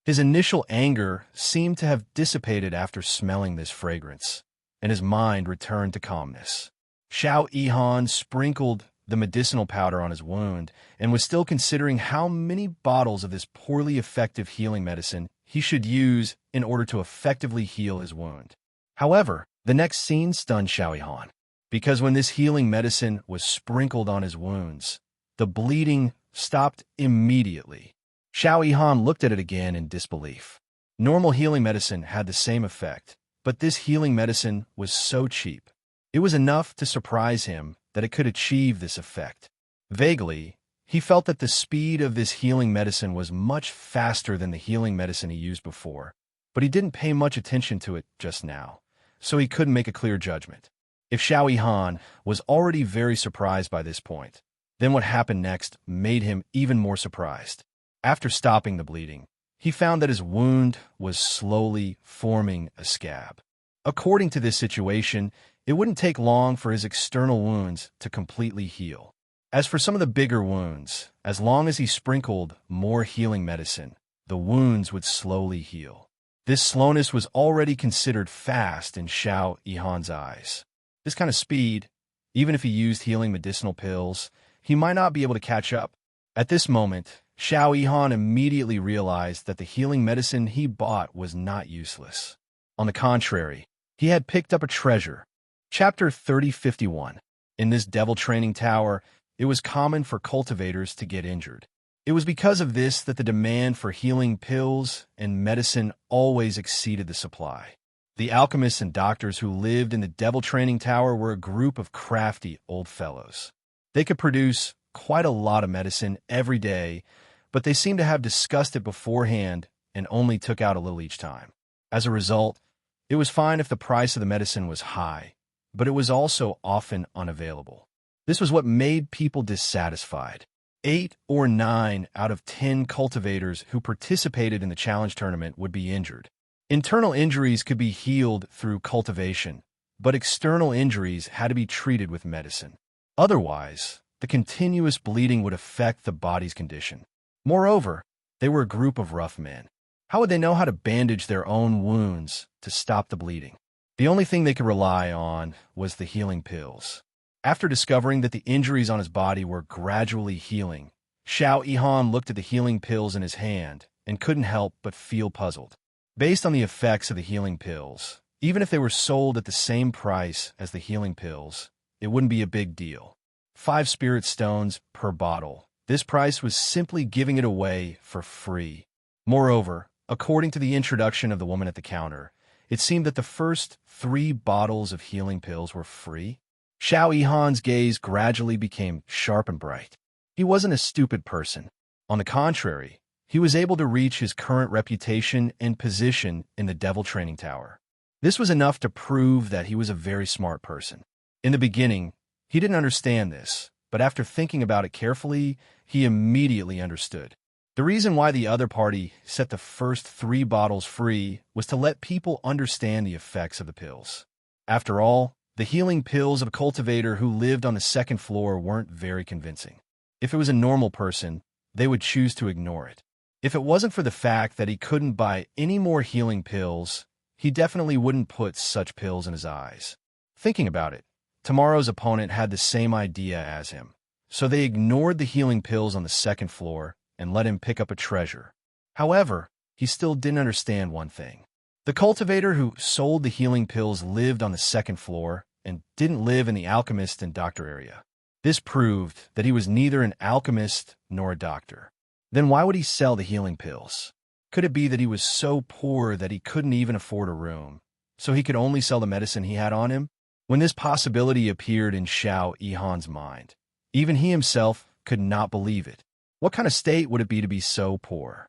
S1: His initial anger seemed to have dissipated after smelling this fragrance, and his mind returned to calmness. Xiao Yihan sprinkled the medicinal powder on his wound and was still considering how many bottles of this poorly effective healing medicine he should use in order to effectively heal his wound. However, the next scene stunned Xiao Yihan, because when this healing medicine was sprinkled on his wounds, the bleeding stopped immediately. Xiao Yihan looked at it again in disbelief. Normal healing medicine had the same effect, but this healing medicine was so cheap. It was enough to surprise him that it could achieve this effect. Vaguely, he felt that the speed of this healing medicine was much faster than the healing medicine he used before, but he didn't pay much attention to it just now, so he couldn't make a clear judgment. If Xiao Yihan was already very surprised by this point, then what happened next made him even more surprised. After stopping the bleeding, he found that his wound was slowly forming a scab. According to this situation, it wouldn't take long for his external wounds to completely heal. As for some of the bigger wounds, as long as he sprinkled more healing medicine, the wounds would slowly heal. This slowness was already considered fast in Xiao Yihan's eyes. This kind of speed, even if he used healing medicinal pills, he might not be able to catch up. At this moment, Xiao Yihan immediately realized that the healing medicine he bought was not useless. On the contrary, he had picked up a treasure. Chapter 3051. In this devil training tower, it was common for cultivators to get injured. It was because of this that the demand for healing pills and medicine always exceeded the supply. The alchemists and doctors who lived in the devil training tower were a group of crafty old fellows. They could produce quite a lot of medicine every day, but they seemed to have discussed it beforehand and only took out a little each time. As a result, it was fine if the price of the medicine was high, but it was also often unavailable. This was what made people dissatisfied. 8 or 9 out of 10 cultivators who participated in the challenge tournament would be injured. Internal injuries could be healed through cultivation, but external injuries had to be treated with medicine. Otherwise, the continuous bleeding would affect the body's condition. Moreover, they were a group of rough men. How would they know how to bandage their own wounds to stop the bleeding? The only thing they could rely on was the healing pills. After discovering that the injuries on his body were gradually healing, Xiao Yihan looked at the healing pills in his hand and couldn't help but feel puzzled. Based on the effects of the healing pills, even if they were sold at the same price as the healing pills, it wouldn't be a big deal. 5 spirit stones per bottle. This price was simply giving it away for free. Moreover, according to the introduction of the woman at the counter, it seemed that the first 3 bottles of healing pills were free. Xiao Yihan's gaze gradually became sharp and bright. He wasn't a stupid person. On the contrary, he was able to reach his current reputation and position in the devil training tower. This was enough to prove that he was a very smart person. In the beginning, He didn't understand this, but after thinking about it carefully, he immediately understood. The reason why the other party set the first 3 bottles free was to let people understand the effects of the pills. After all, the healing pills of a cultivator who lived on the second floor weren't very convincing. If it was a normal person, they would choose to ignore it. If it wasn't for the fact that he couldn't buy any more healing pills, he definitely wouldn't put such pills in his eyes. Thinking about it, tomorrow's opponent had the same idea as him, so they ignored the healing pills on the second floor and let him pick up a treasure. However, he still didn't understand one thing. The cultivator who sold the healing pills lived on the second floor and didn't live in the alchemist and doctor area. This proved that he was neither an alchemist nor a doctor. Then why would he sell the healing pills? Could it be that he was so poor that he couldn't even afford a room, so he could only sell the medicine he had on him? When this possibility appeared in Xiao Yihan's mind, even he himself could not believe it. What kind of state would it be to be so poor?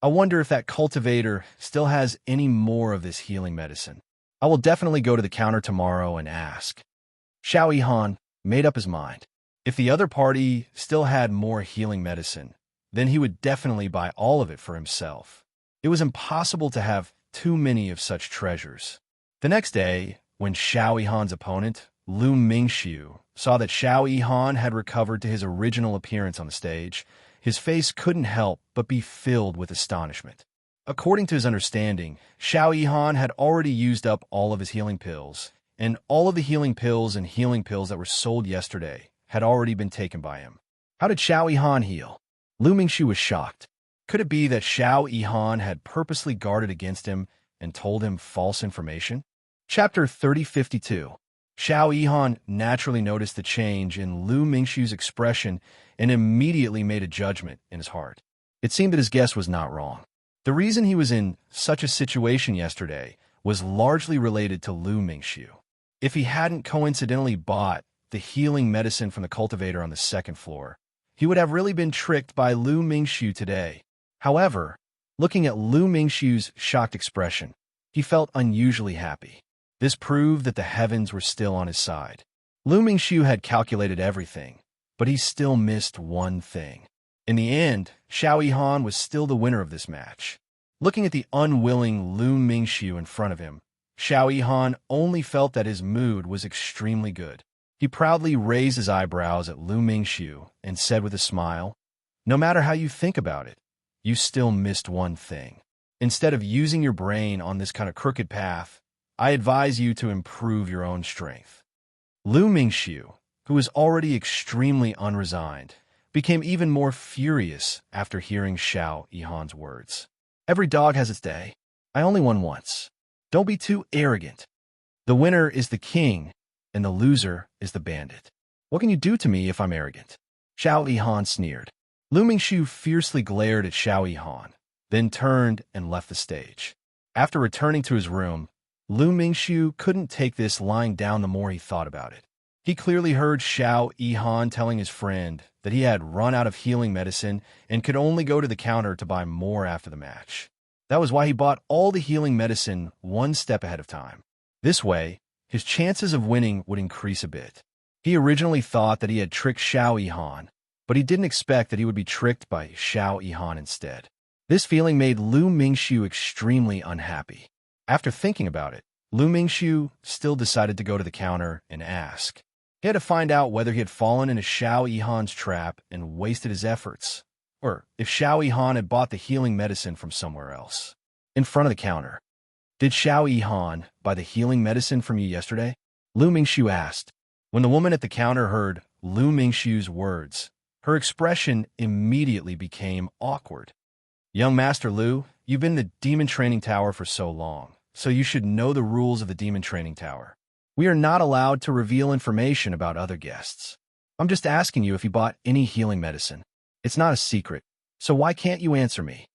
S1: I wonder if that cultivator still has any more of this healing medicine. I will definitely go to the counter tomorrow and ask. Xiao Yihan made up his mind. If the other party still had more healing medicine, then he would definitely buy all of it for himself. It was impossible to have too many of such treasures. The next day, when Xiao Yihan's opponent, Lu Mingxiu, saw that Xiao Yihan had recovered to his original appearance on the stage, his face couldn't help but be filled with astonishment. According to his understanding, Xiao Yihan had already used up all of his healing pills, and all of the healing pills and healing pills that were sold yesterday had already been taken by him. How did Xiao Yihan heal? Lu Mingxiu was shocked. Could it be that Xiao Yihan had purposely guarded against him and told him false information? Chapter 3052. Xiao Yihan naturally noticed the change in Lu Mingxiu's expression and immediately made a judgment in his heart. It seemed that his guess was not wrong. The reason he was in such a situation yesterday was largely related to Lu Mingxiu. If he hadn't coincidentally bought the healing medicine from the cultivator on the second floor, he would have really been tricked by Lu Mingxiu today. However, looking at Lu Mingxiu's shocked expression, he felt unusually happy. This proved that the heavens were still on his side. Lu Mingxiu had calculated everything, but he still missed one thing. In the end, Xiao Yihan was still the winner of this match. Looking at the unwilling Lu Mingxiu in front of him, Xiao Yihan only felt that his mood was extremely good. He proudly raised his eyebrows at Lu Mingxiu and said with a smile, "No matter how you think about it, you still missed one thing. Instead of using your brain on this kind of crooked path, I advise you to improve your own strength." Lu Mingxiu, who was already extremely unresigned, became even more furious after hearing Xiao Yihan's words. "Every dog has its day. I only won once. Don't be too arrogant. The winner is the king, and the loser is the bandit. What can you do to me if I'm arrogant?" Xiao Yihan sneered. Lu Mingxiu fiercely glared at Xiao Yihan, then turned and left the stage. After returning to his room, Lu Mingxiu couldn't take this lying down the more he thought about it. He clearly heard Xiao Yihan telling his friend that he had run out of healing medicine and could only go to the counter to buy more after the match. That was why he bought all the healing medicine one step ahead of time. This way, his chances of winning would increase a bit. He originally thought that he had tricked Xiao Yihan, but he didn't expect that he would be tricked by Xiao Yihan instead. This feeling made Lu Mingxiu extremely unhappy. After thinking about it, Lu Mingxiu still decided to go to the counter and ask. He had to find out whether he had fallen into Xiao Yihan's trap and wasted his efforts, or if Xiao Yihan had bought the healing medicine from somewhere else. In front of the counter, "Did Xiao Yihan buy the healing medicine from you yesterday?" Lu Mingxiu asked. When the woman at the counter heard Lu Mingxiu's words, her expression immediately became awkward. "Young Master Lu, you've been in the demon training tower for so long, so you should know the rules of the demon training tower. We are not allowed to reveal information about other guests. I'm just asking you if you bought any healing medicine. It's not a secret, so why can't you answer me?"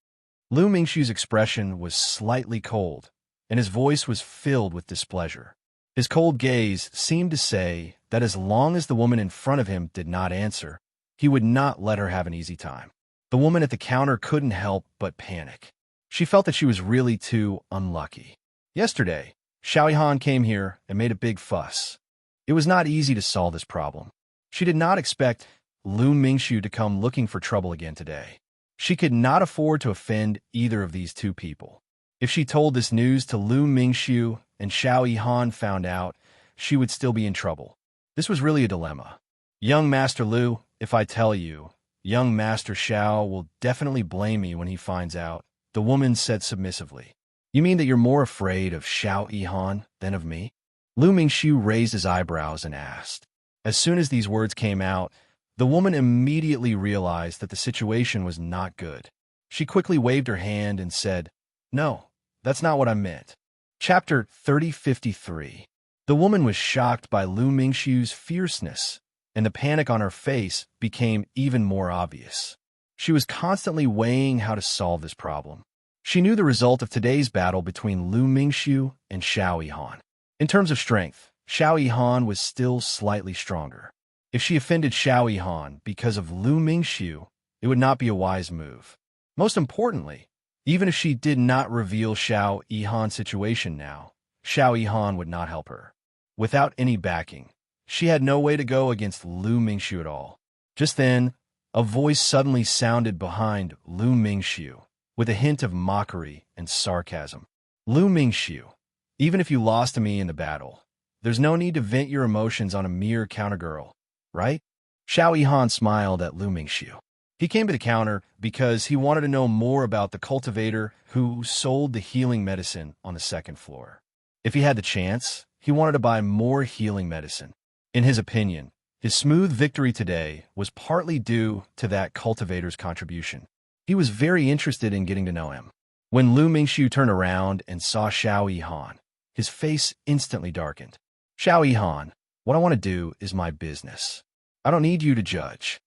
S1: Lu Mingxiu's expression was slightly cold, and his voice was filled with displeasure. His cold gaze seemed to say that as long as the woman in front of him did not answer, he would not let her have an easy time. The woman at the counter couldn't help but panic. She felt that she was really too unlucky. Yesterday, Xiao Yihan came here and made a big fuss. It was not easy to solve this problem. She did not expect Lu Mingxiu to come looking for trouble again today. She could not afford to offend either of these two people. If she told this news to Lu Mingxiu and Xiao Yihan found out, she would still be in trouble. This was really a dilemma. Young Master Lu, if I tell you, young Master Xiao will definitely blame me when he finds out, the woman said submissively. You mean that you're more afraid of Xiao Yihan than of me? Lu Mingxiu raised his eyebrows and asked. As soon as these words came out, the woman immediately realized that the situation was not good. She quickly waved her hand and said, No, that's not what I meant. Chapter 3053. The woman was shocked by Lu Mingxiu's fierceness, and the panic on her face became even more obvious. She was constantly weighing how to solve this problem. She knew the result of today's battle between Lu Mingxiu and Xiao Yihan. In terms of strength, Xiao Yihan was still slightly stronger. If she offended Xiao Yihan because of Lu Mingxiu, it would not be a wise move. Most importantly, even if she did not reveal Xiao Yihan's situation now, Xiao Yihan would not help her. Without any backing, she had no way to go against Lu Mingxiu at all. Just then, a voice suddenly sounded behind Lu Mingxiu, with a hint of mockery and sarcasm. Lu Mingxiu, even if you lost to me in the battle, there's no need to vent your emotions on a mere countergirl, right? Xiao Yihan smiled at Lu Mingxiu. He came to the counter because he wanted to know more about the cultivator who sold the healing medicine on the second floor. If he had the chance, he wanted to buy more healing medicine. In his opinion, his smooth victory today was partly due to that cultivator's contribution. He was very interested in getting to know him. When Lu Mingxiu turned around and saw Xiao Yihan, his face instantly darkened. Xiao Yihan, what I want to do is my business. I don't need you to judge.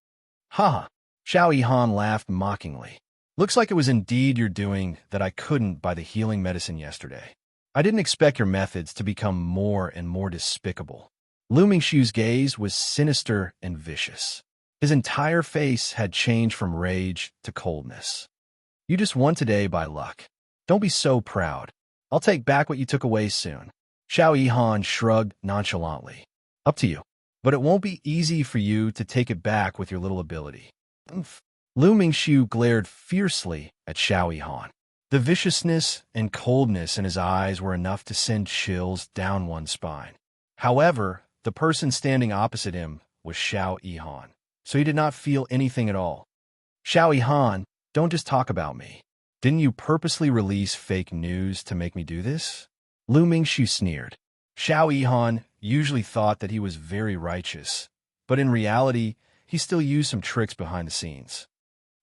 S1: Ha! Xiao Yihan laughed mockingly. Looks like it was indeed your doing that I couldn't buy the healing medicine yesterday. I didn't expect your methods to become more and more despicable. Lu Mingxiu's gaze was sinister and vicious. His entire face had changed from rage to coldness. You just won today by luck. Don't be so proud. I'll take back what you took away soon. Xiao Yihan shrugged nonchalantly. Up to you. But it won't be easy for you to take it back with your little ability. Lu Mingxiu glared fiercely at Xiao Yihan. The viciousness and coldness in his eyes were enough to send chills down one's spine. However, the person standing opposite him was Xiao Yihan, so he did not feel anything at all. Xiao Yihan, don't just talk about me. Didn't you purposely release fake news to make me do this? Lu Mingxiu sneered. Xiao Yihan usually thought that he was very righteous, but in reality, he still used some tricks behind the scenes.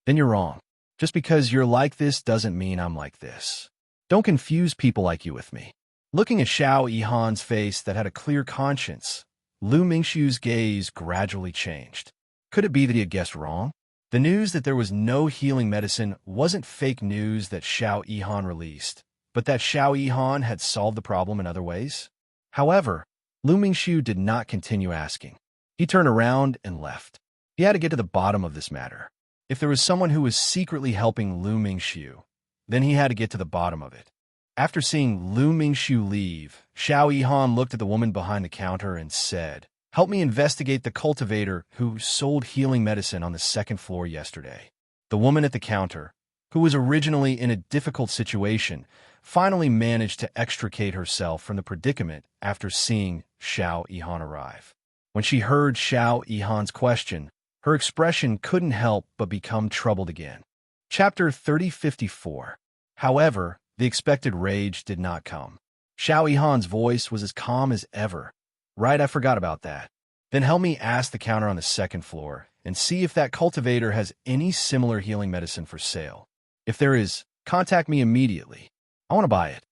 S1: Then you're wrong. Just because you're like this doesn't mean I'm like this. Don't confuse people like you with me. Looking at Xiao Yihan's face that had a clear conscience, Lu Mingxiu's gaze gradually changed. Could it be that he had guessed wrong? The news that there was no healing medicine wasn't fake news that Xiao Yihan released, but that Xiao Yihan had solved the problem in other ways? However, Lu Mingxiu did not continue asking. He turned around and left. He had to get to the bottom of this matter. If there was someone who was secretly helping Lu Mingxiu, then he had to get to the bottom of it. After seeing Lu Mingxiu leave, Xiao Yihan looked at the woman behind the counter and said, Help me investigate the cultivator who sold healing medicine on the second floor yesterday. The woman at the counter, who was originally in a difficult situation, finally managed to extricate herself from the predicament after seeing Xiao Yihan arrive. When she heard Xiao Yihan's question, her expression couldn't help but become troubled again. Chapter 3054. However, the expected rage did not come. Xiao Yihan's voice was as calm as ever. Right, I forgot about that. Then help me ask the counter on the second floor and see if that cultivator has any similar healing medicine for sale. If there is, contact me immediately. I want to buy it.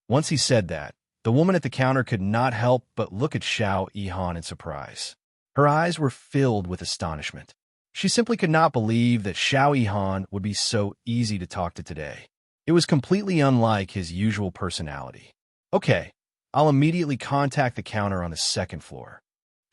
S1: Once he said that, the woman at the counter could not help but look at Xiao Yihan in surprise. Her eyes were filled with astonishment. She simply could not believe that Xiao Yihan would be so easy to talk to today. It was completely unlike his usual personality. Okay, I'll immediately contact the counter on the second floor.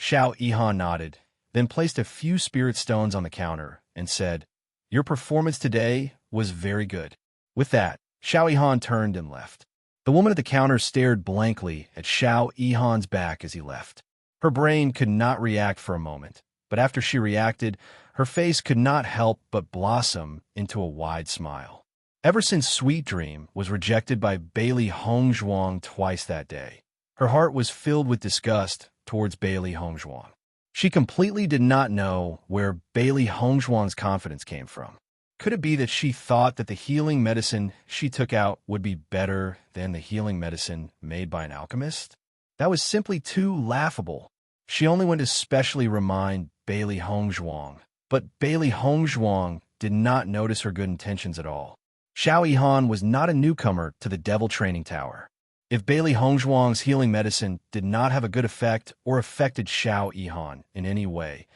S1: Xiao Yihan nodded, then placed a few spirit stones on the counter and said, Your performance today was very good. With that, Xiao Yihan turned and left. The woman at the counter stared blankly at Xiao Yihan's back as he left. Her brain could not react for a moment, but after she reacted, her face could not help but blossom into a wide smile. Ever since Sweet Dream was rejected by Bailey Hongzhuang twice that day, her heart was filled with disgust towards Bailey Hongzhuang. She completely did not know where Bailey Hongzhuang's confidence came from. Could it be that she thought that the healing medicine she took out would be better than the healing medicine made by an alchemist? That was simply too laughable. She only went to specially remind Bailey Hongzhuang, but Bailey Hongzhuang did not notice her good intentions at all. Xiao Yihan was not a newcomer to the Devil Training Tower. If Bailey Hongzhuang's healing medicine did not have a good effect or affected Xiao Yihan in any way,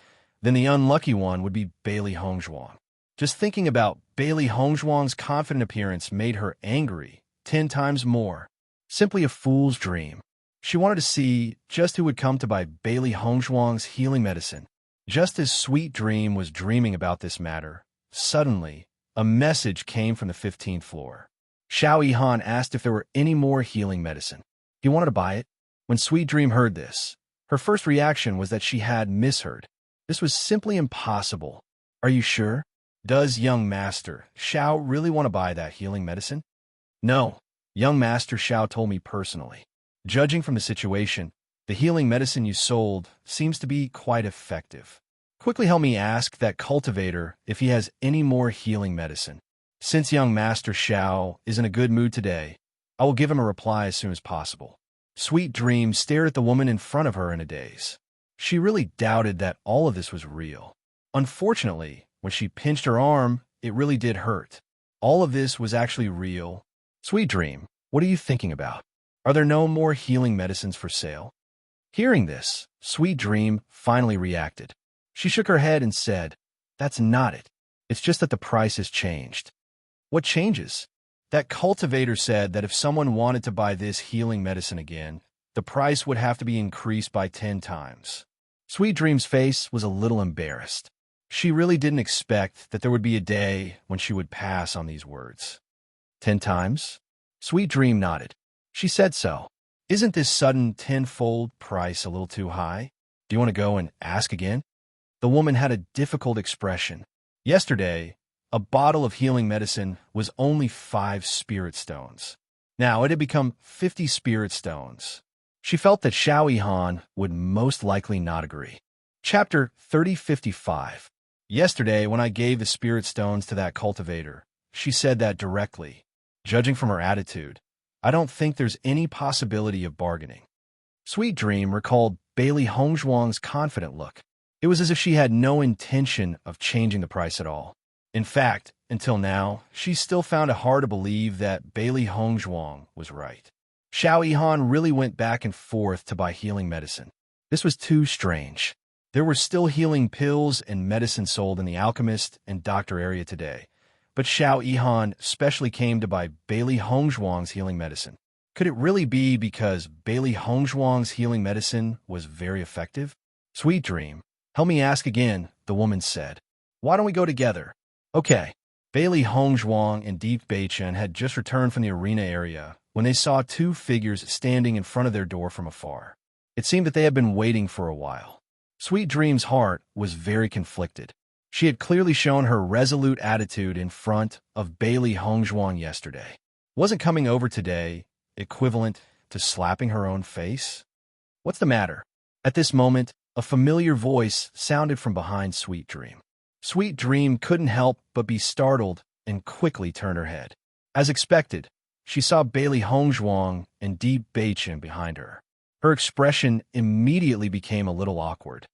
S1: then the unlucky one would be Bailey Hongzhuang. Just thinking about Bailey Hongzhuang's confident appearance made her angry 10 times more. Simply a fool's dream. She wanted to see just who would come to buy Bailey Hongzhuang's healing medicine. Just as Sweet Dream was dreaming about this matter, suddenly, a message came from the 15th floor. Xiao Yihan asked if there were any more healing medicine. He wanted to buy it. When Sweet Dream heard this, her first reaction was that she had misheard. This was simply impossible. Are you sure? Does young master Xiao really want to buy that healing medicine? No, young master Xiao told me personally. Judging from the situation, the healing medicine you sold seems to be quite effective. Quickly help me ask that cultivator if he has any more healing medicine. Since young master Xiao is in a good mood today, I will give him a reply as soon as possible. Sweet Dream stared at the woman in front of her in a daze. She really doubted that all of this was real. Unfortunately, when she pinched her arm, it really did hurt. All of this was actually real. Sweet Dream, what are you thinking about? Are there no more healing medicines for sale? Hearing this, Sweet Dream finally reacted. She shook her head and said, "That's not it. It's just that the price has changed." What changes? That cultivator said that if someone wanted to buy this healing medicine again, the price would have to be increased by 10 times. Sweet Dream's face was a little embarrassed. She really didn't expect that there would be a day when she would pass on these words. 10 times? Sweet Dream nodded. She said so. Isn't this sudden 10-fold price a little too high? Do you want to go and ask again? The woman had a difficult expression. Yesterday, a bottle of healing medicine was only 5 spirit stones. Now it had become 50 spirit stones. She felt that Xiao Yihan would most likely not agree. Chapter 3055. Yesterday, when I gave the spirit stones to that cultivator, she said that directly. Judging from her attitude, I don't think there's any possibility of bargaining. Sweet Dream recalled Bailey Hongzhuang's confident look. It was as if she had no intention of changing the price at all. In fact, until now, she still found it hard to believe that Bailey Hongzhuang was right. Xiao Yihan really went back and forth to buy healing medicine. This was too strange. There were still healing pills and medicine sold in the alchemist and doctor area today, but Xiao Yihan specially came to buy Bailey Hongzhuang's healing medicine. Could it really be because Bailey Hongzhuang's healing medicine was very effective? Sweet Dream, help me ask again, the woman said. Why don't we go together? Okay. Bailey Hongzhuang and Deep Beichen had just returned from the arena area when they saw 2 figures standing in front of their door from afar. It seemed that they had been waiting for a while. Sweet Dream's heart was very conflicted. She had clearly shown her resolute attitude in front of Bailey Hongzhuang yesterday. Wasn't coming over today equivalent to slapping her own face? What's the matter? At this moment, a familiar voice sounded from behind Sweet Dream. Sweet Dream couldn't help but be startled and quickly turned her head. As expected, she saw Bailey Hongzhuang and Deep Beichen behind her. Her expression immediately became a little awkward.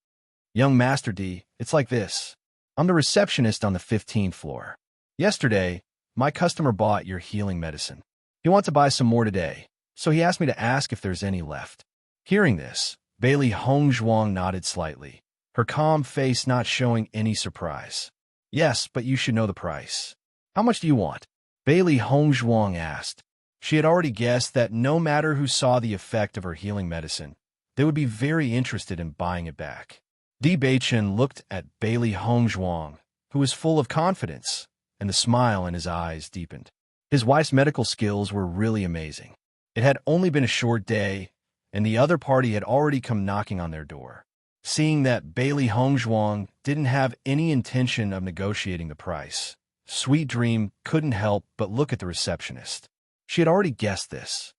S1: Young Master D, it's like this. I'm the receptionist on the 15th floor. Yesterday, my customer bought your healing medicine. He wants to buy some more today, so he asked me to ask if there's any left. Hearing this, Bailey Hongzhuang nodded slightly, her calm face not showing any surprise. Yes, but you should know the price. How much do you want? Bailey Hongzhuang asked. She had already guessed that no matter who saw the effect of her healing medicine, they would be very interested in buying it back. Di Beichen looked at Bailey Hongzhuang, who was full of confidence, and the smile in his eyes deepened. His wife's medical skills were really amazing. It had only been a short day, and the other party had already come knocking on their door. Seeing that Bailey Hongzhuang didn't have any intention of negotiating the price, Sweet Dream couldn't help but look at the receptionist. She had already guessed this.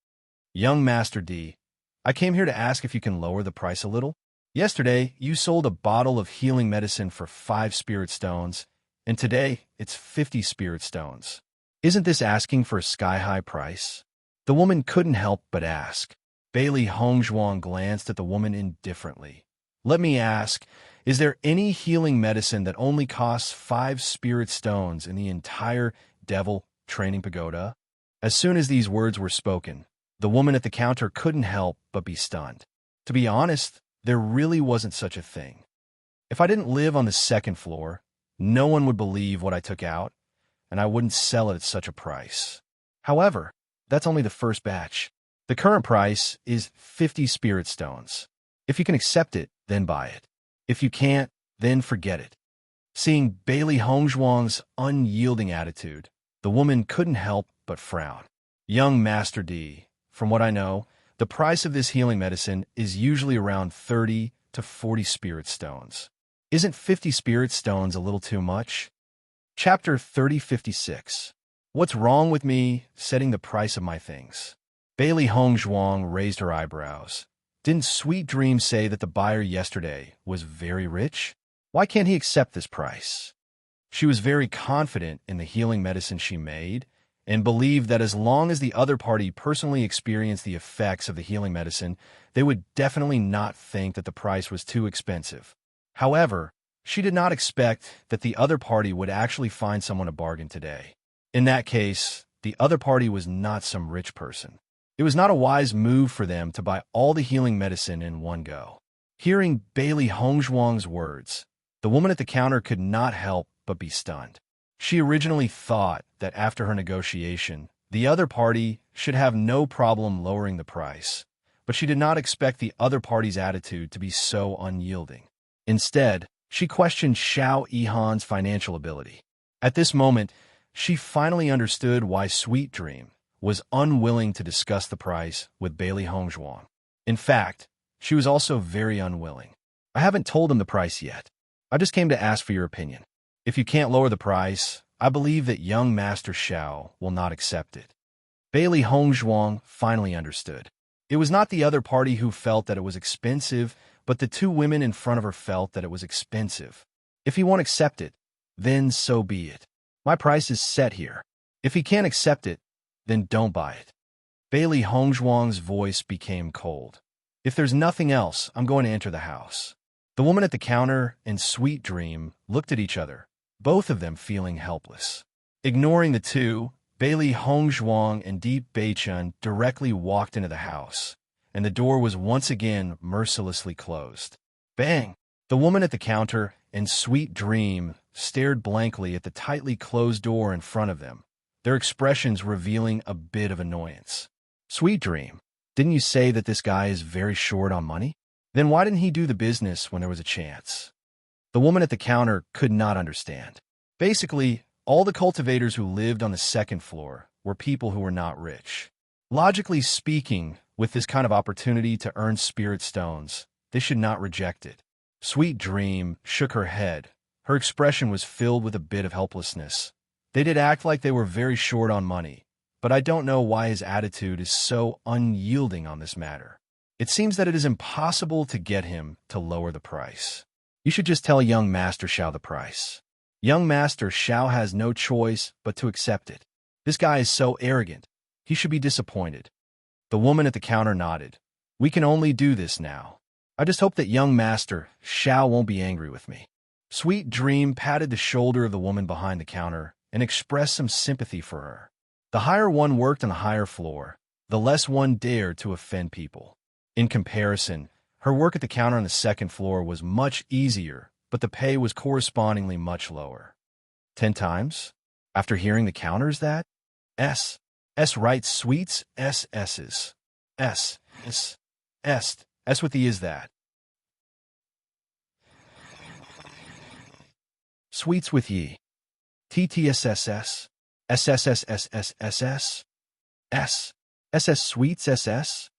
S1: "Young Master D, I came here to ask if you can lower the price a little. Yesterday, you sold a bottle of healing medicine for 5 spirit stones, and today it's 50 spirit stones. Isn't this asking for a sky-high price?" The woman couldn't help but ask. Bailey Hongzhuang glanced at the woman indifferently. "Let me ask, is there any healing medicine that only costs 5 spirit stones in the entire Devil Training Pagoda?" As soon as these words were spoken, the woman at the counter couldn't help but be stunned. To be honest, there really wasn't such a thing. If I didn't live on the 2nd floor, no one would believe what I took out, and I wouldn't sell it at such a price. However, that's only the first batch. The current price is 50 spirit stones. If you can accept it, then buy it. If you can't, then forget it. Seeing Bailey Hongzhuang's unyielding attitude, the woman couldn't help but frown. "Young Master D, from what I know, the price of this healing medicine is usually around 30 to 40 spirit stones. Isn't 50 spirit stones a little too much?" Chapter 3056. What's wrong with me setting the price of my things? Bailey Hongzhuang raised her eyebrows. Didn't Sweet Dream say that the buyer yesterday was very rich? Why can't he accept this price? She was very confident in the healing medicine she made and believed that as long as the other party personally experienced the effects of the healing medicine, they would definitely not think that the price was too expensive. However, she did not expect that the other party would actually find someone to bargain today. In that case, the other party was not some rich person. It was not a wise move for them to buy all the healing medicine in one go. Hearing Bailey Hongzhuang's words, the woman at the counter could not help but be stunned. She originally thought that after her negotiation, the other party should have no problem lowering the price, but she did not expect the other party's attitude to be so unyielding. Instead, she questioned Xiao Yihan's financial ability. At this moment, she finally understood why Sweet Dream was unwilling to discuss the price with Bailey Hongzhuang. In fact, she was also very unwilling. "I haven't told him the price yet. I just came to ask for your opinion. If you can't lower the price, I believe that young Master Xiao will not accept it." Bailey Hongzhuang finally understood. It was not the other party who felt that it was expensive, but the 2 women in front of her felt that it was expensive. If he won't accept it, then so be it. My price is set here. If he can't accept it, then don't buy it. Bailey Hongzhuang's voice became cold. "If there's nothing else, I'm going to enter the house." The woman at the counter and Sweet Dream looked at each other, both of them feeling helpless. Ignoring the two, Bailey Hongzhuang and Deep Beichun directly walked into the house, and the door was once again mercilessly closed. Bang! The woman at the counter and Sweet Dream stared blankly at the tightly closed door in front of them, their expressions revealing a bit of annoyance. "Sweet Dream, didn't you say that this guy is very short on money? Then why didn't he do the business when there was a chance?" The woman at the counter could not understand. Basically, all the cultivators who lived on the 2nd floor were people who were not rich. Logically speaking, with this kind of opportunity to earn spirit stones, they should not reject it. Sweet Dream shook her head. Her expression was filled with a bit of helplessness. They did act like they were very short on money, but I don't know why his attitude is so unyielding on this matter. It seems that it is impossible to get him to lower the price. You should just tell young Master Xiao the price. Young Master Xiao has no choice but to accept it. This guy is so arrogant. He should be disappointed. The woman at the counter nodded. "We can only do this now. I just hope that young Master Xiao won't be angry with me." Sweet Dream patted the shoulder of the woman behind the counter and expressed some sympathy for her. The higher one worked on the higher floor, the less one dared to offend people. In comparison, her work at the counter on the 2nd floor was much easier, but the pay was correspondingly much lower. 10 times? After hearing the counters that? S writes sweets, S's. S with the is that. Sweets with ye. TTSSS. SSSSSSS. SS sweets SS.